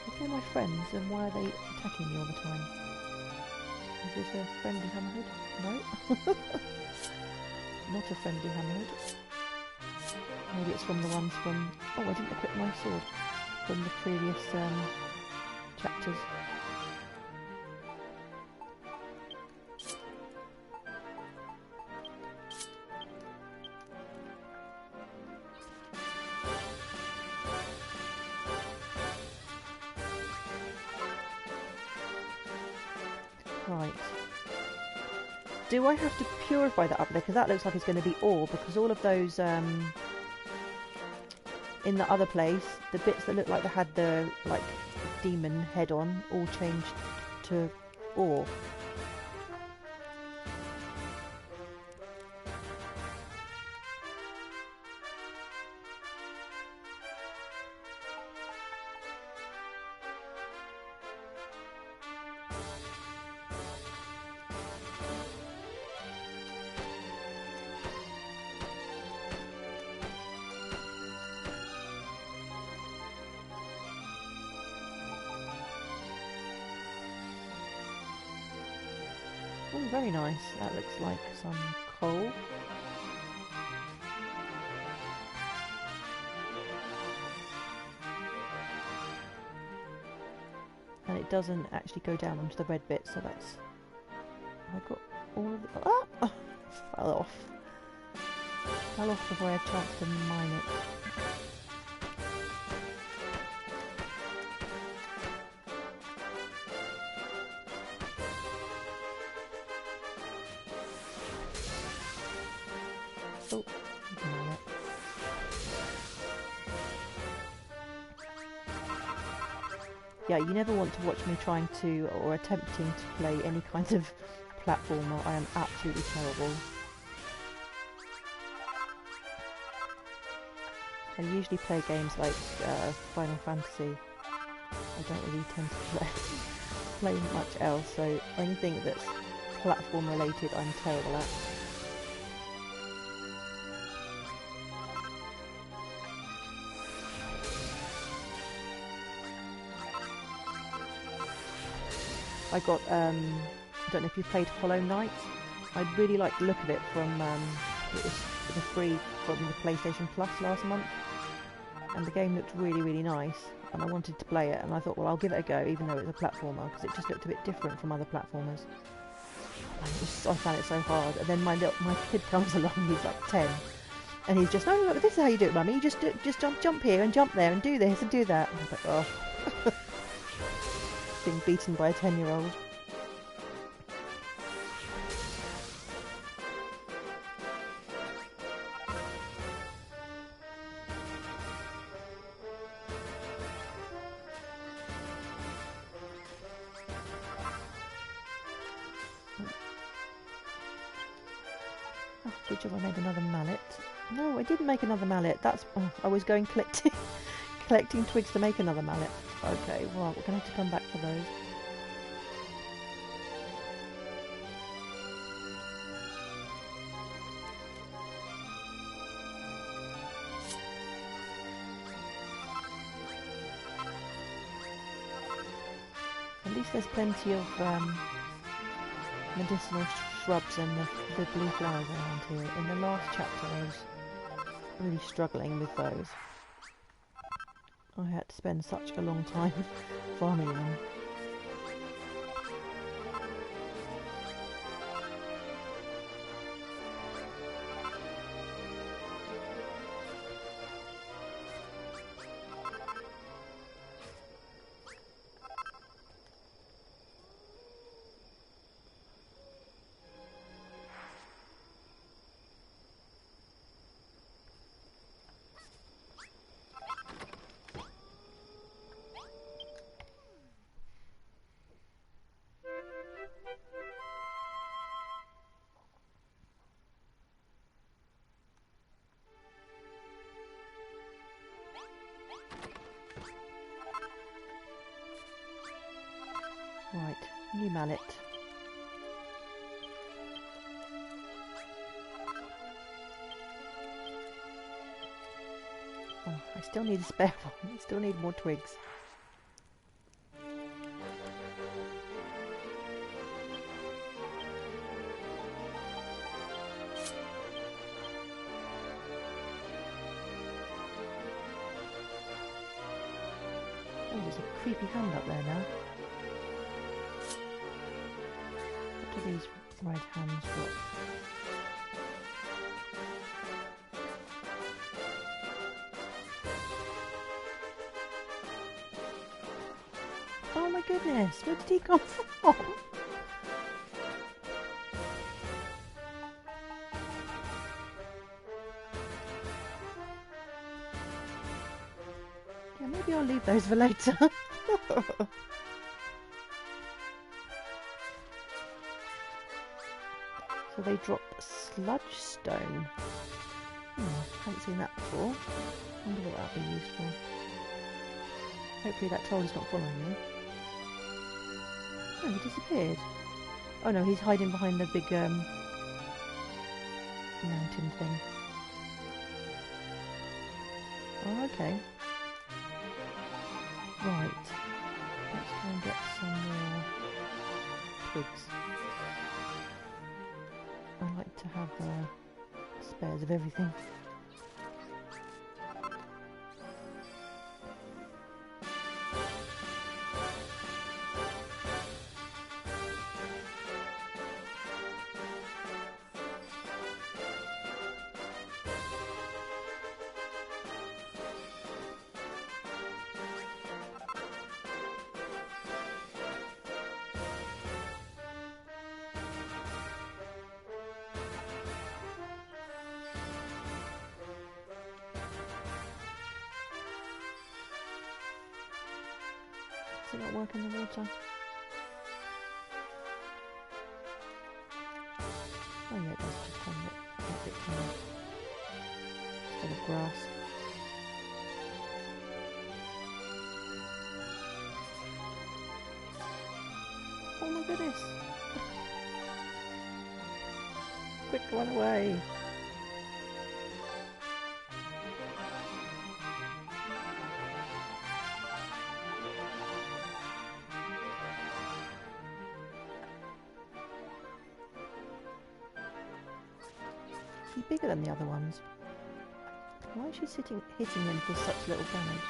If they're my friends, then why are they attacking me all the time? Is this a friendly Hammerhead? No? Not a friendly Hammerhead. Maybe it's from the ones from... Oh, I didn't equip my sword. From the previous chapters. Right. Do I have to purify that up there? Because that looks like it's going to be ore, because all of those, in the other place, the bits that look like they had the, like, demon head on, all changed to ore. Oh, very nice. That looks like some coal. And it doesn't actually go down onto the red bit, so that's... I got all of the... Ah! Fell off. Fell off before I had a chance to mine it. Oh, ignore that. Yeah, you never want to watch me trying to, or attempting to play any kind of platformer. I am absolutely terrible. I usually play games like Final Fantasy. I don't really tend to play much else, so anything that's platform related I'm terrible at. I got, I don't know if you've played Hollow Knight. I really like the look of it from, it was free from the PlayStation Plus last month. And the game looked really, really nice. And I wanted to play it, and I thought, well, I'll give it a go, even though it's a platformer, because it just looked a bit different from other platformers. And I found it so hard. And then my kid comes along, he's like 10. And he's just, no, look, this is how you do it, Mummy. You just jump here and jump there and do this and do that. And I was like, oh. Being beaten by a 10-year-old. Oh, good job I made another mallet. No, I didn't make another mallet. That's... Oh, I was going collecting twigs to make another mallet. Okay, well, we're going to have to come back for those. At least there's plenty of medicinal shrubs and the blue flowers around here. In the last chapter I was really struggling with those. I had to spend such a long time farming them. Right, new mallet. Oh, I still need a spare one. I still need more twigs. Oh, there's a creepy hand up there now. What do these red hands got? Oh my goodness, where did he come from? Yeah, maybe I'll leave those for later. So they drop sludge stone. Haven't seen that before. Wonder what that'll be used for. Hopefully that troll is not following me. Oh, he disappeared. Oh no, he's hiding behind the big mountain thing. Oh, okay. Right. Let's try and get some more twigs. I like to have spares of everything. Does it not work in the water? Oh yeah, it does, just turn it a bit too instead of grass. Oh my goodness! Quick, run away! He's bigger than the other ones. Why is she hitting him for such little damage?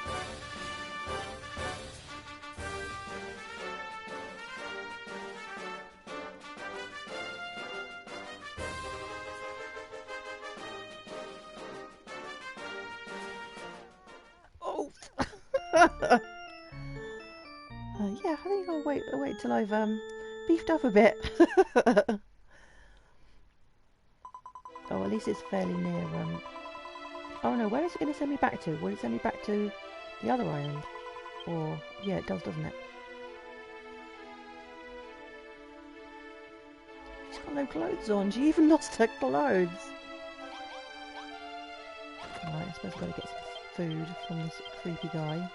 Oh! Yeah, I think I'll wait till I've beefed up a bit. Oh, at least it's fairly near. Oh no, where is it going to send me back to? Will it send me back to the other island? Or yeah, it does, doesn't it? She's got no clothes on. She even lost her clothes. Right, I suppose I've got to get some food from this creepy guy.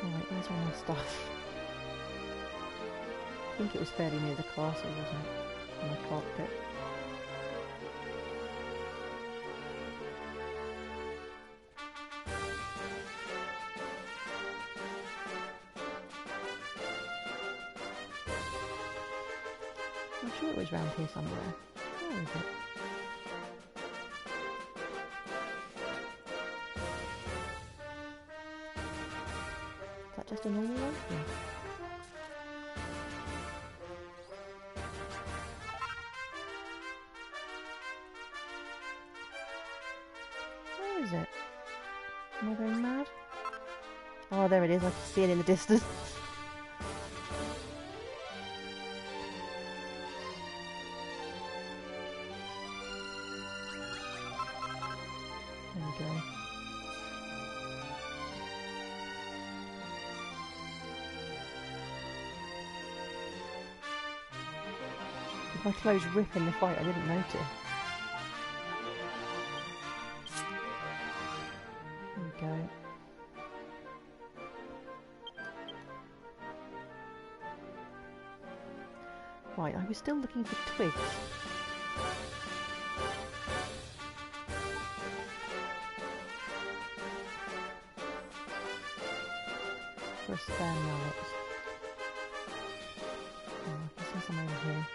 Right, where's all my stuff? I think it was fairly near the castle, wasn't it? On the carpet. I'm sure it was round here somewhere. Where is it? Is that just a normal one? Yeah. Where is it? Am I going mad? Oh, there it is. I can see it in the distance. My clothes rip in the fight, I didn't notice. There we go. Right, I was still looking for twigs. For a spare mallet. Oh, I can see some over here.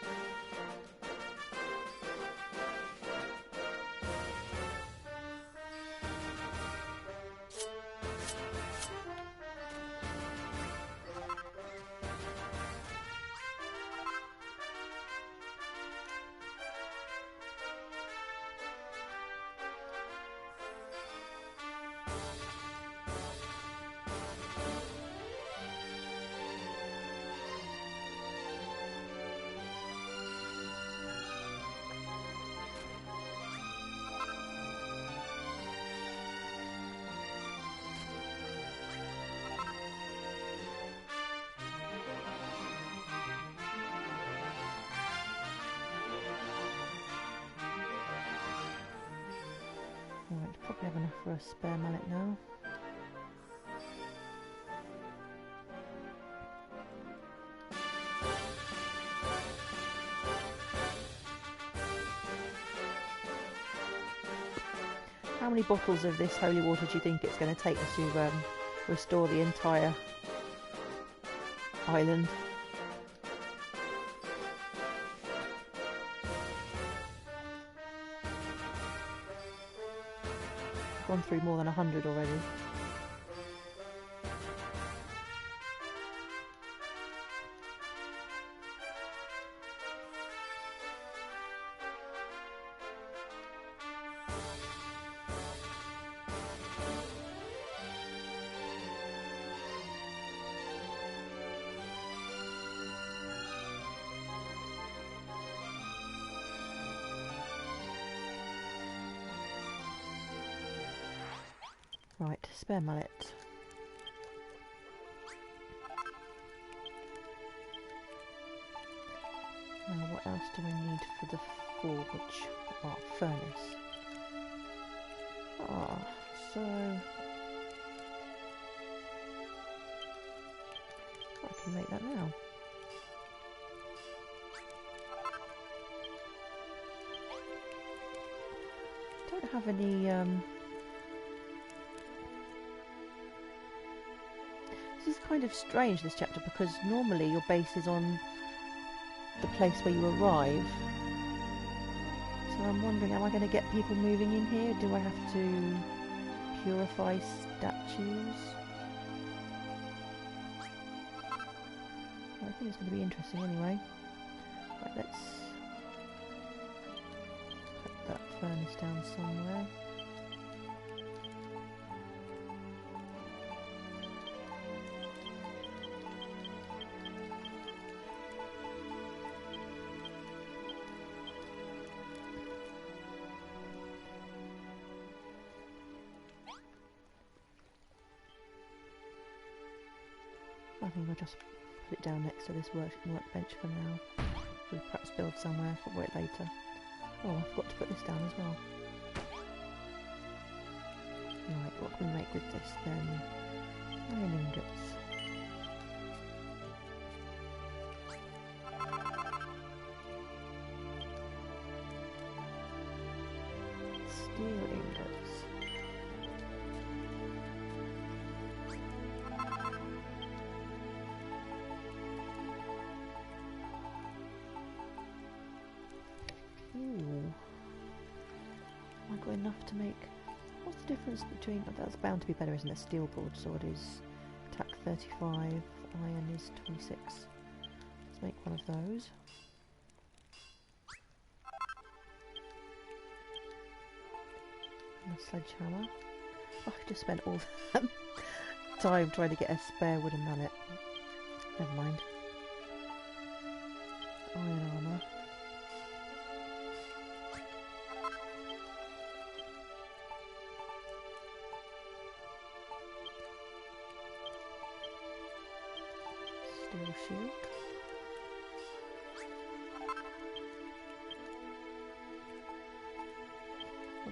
Right, probably have enough for a spare mallet now. How many bottles of this holy water do you think it's going to take us to restore the entire island? Gone through more than 100 already. Right, spare mallet. Now what else do I need for the forge? Oh, furnace. Ah, so I can make that now. Don't have any This is kind of strange, this chapter, because normally your base is on the place where you arrive. So I'm wondering, am I going to get people moving in here? Do I have to purify statues? Well, I think it's going to be interesting anyway. Right, let's put that furnace down somewhere. I think I'll just put it down next to this workbench for now. We'll perhaps build somewhere for it later. Oh, I forgot to put this down as well. Right, what can we make with this then? Iron ingots. Steel ingots. Ooh. Have I got enough to make... What's the difference between... Oh, that's bound to be better, isn't it? Steel broadsword is attack 35, iron is 26. Let's make one of those. And a sledgehammer. Oh, I just spent all that time trying to get a spare wooden mallet. Never mind. Iron armour. Steel shield.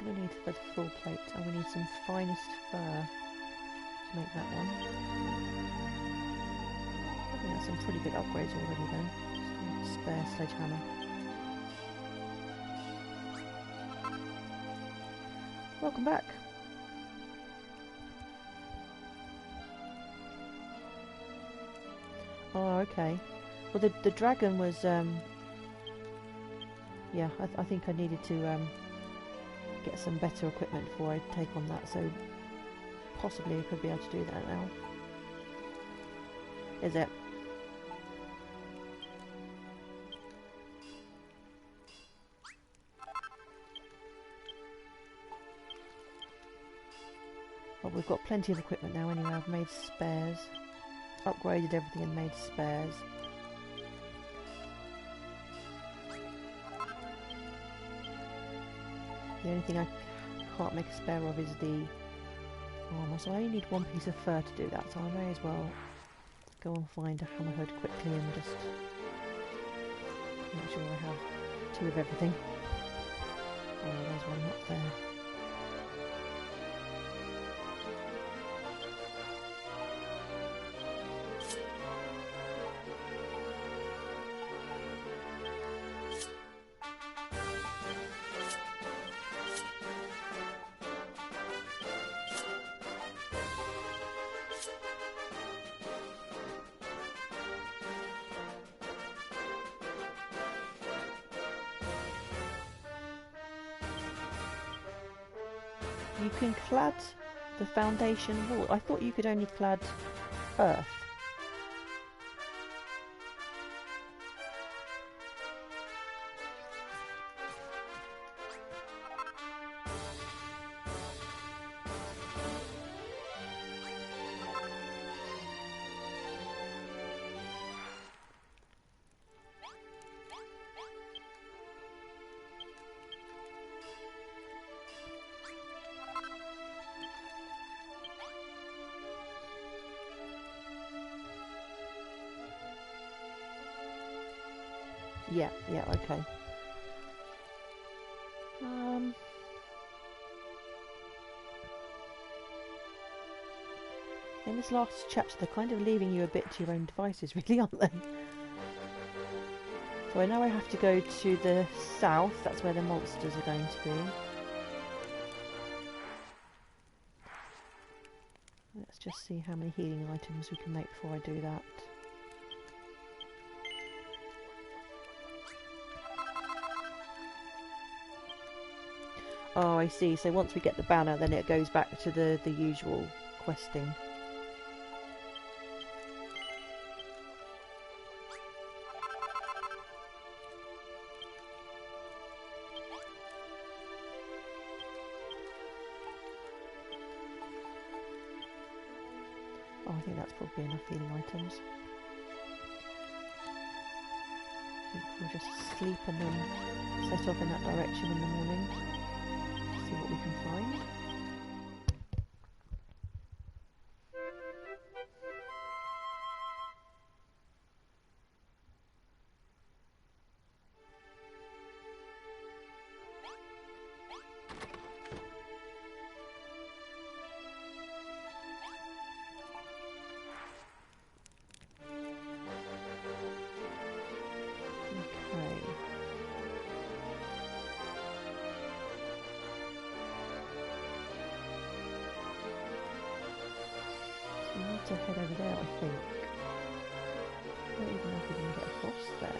What do we need for the full plate? Oh, we need some finest fur to make that one. I think that's some pretty good upgrades already then. Just a spare sledgehammer. Welcome back. Oh, okay. Well, the dragon was, yeah, I think I needed to get some better equipment before I take on that, so possibly I could be able to do that now. Is it? Well, we've got plenty of equipment now anyway. I've made spares. Upgraded everything and made spares. The only thing I can't make a spare of is the armour, so I only need one piece of fur to do that, so I may as well go and find a hammerhead quickly and just make sure I have two of everything. Oh, there's one up there. You can clad the foundation wall. I thought you could only clad earth. Yeah, okay. In this last chapter, they're kind of leaving you a bit to your own devices, really, aren't they? So I know I have to go to the south. That's where the monsters are going to be. Let's just see how many healing items we can make before I do that. Oh, I see. So once we get the banner, then it goes back to the usual questing. Oh, I think that's probably enough healing items. I think we'll just sleep and then set off in that direction in the morning. See what we can find. To head over there, I think. I don't even know if we can get across there.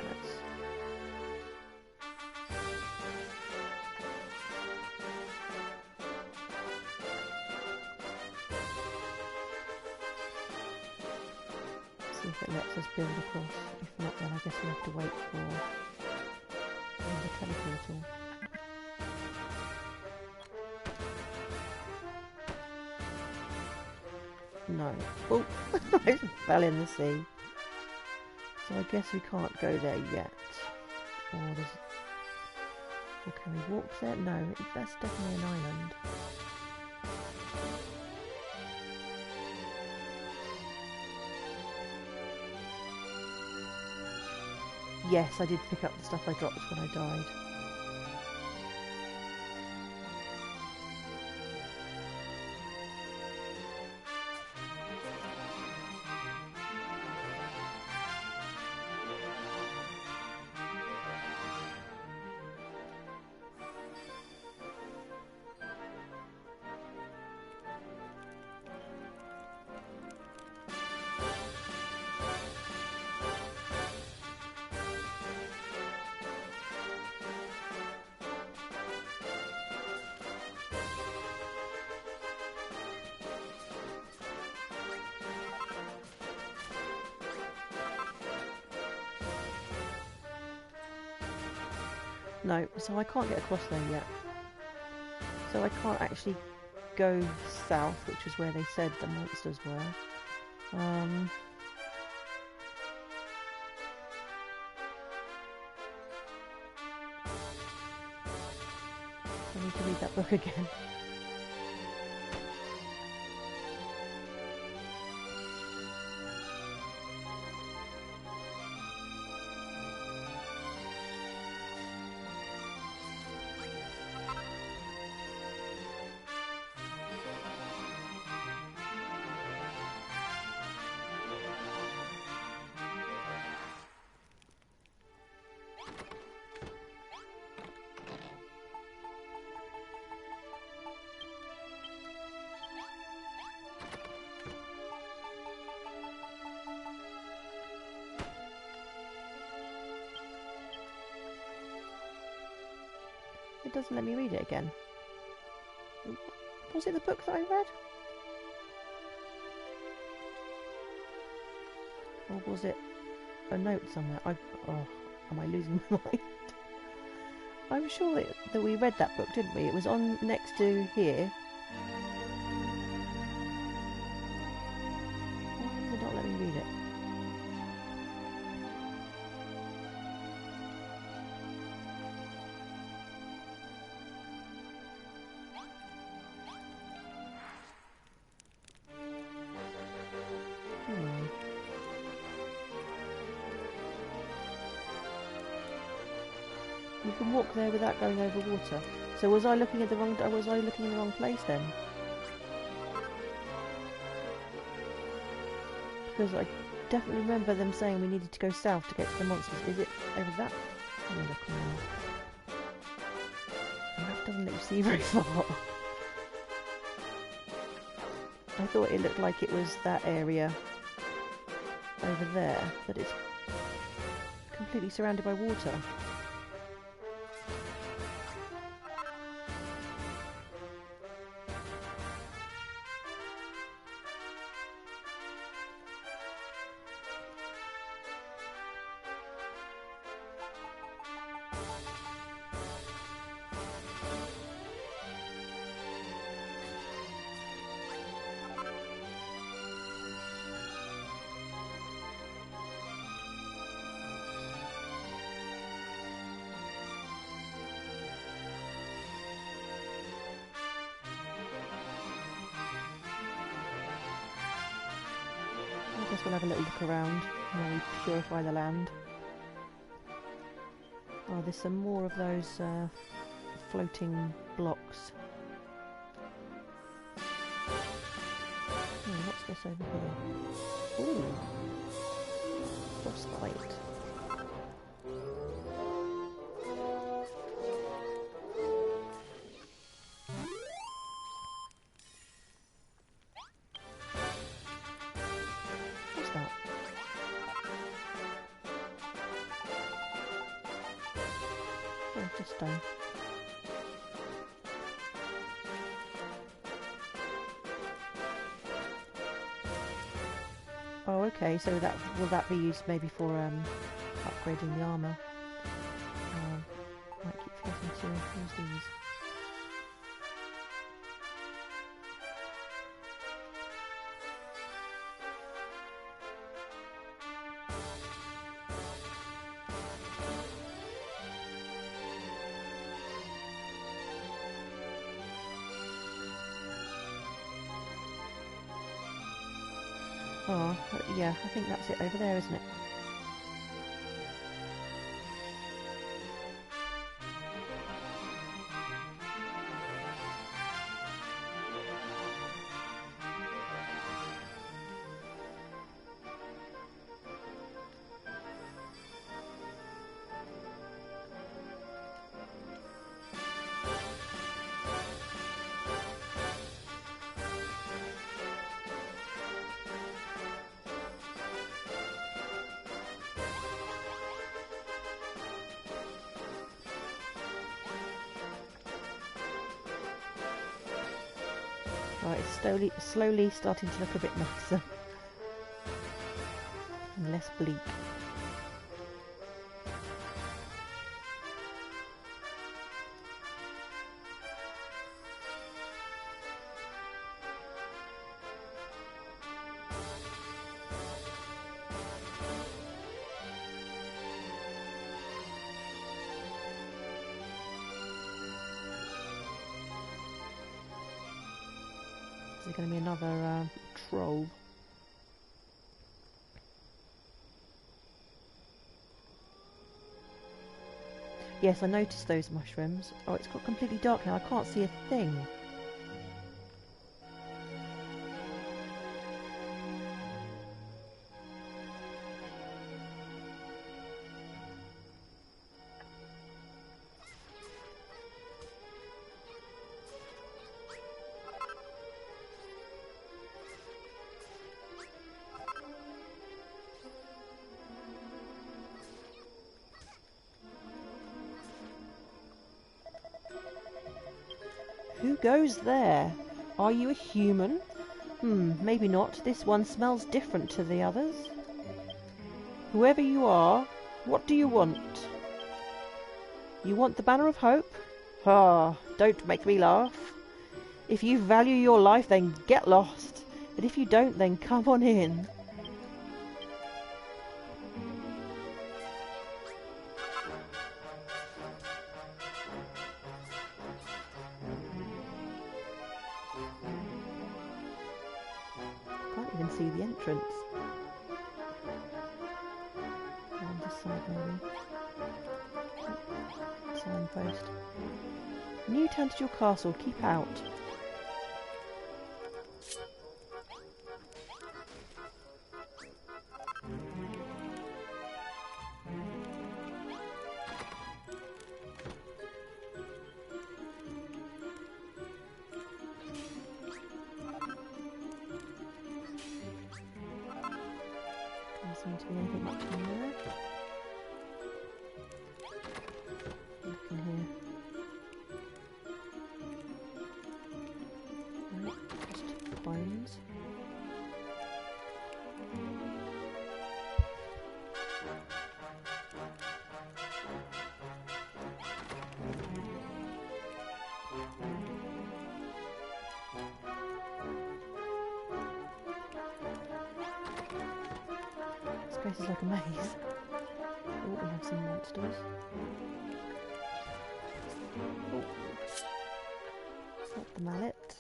See if it lets us build across. If not, then I guess we have to wait for the teleportal. No. Oh, I fell in the sea. So I guess we can't go there yet. Or there's... Or can we walk there? No, that's definitely an island. Yes, I did pick up the stuff I dropped when I died. No, so I can't get across there yet. So I can't actually go south, which is where they said the monsters were. I need to read that book again. It doesn't let me read it again. Was it the book that I read? Or was it a note somewhere? Oh, am I losing my mind? I'm sure that we read that book, didn't we? It was on next to here. Why does it not let me read it? You can walk there without going over water. So was I looking at the wrong? Was I looking in the wrong place then? Because I definitely remember them saying we needed to go south to get to the monsters. Is it over that? Let me look now. The map doesn't let you see very far. I thought it looked like it was that area over there, but it's completely surrounded by water. I guess we'll have a little look around while we purify the land. Oh, there's some more of those floating blocks. Oh, what's this over here? Ooh, frostbite. What's that? Oh, just stone. Oh, okay. So that will that be used maybe for upgrading the armor? Might keep forgetting to use these. Oh, yeah, I think that's it over there, isn't it? Right, it's slowly starting to look a bit nicer and less bleak. there's going to be another troll. Yes, I noticed those mushrooms. Oh, it's got completely dark now. I can't see a thing. Who goes there? Are you a human? Maybe not. This one smells different to the others. Whoever you are, what do you want? You want the Banner of Hope? Ah, don't make me laugh. If you value your life, then get lost. But if you don't, then come on in. Can't even see the entrance. On this side, maybe. Signpost. New to your castle. Keep out. Doesn't seem to be anything much in there. Look in here. Right, just bones. This place is like a maze. Oh, we have some monsters. Oh, not the mallet.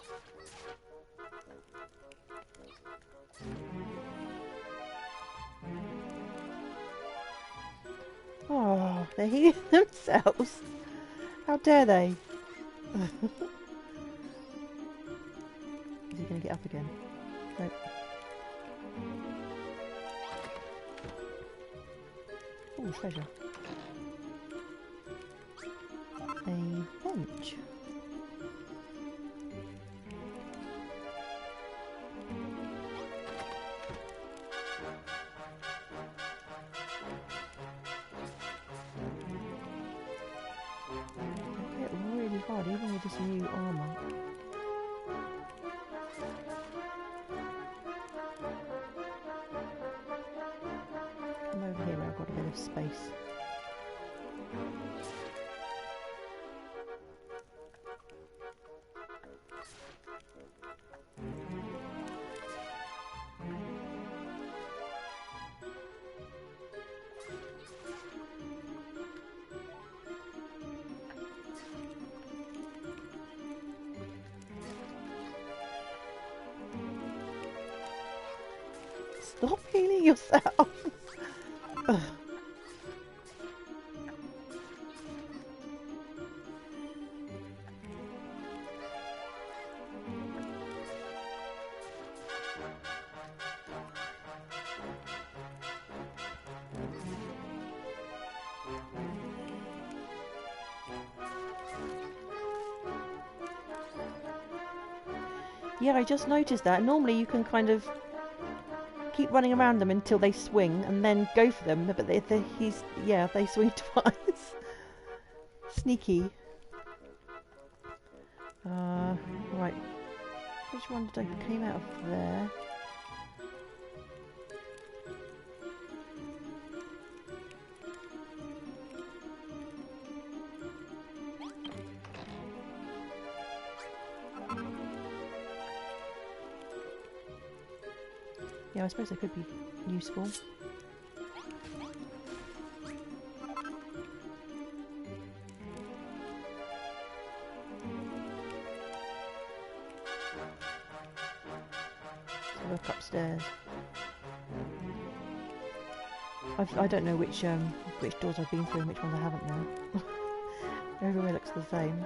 Oh, they're healing themselves. How dare they? Is he going to get up again? Nope. Oh, treasure. A bench. They hit really hard, even with this new armour. Come over here where I've got a bit of space. Stop healing yourself! Yeah, I just noticed that. Normally you can kind of keep running around them until they swing and then go for them, but they swing twice. Sneaky. Right. Which one did I came out of there? Yeah, I suppose they could be useful. stairs. I don't know which doors I've been through and which ones I haven't now. Everywhere looks the same.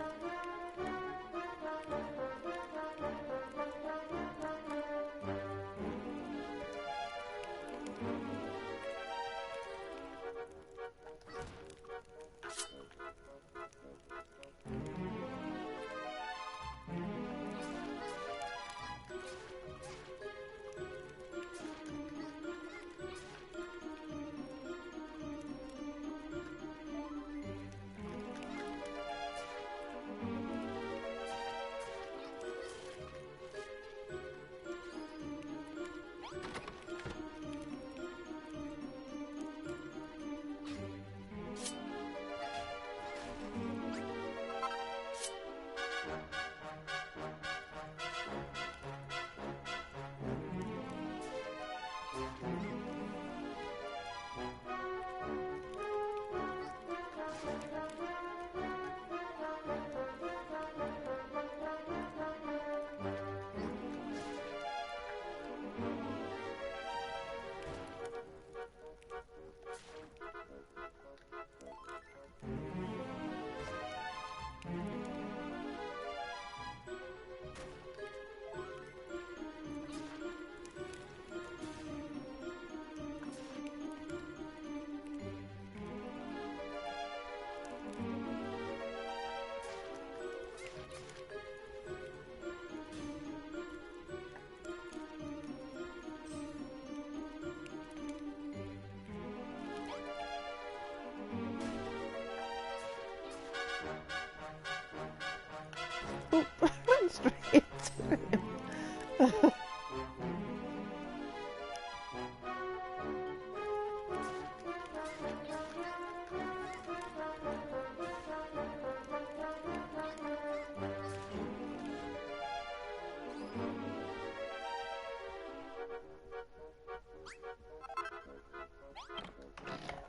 Oh, I ran straight into him.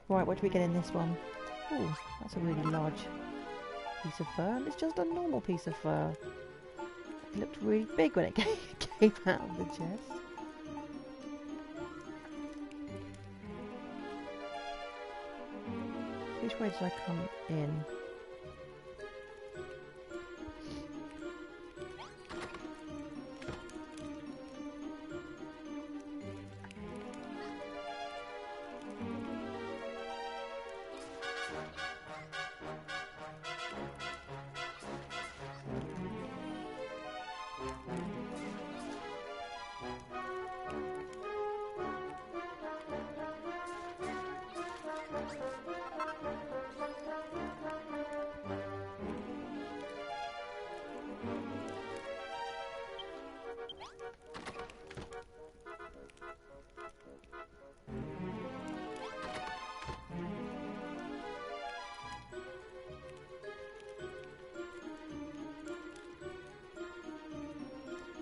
Right, what do we get in this one? Oh, that's a really large piece of fur, and it's just a normal piece of fur. It looked really big when it came out of the chest. Which way did I come in?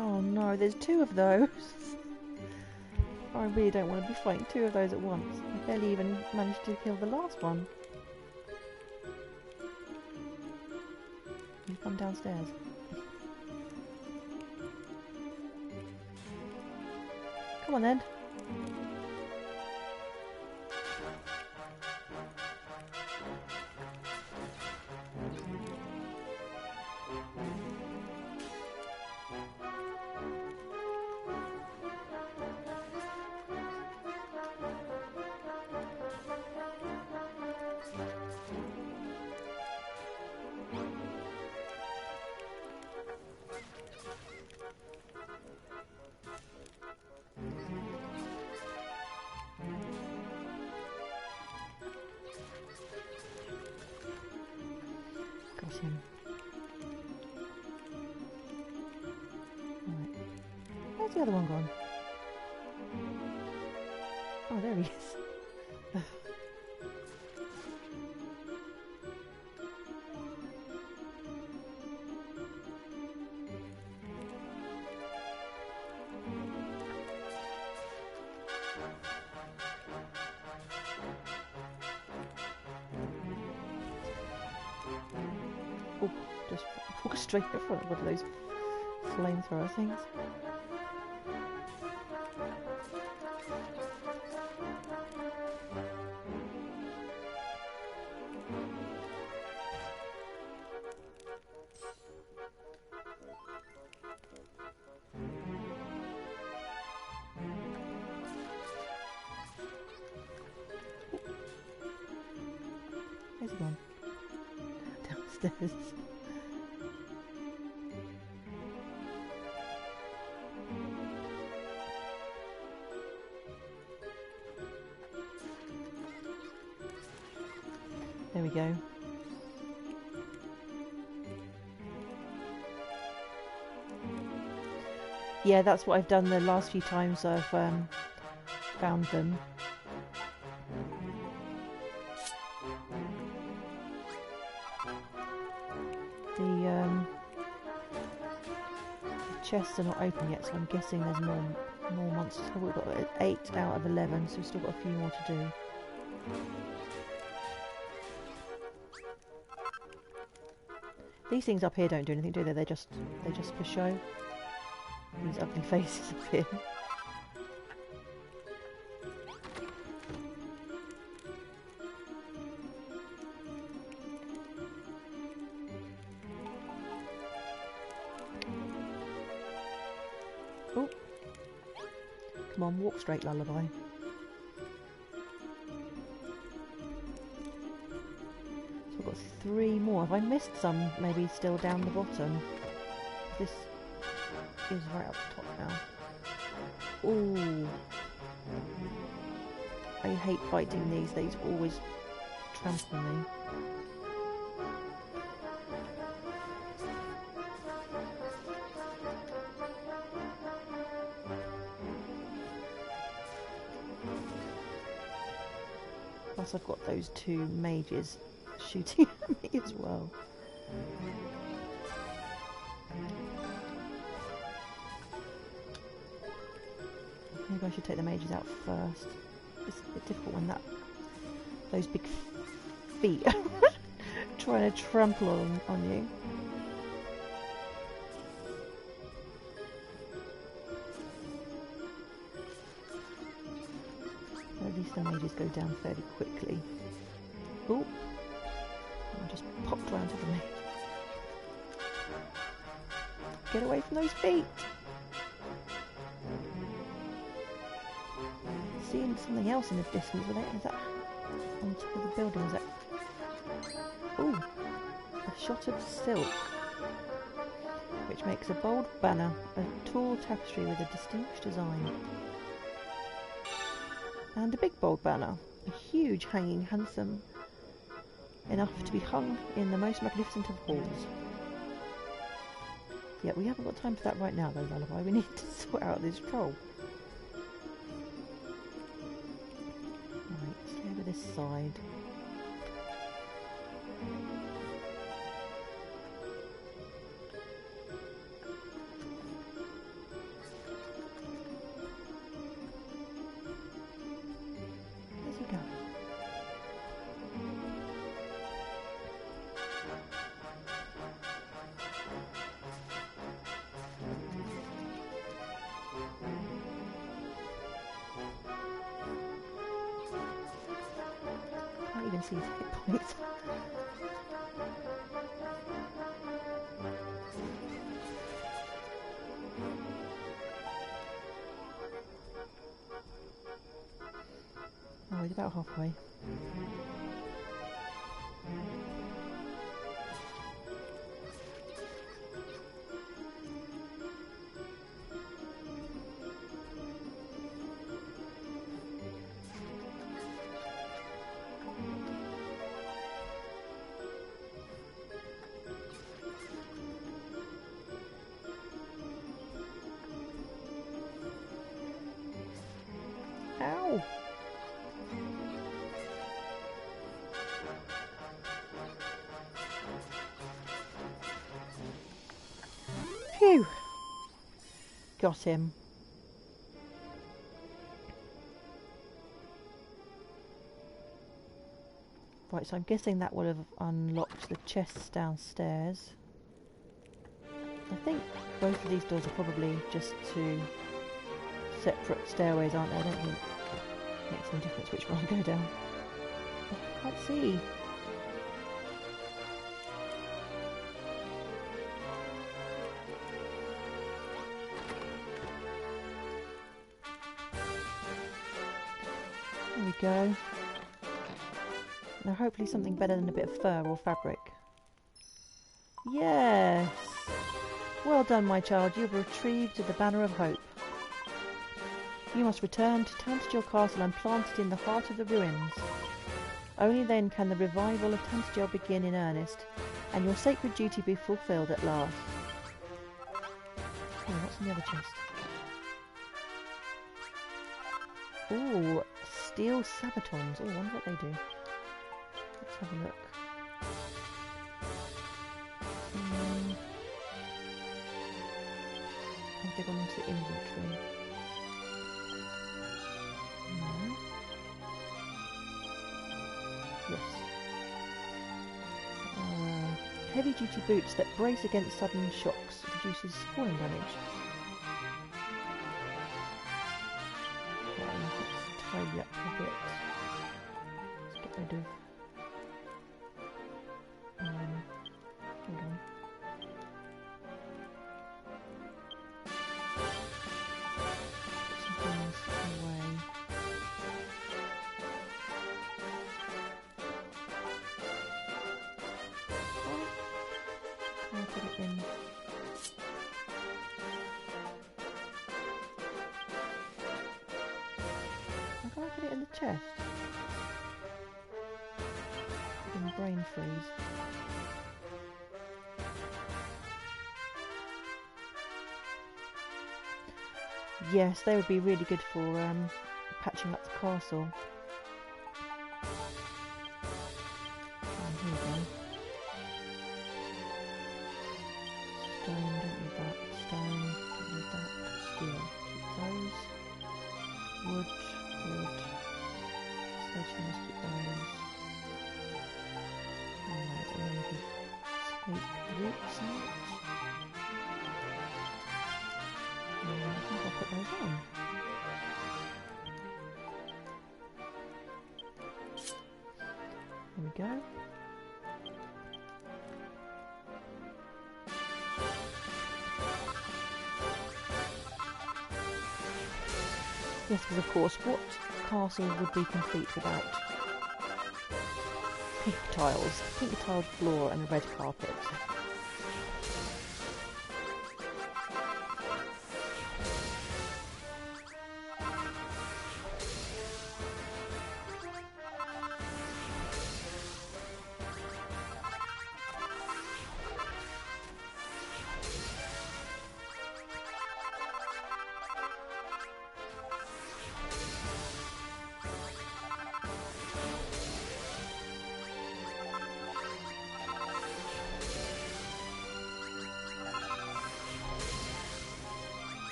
Oh no, there's two of those. I really don't want to be fighting two of those at once. I barely even managed to kill the last one. You come downstairs. Come on then. Got him. Right. Where's the other one gone? Oh, there he is. Oh, just walk straight in front of one of those flamethrower things. Where's he gone? Downstairs. There we go. Yeah, that's what I've done the last few times I've found them. The chests are not open yet, so I'm guessing there's more monsters. Oh, we've got 8 out of 11, so we've still got a few more to do. These things up here don't do anything, do they? They're just for show. These ugly faces up here. Oh, come on, walk straight, lullaby. So we've got 3 more. Have I missed some? Maybe still down the bottom. This is right up top now. Ooh. I hate fighting these. These always trample me. Plus I've got those 2 mages shooting at me as well. Maybe I should take the mages out first. It's a bit difficult when those big feet are trying to trample on you. At least the mages go down fairly quickly. Oh, I just popped round to the mage. Get away from those feet! Seeing something else in the distance. Is that on top of the building? Is that? Ooh, a shot of silk, which makes a bold banner, a tall tapestry with a distinguished design, and a big bold banner, a huge hanging, handsome enough to be hung in the most magnificent of halls. Yeah, we haven't got time for that right now, though, lullaby. We need to sort out this troll. This side. Where's he going? I can't even see his hit points. Oh, he's about halfway. Ow! Phew! Got him. Right, so I'm guessing that would have unlocked the chests downstairs. I think both of these doors are probably just 2 separate stairways, aren't they? I don't think it makes any difference which one I go down. Oh, I can't see. There we go. Now hopefully something better than a bit of fur or fabric. Yes! Well done, my child. You have retrieved the Banner of Hope. You must return to Tantegel Castle and plant it in the heart of the ruins. Only then can the revival of Tantegel begin in earnest, and your sacred duty be fulfilled at last. Oh, what's in the other chest? Ooh, steel sabatons. Oh, I wonder what they do. Let's have a look. Have they gone into inventory? No. Yes. Heavy duty boots that brace against sudden shocks, reduces falling damage. Okay, let's tidy up a bit. Let's get rid of hold on. Put some things away. Can I put it in? How can I put it in the chest? In brain freeze. Yes, they would be really good for patching up the castle. Oh, here we go. Stone, don't need that. Stone, don't need that. Steel, keep those. Wood, sledgehammers, keep those. Alright, and then we can take roots out. I think I'll put those on. There we go. Yes, because of course, what castle would be complete without pink tiles, pink tiled floor and a red carpet?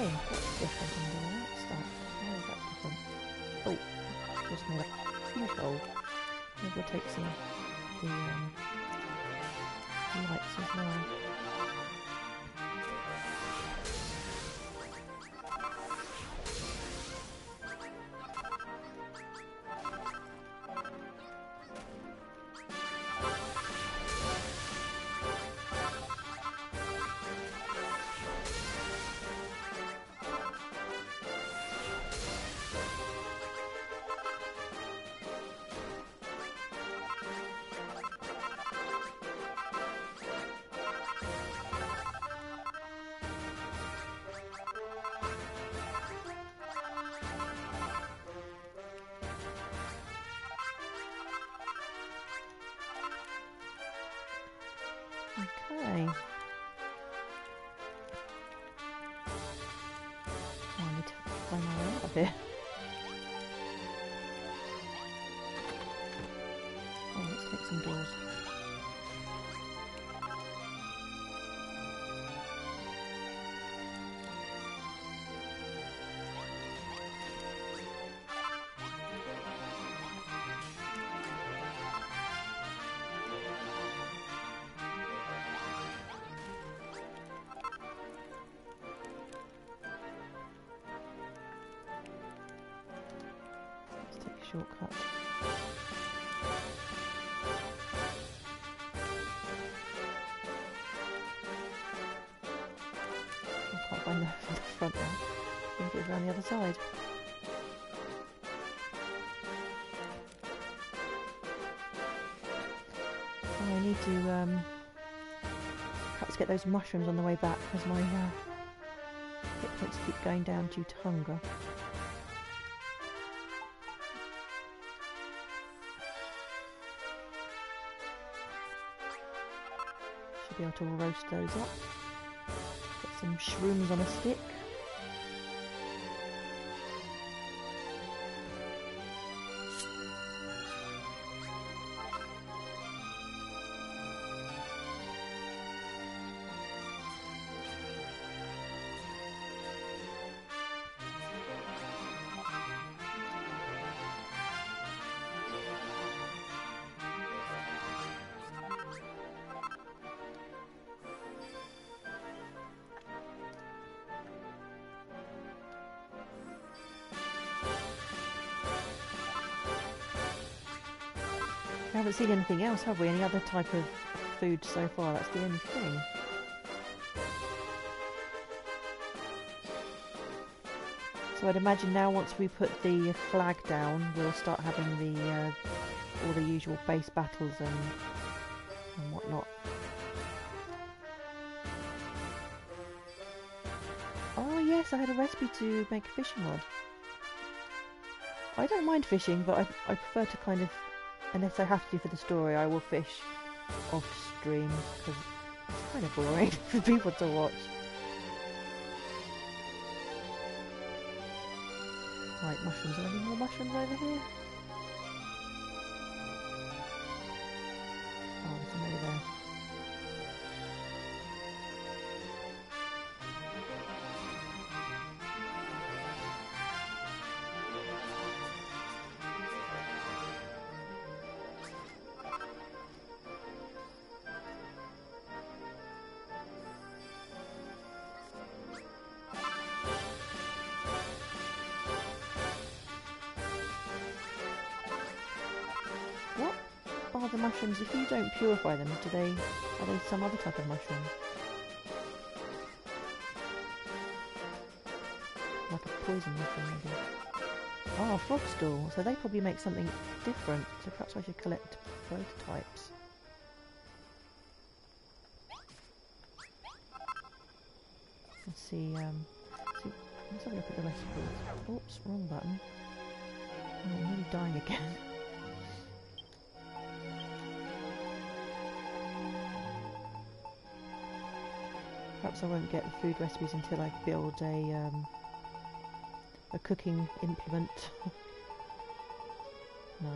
Oh, that's different under there. What's that? How is that different? Oh, just made a huge hole. Maybe we'll take some of the lights as well. Okay. Oh, I need to find my way out of here. Oh, let's take some doors. Let's take a shortcut. I can't find the front now. I think it's around the other side. Oh, I need to perhaps get those mushrooms on the way back because my hit points keep going down due to hunger. Should be able to roast those up. Get some shrooms on a stick. We haven't seen anything else, have we? Any other type of food so far? That's the only thing. So I'd imagine now once we put the flag down, we'll start having the all the usual base battles and whatnot. Oh yes, I had a recipe to make a fishing rod. I don't mind fishing, but I prefer to kind of, unless I have to for the story, I will fish off stream because it's kind of boring for people to watch. Right, mushrooms. Are there any more mushrooms over here? Oh, there's some over there. What are the mushrooms? If you don't purify them, are they some other type of mushroom? Like a poison mushroom, maybe. Oh, frog stool. So they probably make something different. So perhaps I should collect prototypes. Let's see. Let's have a look at the recipes. Oops, wrong button. Oh, I'm nearly dying again. Perhaps I won't get the food recipes until I build a cooking implement. No.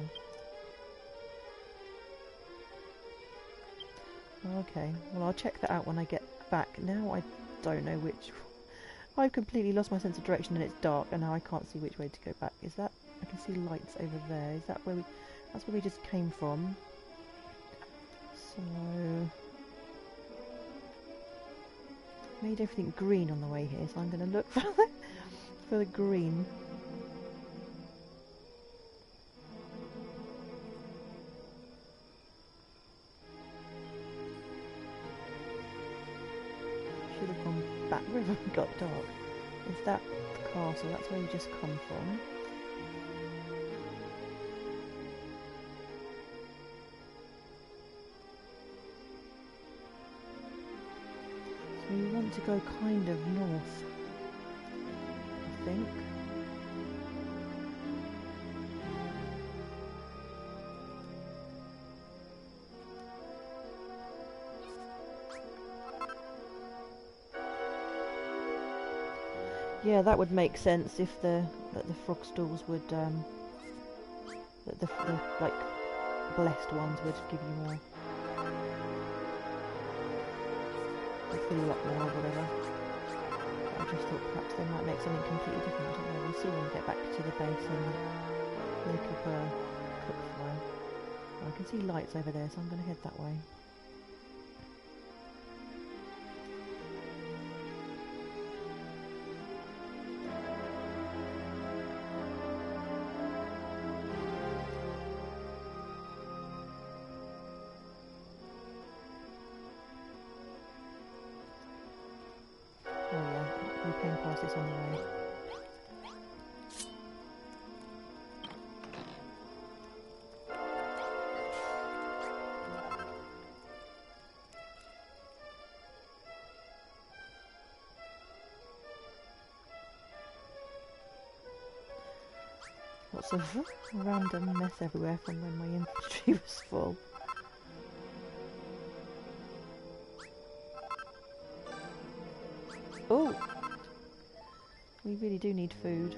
Okay, well I'll check that out when I get back. Now I don't know which... I've completely lost my sense of direction and it's dark and now I can't see which way to go back. Is that... I can see lights over there. Is that where we... That's where we just came from. So... Made everything green on the way here, so I'm going to look for the green. Should have gone back river and got dark. Is that the castle? That's where we just come from. So we want to go kind of north, I think. Yeah, that would make sense if the frog stalls would that the like blessed ones would give you more. I feel a lot more or whatever. But I just thought perhaps they might make something completely different. I don't know. We'll see when we get back to the base and make up a cook fire. Well, I can see lights over there, so I'm going to head that way. Oh yeah, we came past this on the way. Lots of random mess everywhere from when my inventory was full. Oh! We really do need food.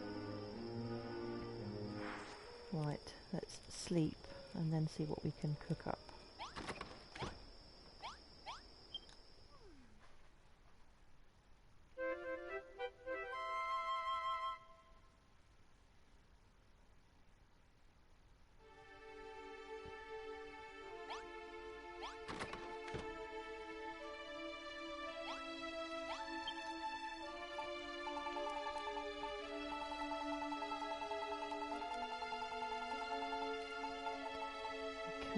Right, let's sleep and then see what we can cook up.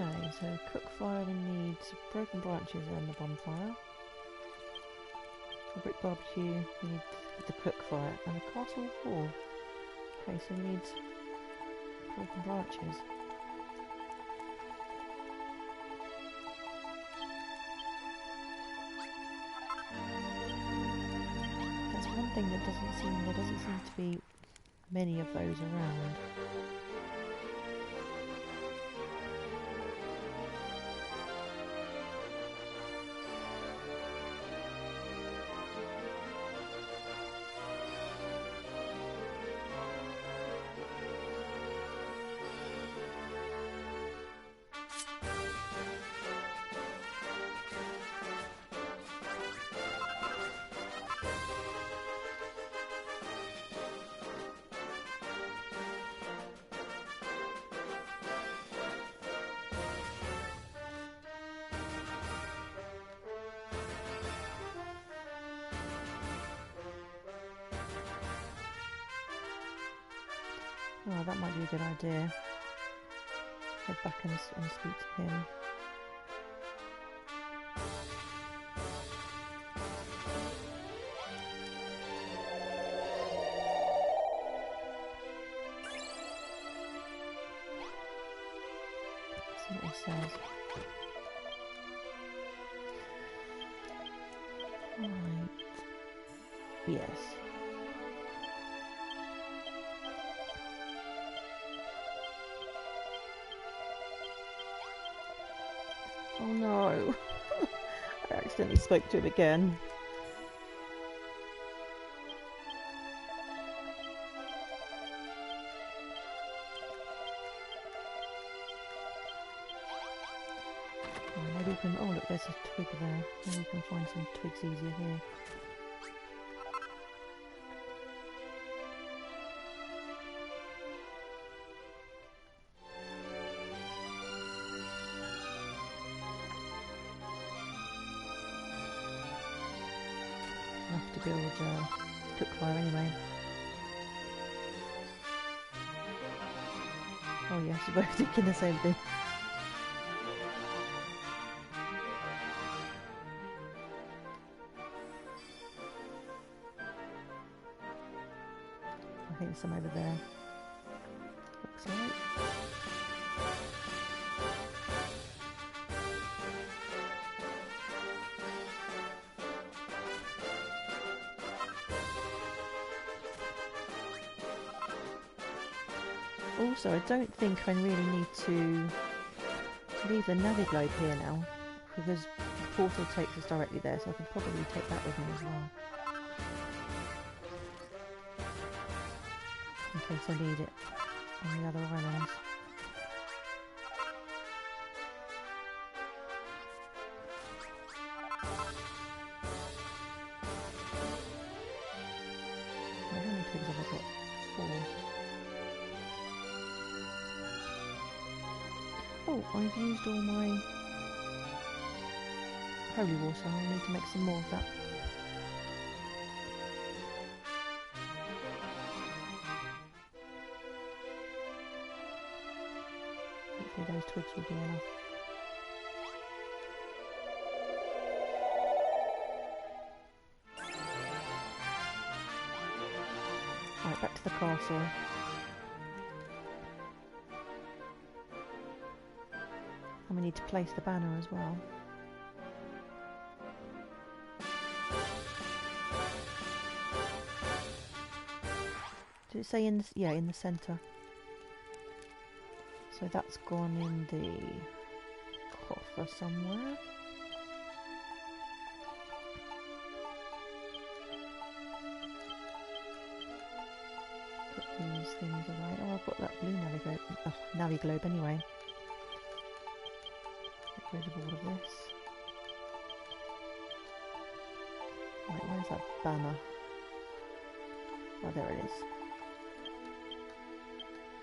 Okay, so cook fire we need broken branches and the bonfire. A brick barbecue we need the cook fire and a castle wall. Okay, so we need broken branches. That's one thing that there doesn't seem to be many of those around. Oh, that might be a good idea. Head back and speak to him. See what he says. Right. Yes. Oh no! I accidentally spoke to him again. Oh, maybe we can. Oh look, there's a twig there. Maybe we can find some twigs easier here. Enough to build a cook fire anyway. Oh yes, we're both thinking the same thing. I think some over there. Looks like. Also, I don't think I really need to leave the naviglobe here now, because the portal takes us directly there, so I can probably take that with me as well. In case I need it on the other islands. How many twigs have I got? 4. Oh, I've used all my holy water. I need to make some more of that. Hopefully those twigs will be enough. Right, back to the castle. And we need to place the banner as well. Did it say in the, yeah, in the centre? So that's gone in the coffer somewhere. Put these things away. Oh, I've got that blue naviglobe anyway. Get rid of all of this. Right, where's that banner? Oh, there it is.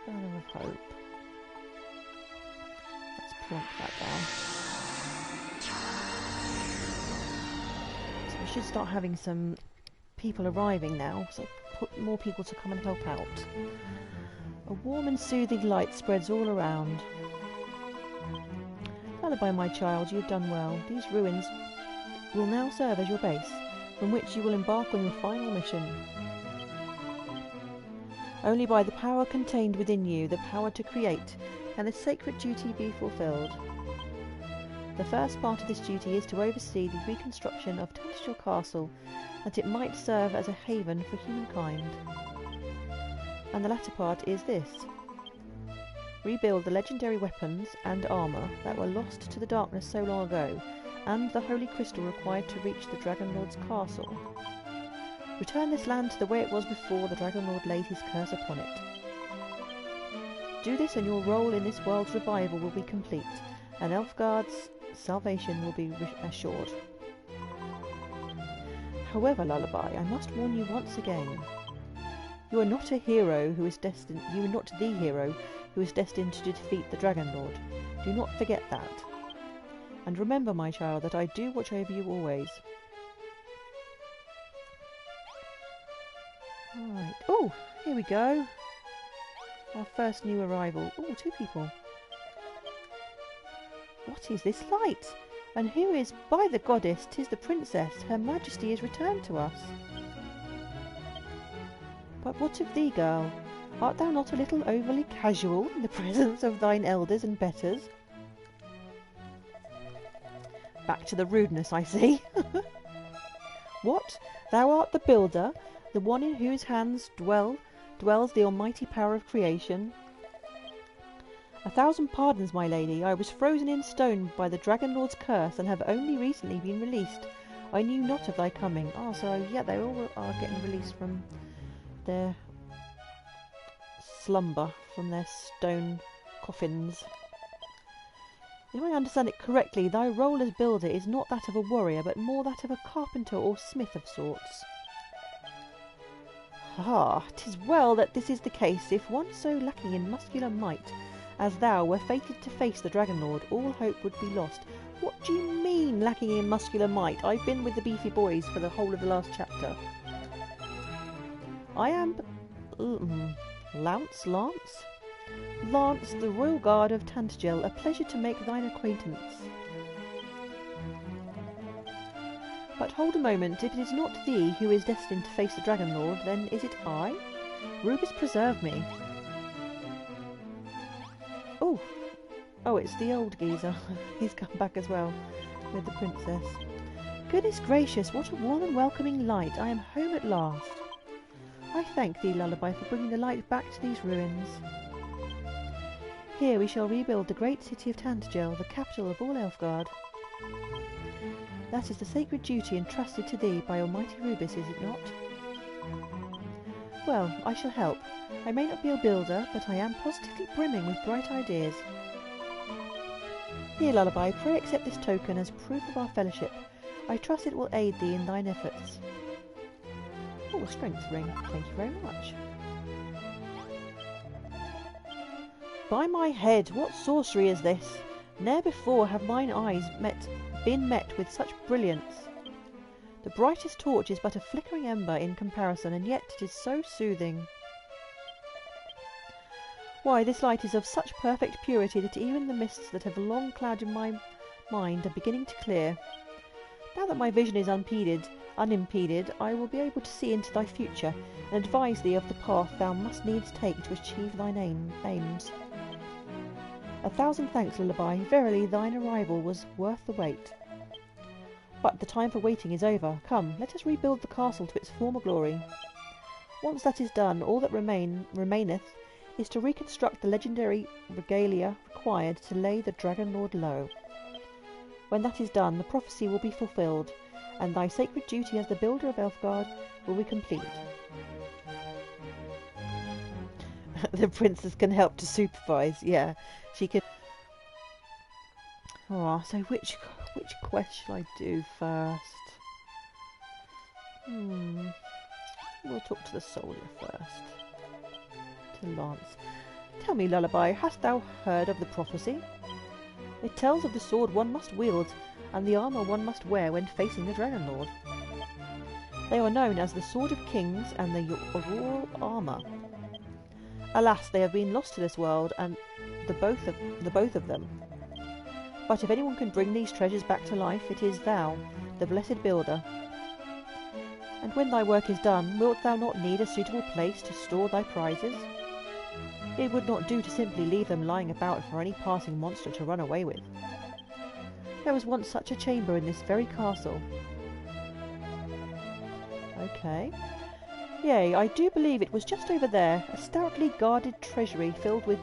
Banner of Hope. Let's plonk that down. So we should start having some people arriving now, so put more people to come and help out. A warm and soothing light spreads all around. Lullaby, my child, you have done well. These ruins will now serve as your base, from which you will embark on your final mission. Only by the power contained within you, the power to create, can this sacred duty be fulfilled. The first part of this duty is to oversee the reconstruction of Tantagel Castle, that it might serve as a haven for humankind. And the latter part is this: rebuild the legendary weapons and armour that were lost to the darkness so long ago, and the holy crystal required to reach the Dragon Lord's castle. Return this land to the way it was before the Dragon Lord laid his curse upon it. Do this and your role in this world's revival will be complete, and Elfgard's salvation will be assured. However, Lullaby, I must warn you once again. You are not a hero who is destined. You are not the hero who is destined to defeat the Dragon Lord. Do not forget that. And remember, my child, that I do watch over you always. Right. Oh, here we go. Our first new arrival. Oh, 2 people. What is this light? And who is, by the goddess, 'tis the princess, her majesty is returned to us. But what of thee, girl? Art thou not a little overly casual in the presence of thine elders and betters? Back to the rudeness, I see. What? Thou art the builder, the one in whose hands dwells the almighty power of creation? 1,000 pardons, my lady. I was frozen in stone by the Dragon Lord's curse, and have only recently been released. I knew not of thy coming. Oh, so yeah, they all are getting released from their slumber, from their stone coffins. If I understand it correctly, thy role as builder is not that of a warrior, but more that of a carpenter or smith of sorts. Ah, 'tis well that this is the case. If one so lacking in muscular might as thou were fated to face the Dragon Lord, all hope would be lost. What do you mean, lacking in muscular might? I've been with the beefy boys for the whole of the last chapter. I am Lance, the Royal Guard of Tantagel. A pleasure to make thine acquaintance. But hold a moment, if it is not thee who is destined to face the Dragon Lord, then is it I? Rubus preserve me. Oh, it's the old geezer. He's come back as well, with the princess. Goodness gracious, what a warm and welcoming light. I am home at last. I thank thee, Lullaby, for bringing the light back to these ruins. Here we shall rebuild the great city of Tantagel, the capital of all Elfgard. That is the sacred duty entrusted to thee by Almighty Rubus, is it not? Well, I shall help. I may not be a builder, but I am positively brimming with bright ideas. Here, Lullaby, pray accept this token as proof of our fellowship. I trust it will aid thee in thine efforts. Oh, a strength ring. Thank you very much. By my head, what sorcery is this? Ne'er before have mine eyes been met with such brilliance. The brightest torch is but a flickering ember in comparison, and yet it is so soothing. Why, this light is of such perfect purity that even the mists that have long clouded my mind are beginning to clear. Now that my vision is unimpeded, I will be able to see into thy future, and advise thee of the path thou must needs take to achieve thine aims. 1,000 thanks, Lullaby. Verily, thine arrival was worth the wait. But the time for waiting is over. Come, let us rebuild the castle to its former glory. Once that is done, all that remaineth is to reconstruct the legendary regalia required to lay the Dragon Lord low. When that is done, the prophecy will be fulfilled, and thy sacred duty as the builder of Elfgard will be complete. The princess can help to supervise. Yeah, she can. Oh, so which quest shall I do first? We'll talk to the soldier first. To Lance. Tell me, Lullaby, hast thou heard of the prophecy? It tells of the sword one must wield, and the armour one must wear when facing the Dragon Lord. They are known as the Sword of Kings and the Auroral Armour. Alas, they have been lost to this world, and the both of them. But if anyone can bring these treasures back to life, it is thou, the blessed builder. And when thy work is done, wilt thou not need a suitable place to store thy prizes? It would not do to simply leave them lying about for any passing monster to run away with. There was once such a chamber in this very castle. Okay. Yea, I do believe it was just over there, a stoutly guarded treasury filled with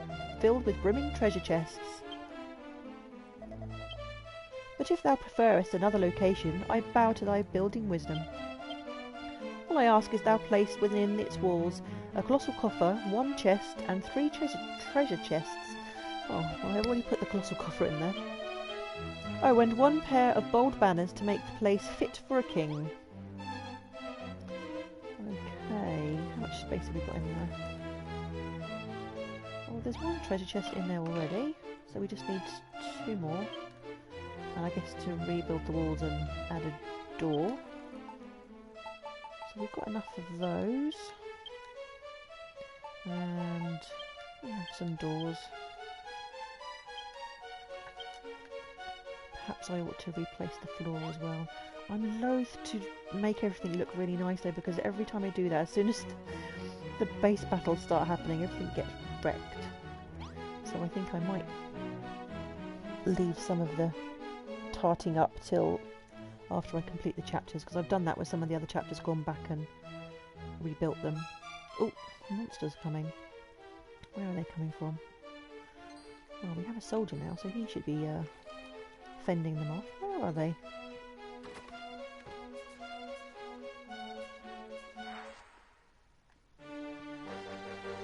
brimming treasure chests. But if thou preferest another location, I bow to thy building wisdom. All I ask is thou place within its walls a colossal coffer, 1 chest, and 3 treasure chests. Oh, well, I've already put the colossal coffer in there. Oh, and 1 pair of bold banners to make the place fit for a king. Okay, how much space have we got in there? Oh, there's 1 treasure chest in there already, so we just need 2 more. And I guess to rebuild the walls and add a door. So we've got enough of those. And we have some doors. Perhaps I ought to replace the floor as well. I'm loath to make everything look really nice though, because every time I do that, as soon as the base battles start happening, everything gets wrecked. So I think I might leave some of the tarting up till after I complete the chapters, because I've done that with some of the other chapters, gone back and rebuilt them. Oh, monsters coming. Where are they coming from? Well, we have a soldier now, so he should be fending them off. Where are they?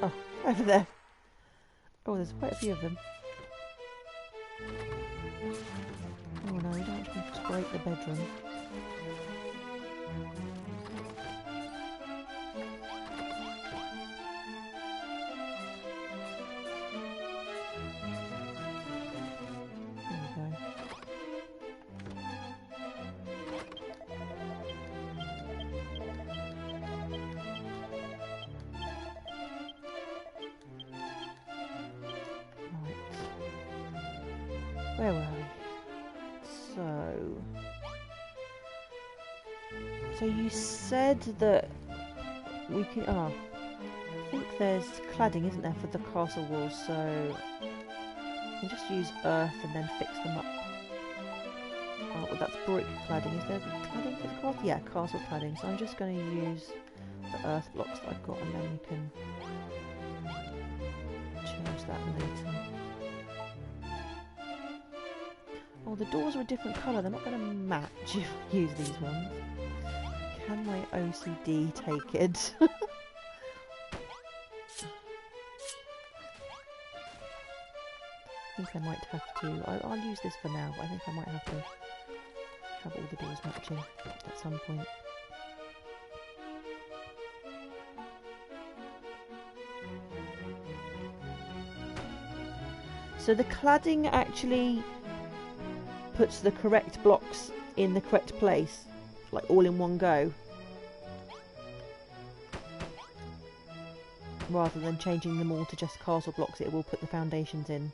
Oh, over there. Oh, there's quite a few of them. Oh no, we don't want to break the bedroom. There we go. Right. Where were we? So you said that we can. I think there's cladding, isn't there, for the castle walls? So you can just use earth and then fix them up. Oh, well, that's brick cladding. Is there cladding for the castle? Yeah, castle cladding. So I'm just going to use the earth blocks that I've got, and then we can change that later. Oh, the doors are a different colour. They're not going to match if I use these ones. Can my OCD take it? I think I might have to. I'll use this for now, but I think I might have to have all the doors matching at some point. So the cladding actually puts the correct blocks in the correct place, like all in one go, rather than changing them all to just castle blocks. It will put the foundations in.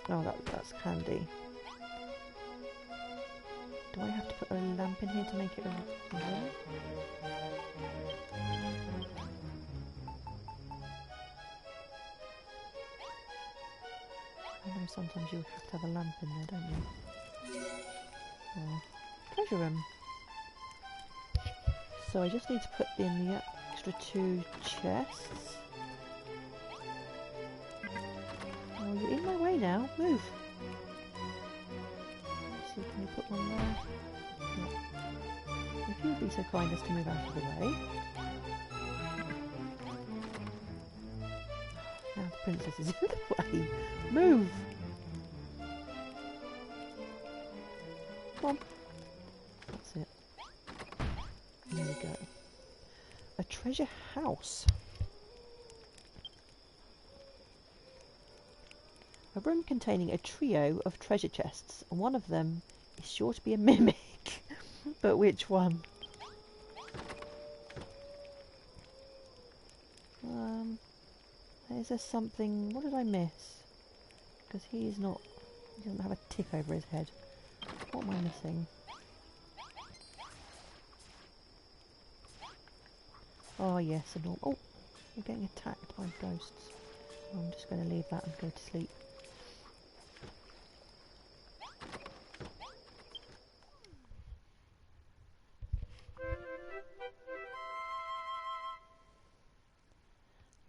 Oh, that's handy. Do I have to put a lamp in here to make it a room? I know sometimes you have to have a lamp in there, don't you? Oh. Treasure room. So I just need to put in the extra 2 chests. Oh, you're in my way now. Move. Let's see, can you put one there? Yeah. If you would be so kind as to move out of the way. Now the princess is in the way. Move! Come on. That's it. There we go. A treasure house. A room containing a trio of treasure chests, and one of them is sure to be a mimic. But which one? Is there something... What did I miss? Because he doesn't have a tick over his head. What am I missing? Oh yes, a normal... Oh! We're getting attacked by ghosts. I'm just going to leave that and go to sleep.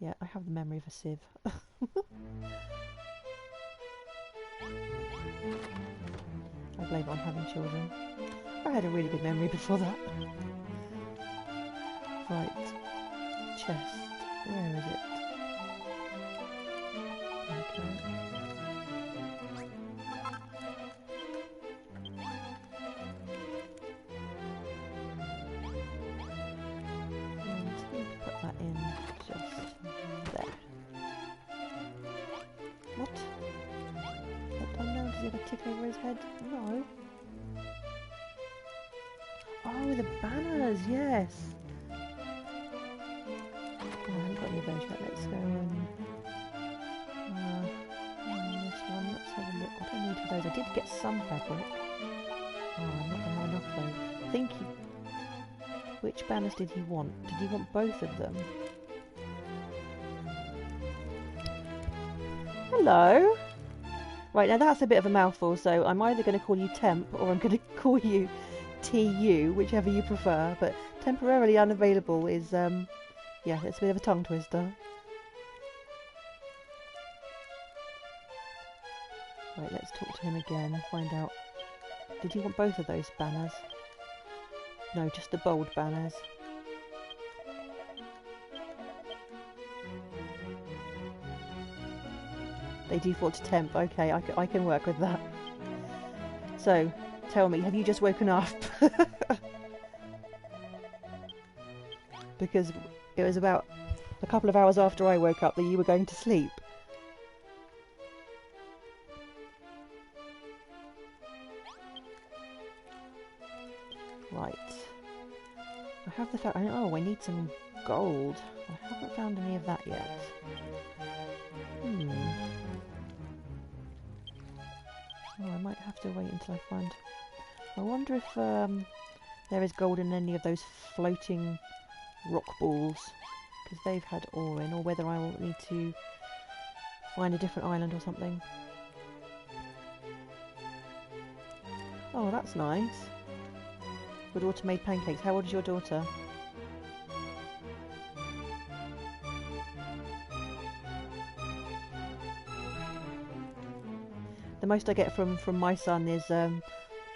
Yeah, I have the memory of a sieve. I blame it on having children. I had a really good memory before that. Right. Chest. Where is it? Okay. And we can put that in just there. What? What done now? Does he have a tick over his head? No. Oh, the banners, yes! Oh, I haven't got any of those yet. Let's go this one. Let's have a look. What do I need for those? I did get some fabric. Oh, not enough though. Which banners did he want? Did he want both of them? Hello! Right, now that's a bit of a mouthful, so I'm either going to call you Temp or I'm going to call you TU, whichever you prefer, but temporarily unavailable is, yeah, it's a bit of a tongue twister. Right, let's talk to him again and find out. Did he want both of those banners? No, just the bold banners. They default to Temp. Okay, I can work with that. So, tell me, have you just woken up? Because it was about a couple of hours after I woke up that you were going to sleep. Right. I have the fact... Oh, I need some gold. I haven't found any of that yet. Oh, I might have to wait until I find... I wonder if there is gold in any of those floating rock balls, because they've had ore in, or whether I will need to find a different island or something. Oh, that's nice. Your daughter made pancakes. How old is your daughter? The most I get from my son is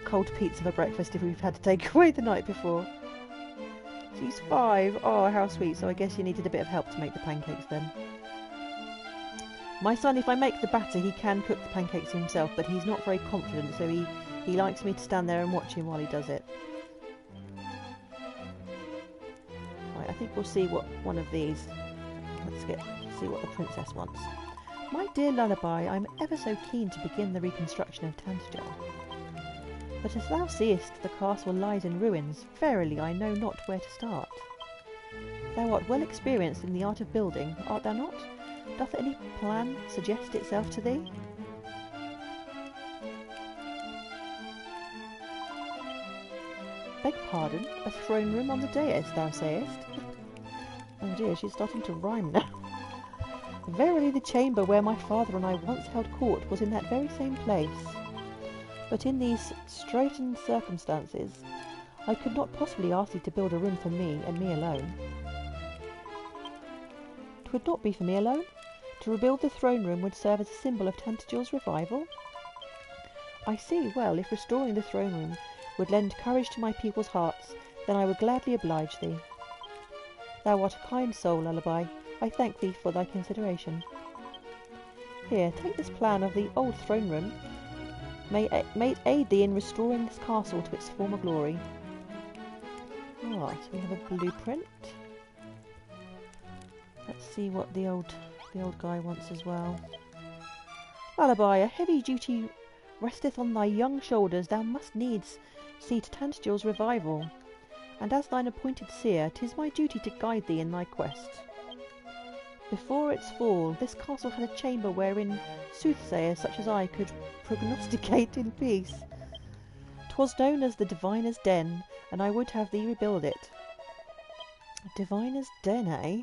cold pizza for breakfast if we've had to take away the night before. She's 5. Oh, how sweet. So I guess you needed a bit of help to make the pancakes then. My son, if I make the batter, he can cook the pancakes himself, but he's not very confident, so he likes me to stand there and watch him while he does it. Right, I think we'll see what one of these... Let's see what the princess wants. My dear Lullaby, I am ever so keen to begin the reconstruction of Tantajar. But as thou seest, the castle lies in ruins. Verily, I know not where to start. Thou art well experienced in the art of building, art thou not? Doth any plan suggest itself to thee? Beg pardon, a throne room on the dais, thou sayest? Oh dear, she's starting to rhyme now. Verily the chamber where my father and I once held court was in that very same place. But in these straitened circumstances, I could not possibly ask thee to build a room for me, and me alone. 'Twould not be for me alone. To rebuild the throne room would serve as a symbol of Tantagil's revival. I see. Well, if restoring the throne room would lend courage to my people's hearts, then I would gladly oblige thee. Thou art a kind soul, Lullaby. I thank thee for thy consideration. Here, take this plan of the old throne room. May it aid thee in restoring this castle to its former glory. Ah, so we have a blueprint. Let's see what the old guy wants as well. Lullaby, a heavy duty resteth on thy young shoulders. Thou must needs see to Tantagil's revival, and as thine appointed seer, 'tis my duty to guide thee in thy quest. Before its fall, this castle had a chamber wherein soothsayers such as I could prognosticate in peace. 'Twas known as the Diviner's Den, and I would have thee rebuild it. Diviner's Den, eh?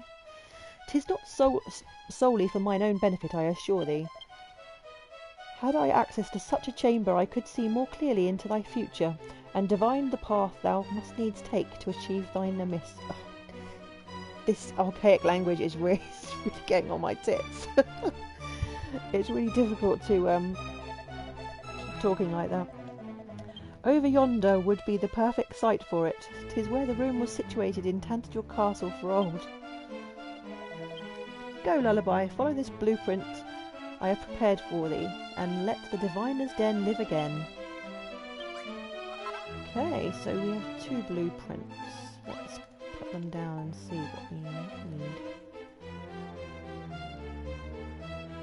'Tis not solely for mine own benefit, I assure thee. Had I access to such a chamber, I could see more clearly into thy future, and divine the path thou must needs take to achieve thine amiss. Oh, this archaic language is really getting on my tits. It's really difficult to keep talking like that. Over yonder would be the perfect site for it. 'Tis where the room was situated in Tantagil Castle for old. Go, Lullaby, follow this blueprint I have prepared for thee, and let the Diviner's Den live again. Okay, so we have 2 blueprints. Let's put them down and see what we need.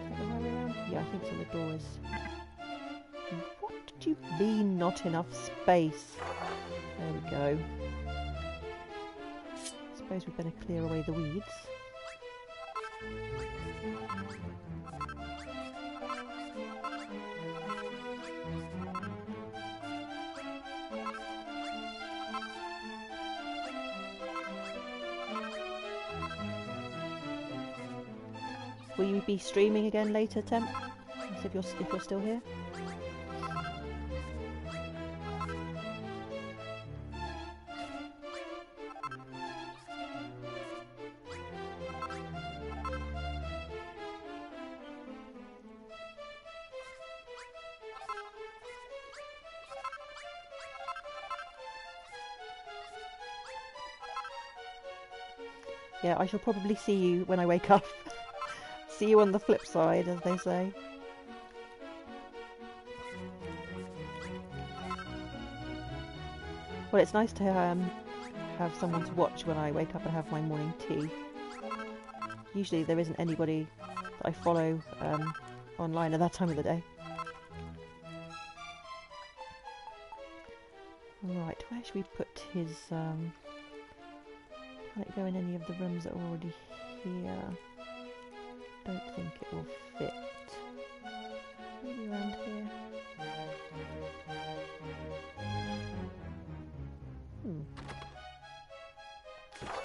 Is that the right way around? Yeah, I think so. The door is... What do you mean, not enough space? There we go. Suppose we better clear away the weeds. Will you be streaming again later, Temp? If you're still here? Yeah, I shall probably see you when I wake up. See you on the flip side, as they say. Well, it's nice to have someone to watch when I wake up and have my morning tea. Usually there isn't anybody that I follow online at that time of the day. Right, where should we put his... Can it go in any of the rooms that are already here? Don't think it will fit. Maybe around here.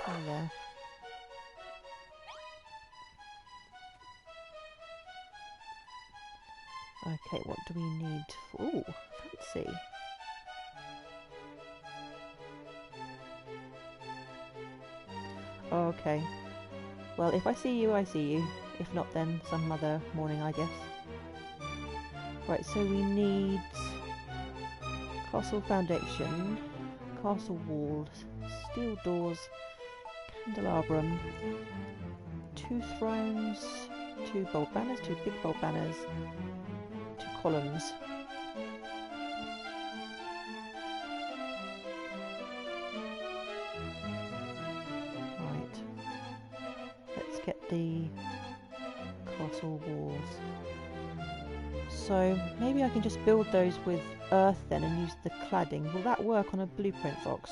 Oh, there. Okay, what do we need for... Ooh, fancy. Okay. Well, if I see you, I see you. If not, then some other morning, I guess. Right, so we need castle foundation, castle walls, steel doors, candelabrum, 2 thrones, 2 bold banners, 2 big bold banners, 2 columns. Right. Let's get the castle walls. So maybe I can just build those with earth then and use the cladding. Will that work on a blueprint, Fox?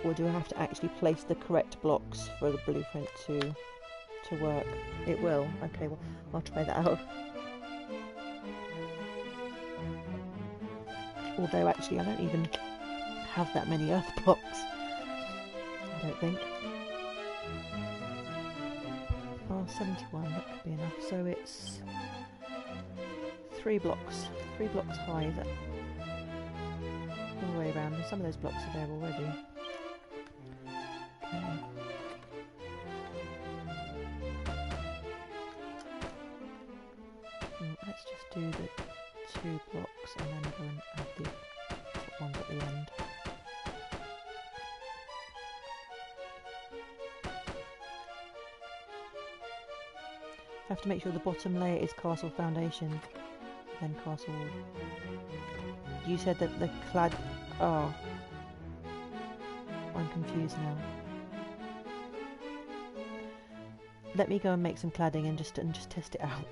Or do I have to actually place the correct blocks for the blueprint to work? It will. Okay, well, I'll try that out. Although actually I don't even have that many earth blocks. I don't think. Oh, 71, that could be enough. So it's 3 blocks. 3 blocks high. Is that all the way around, and some of those blocks are there already. Okay. Let's just do the 2 blocks and then go and add the top ones at the end. Have to make sure the bottom layer is castle foundation, then castle wall. You said that the clad... Oh. I'm confused now. Let me go and make some cladding and just test it out.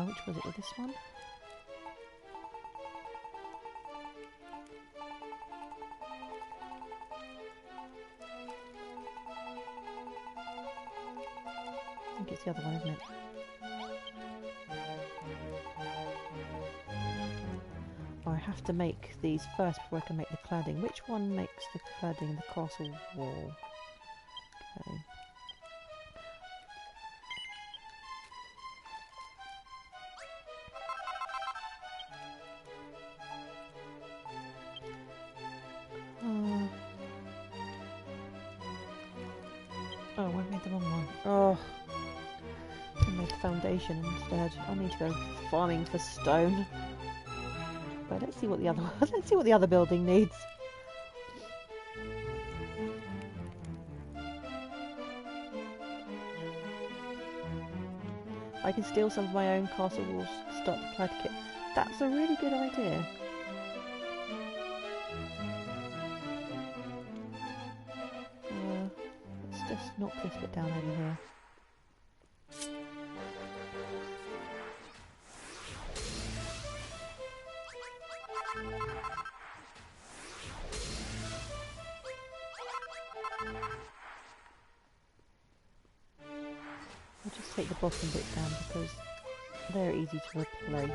Which was it? With this one? I think it's the other one, isn't it? Oh, I have to make these first before I can make the cladding. Which one makes the cladding? The castle wall. Okay. Oh, I made the wrong one. Oh, I made the foundation instead. I need to go farming for stone. But let's see what the other let's see what the other building needs. I can steal some of my own castle walls to start the clad kit. That's a really good idea. Let's just knock this bit down over here. I'll just take the bottom bit down because they're easy to replace.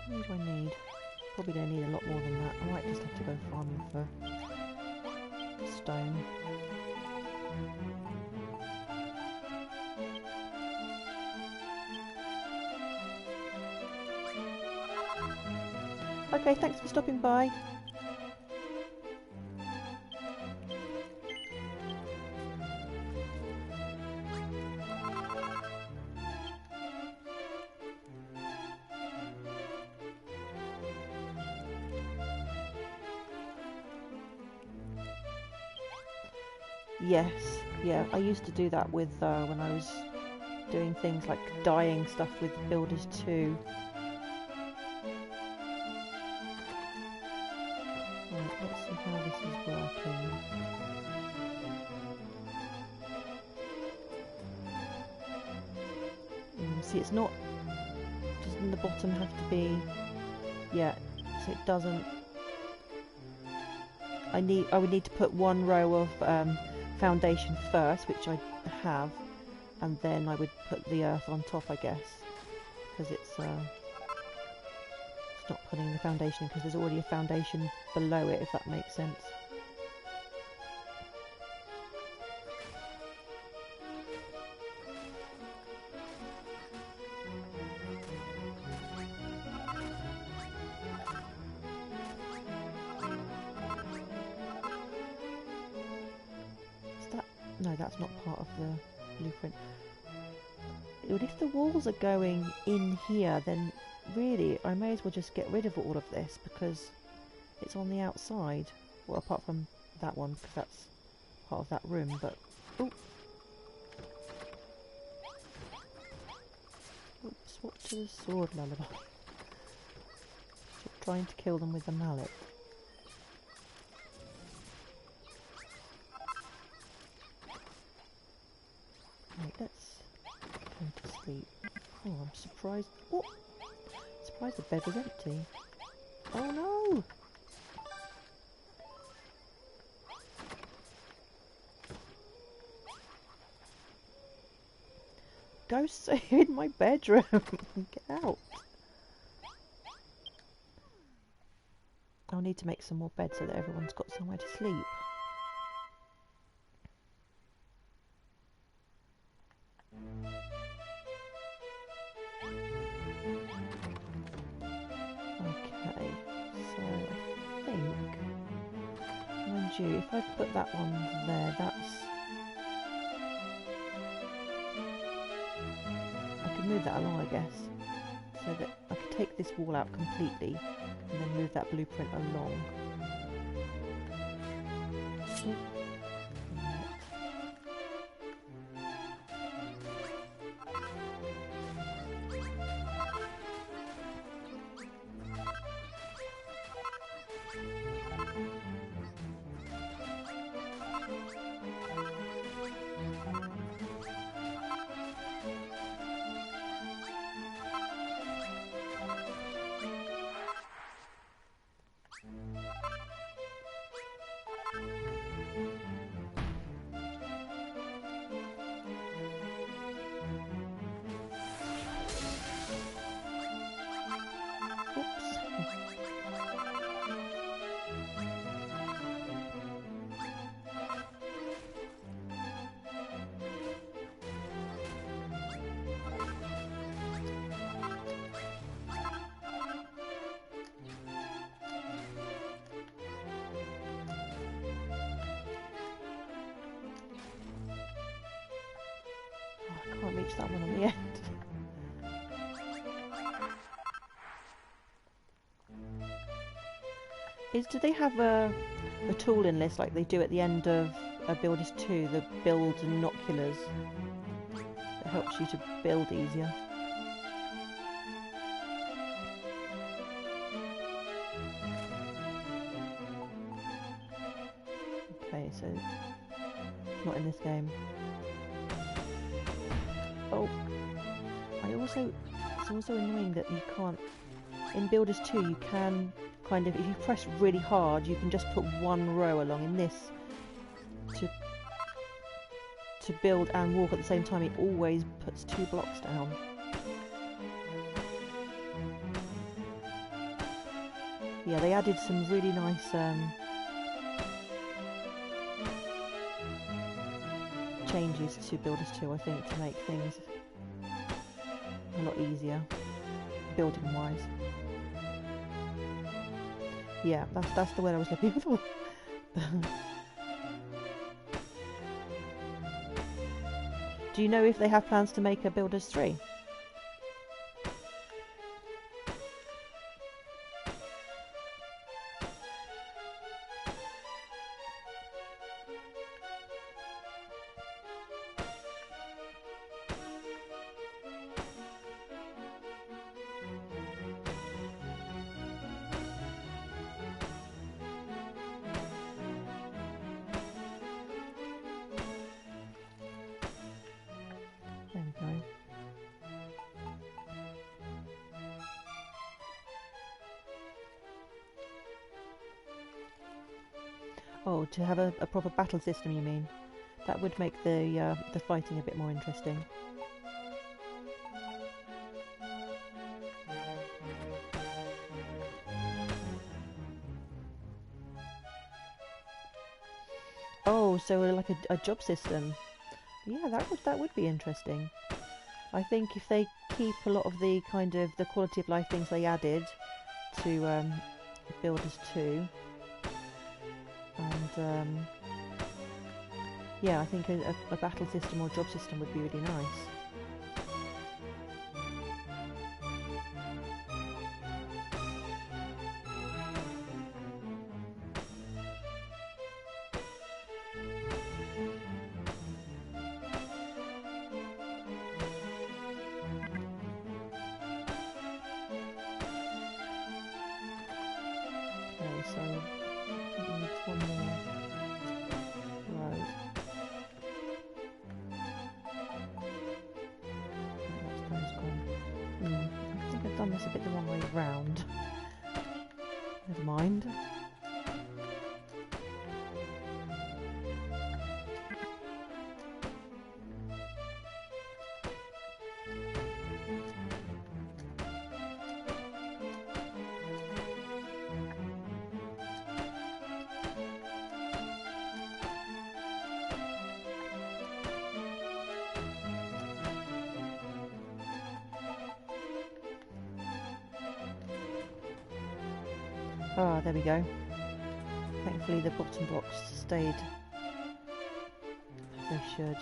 What do I need? Probably going to need a lot more than that. I might just have to go farming for stone. Okay, thanks for stopping by. Yes, yeah, I used to do that with when I was doing things like dyeing stuff with Builders 2. Right, let's see how this is working. See, it's not... Doesn't the bottom have to be... Yeah, so it doesn't... I would need to put one row of foundation first, which I have, and then I would put the earth on top, I guess, because it's not putting the foundation in because there's already a foundation below it, if that makes sense. No, that's not part of the blueprint. But if the walls are going in here, then really I may as well just get rid of all of this because it's on the outside. Well, apart from that one, because that's part of that room, but... Oh! Oops, swap to the sword lullaby. Stop trying to kill them with the mallet. Right, let's go to sleep. Oh, I'm surprised. Oh! Surprised the bed was empty. Oh no! Ghosts are in my bedroom! Get out! need to make some more beds so that everyone's got somewhere to sleep. Okay, so I think, mind you, if I put that one there, I could move that along, I guess, so that I could take this wall out completely and then move that blueprint along. I can't reach that one on the end. Do they have a tooling list like they do at the end of Builders 2, the build binoculars, that helps you to build easier? Okay, so not in this game. Oh, it's also annoying that you can't, in Builders 2 you can kind of, if you press really hard, you can just put one row along. In this, to build and walk at the same time, it always puts 2 blocks down. Yeah, they added some really nice changes to Builders 2, I think, to make things a lot easier, building wise. Yeah, that's the word I was looking for. Do you know if they have plans to make a Builders 3? There we go. Oh, to have a proper battle system, you mean? That would make the fighting a bit more interesting. Oh, so like a job system. Yeah, that would be interesting. I think if they keep a lot of the kind of the quality of life things they added to Builders 2, and yeah, I think a battle system or job system would be really nice. Okay, so I think we need one more row. That's gone. I think I've done this a bit the wrong way round. Never mind. Ah, there we go. Thankfully the bottom blocks stayed as they should.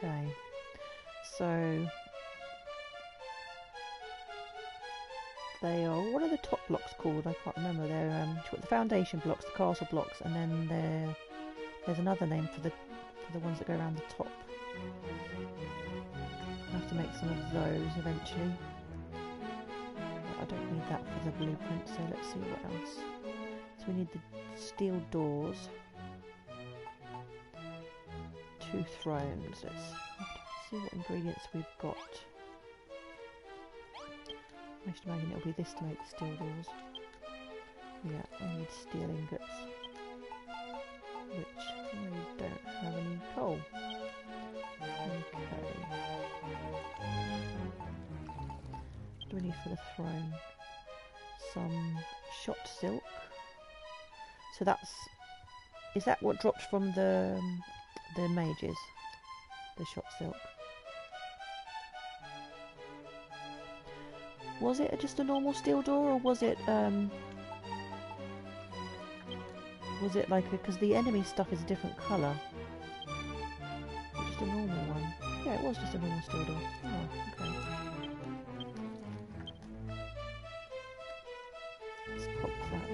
Okay, so they are, what are the top blocks called? I can't remember. They're you've got the foundation blocks, the castle blocks, and then there's another name for the ones that go around the top. I'll have to make some of those eventually. But I don't need that for the blueprint, so let's see what else. So we need the steel doors. 2 thrones. Let's see what ingredients we've got. I should imagine it'll be this to make the steel doors. Yeah, I need steel ingots, which I don't have any coal. Okay. What do we need for the throne? Some shot silk. So is that what dropped from the mages? The shot silk. Was it just a normal steel door, or was it like, because the enemy stuff is a different colour? Just a normal one. Yeah, it was just a normal steel door. Oh, okay. Let's pop that.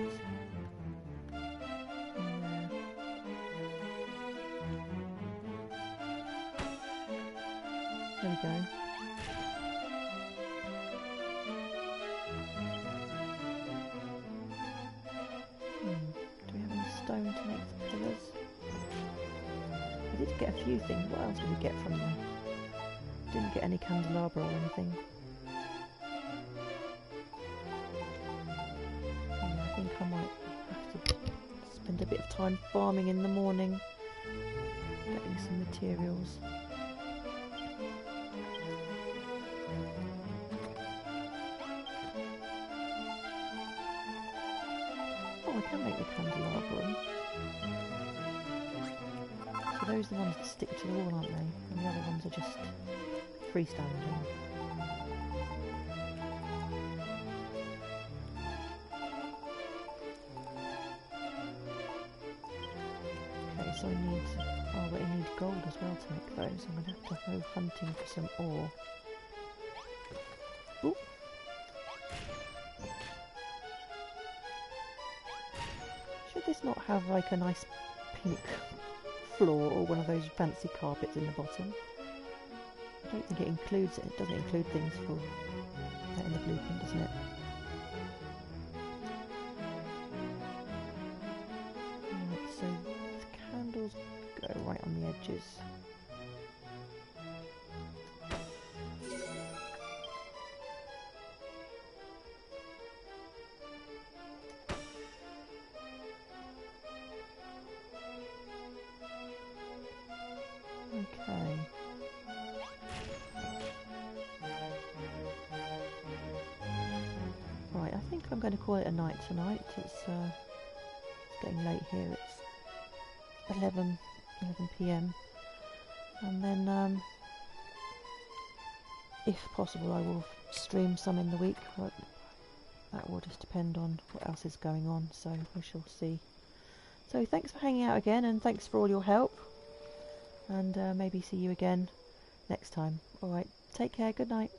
There we go. Stone to make the pillars. We did get a few things. What else did we get from there? Didn't get any candelabra or anything. Yeah, I think I might have to spend a bit of time farming in the morning, getting some materials. Oh, I can make the candelabrum. So those are the ones that stick to the wall, aren't they? And the other ones are just freestanding. Okay, so I need... Oh, but I need gold as well to make those. I'm going to have to go hunting for some ore. Ooh. Should this not have like a nice pink floor or one of those fancy carpets in the bottom? I don't think it includes it. It doesn't include things for that in the blueprint, doesn't it? Right, so the candles go right on the edges. Okay. Right, I think I'm going to call it a night tonight. It's getting late here. It's 11 p.m. And then, if possible, I will stream some in the week. But that will just depend on what else is going on. So we shall see. So thanks for hanging out again, and thanks for all your help. And maybe see you again next time. Alright, take care, good night.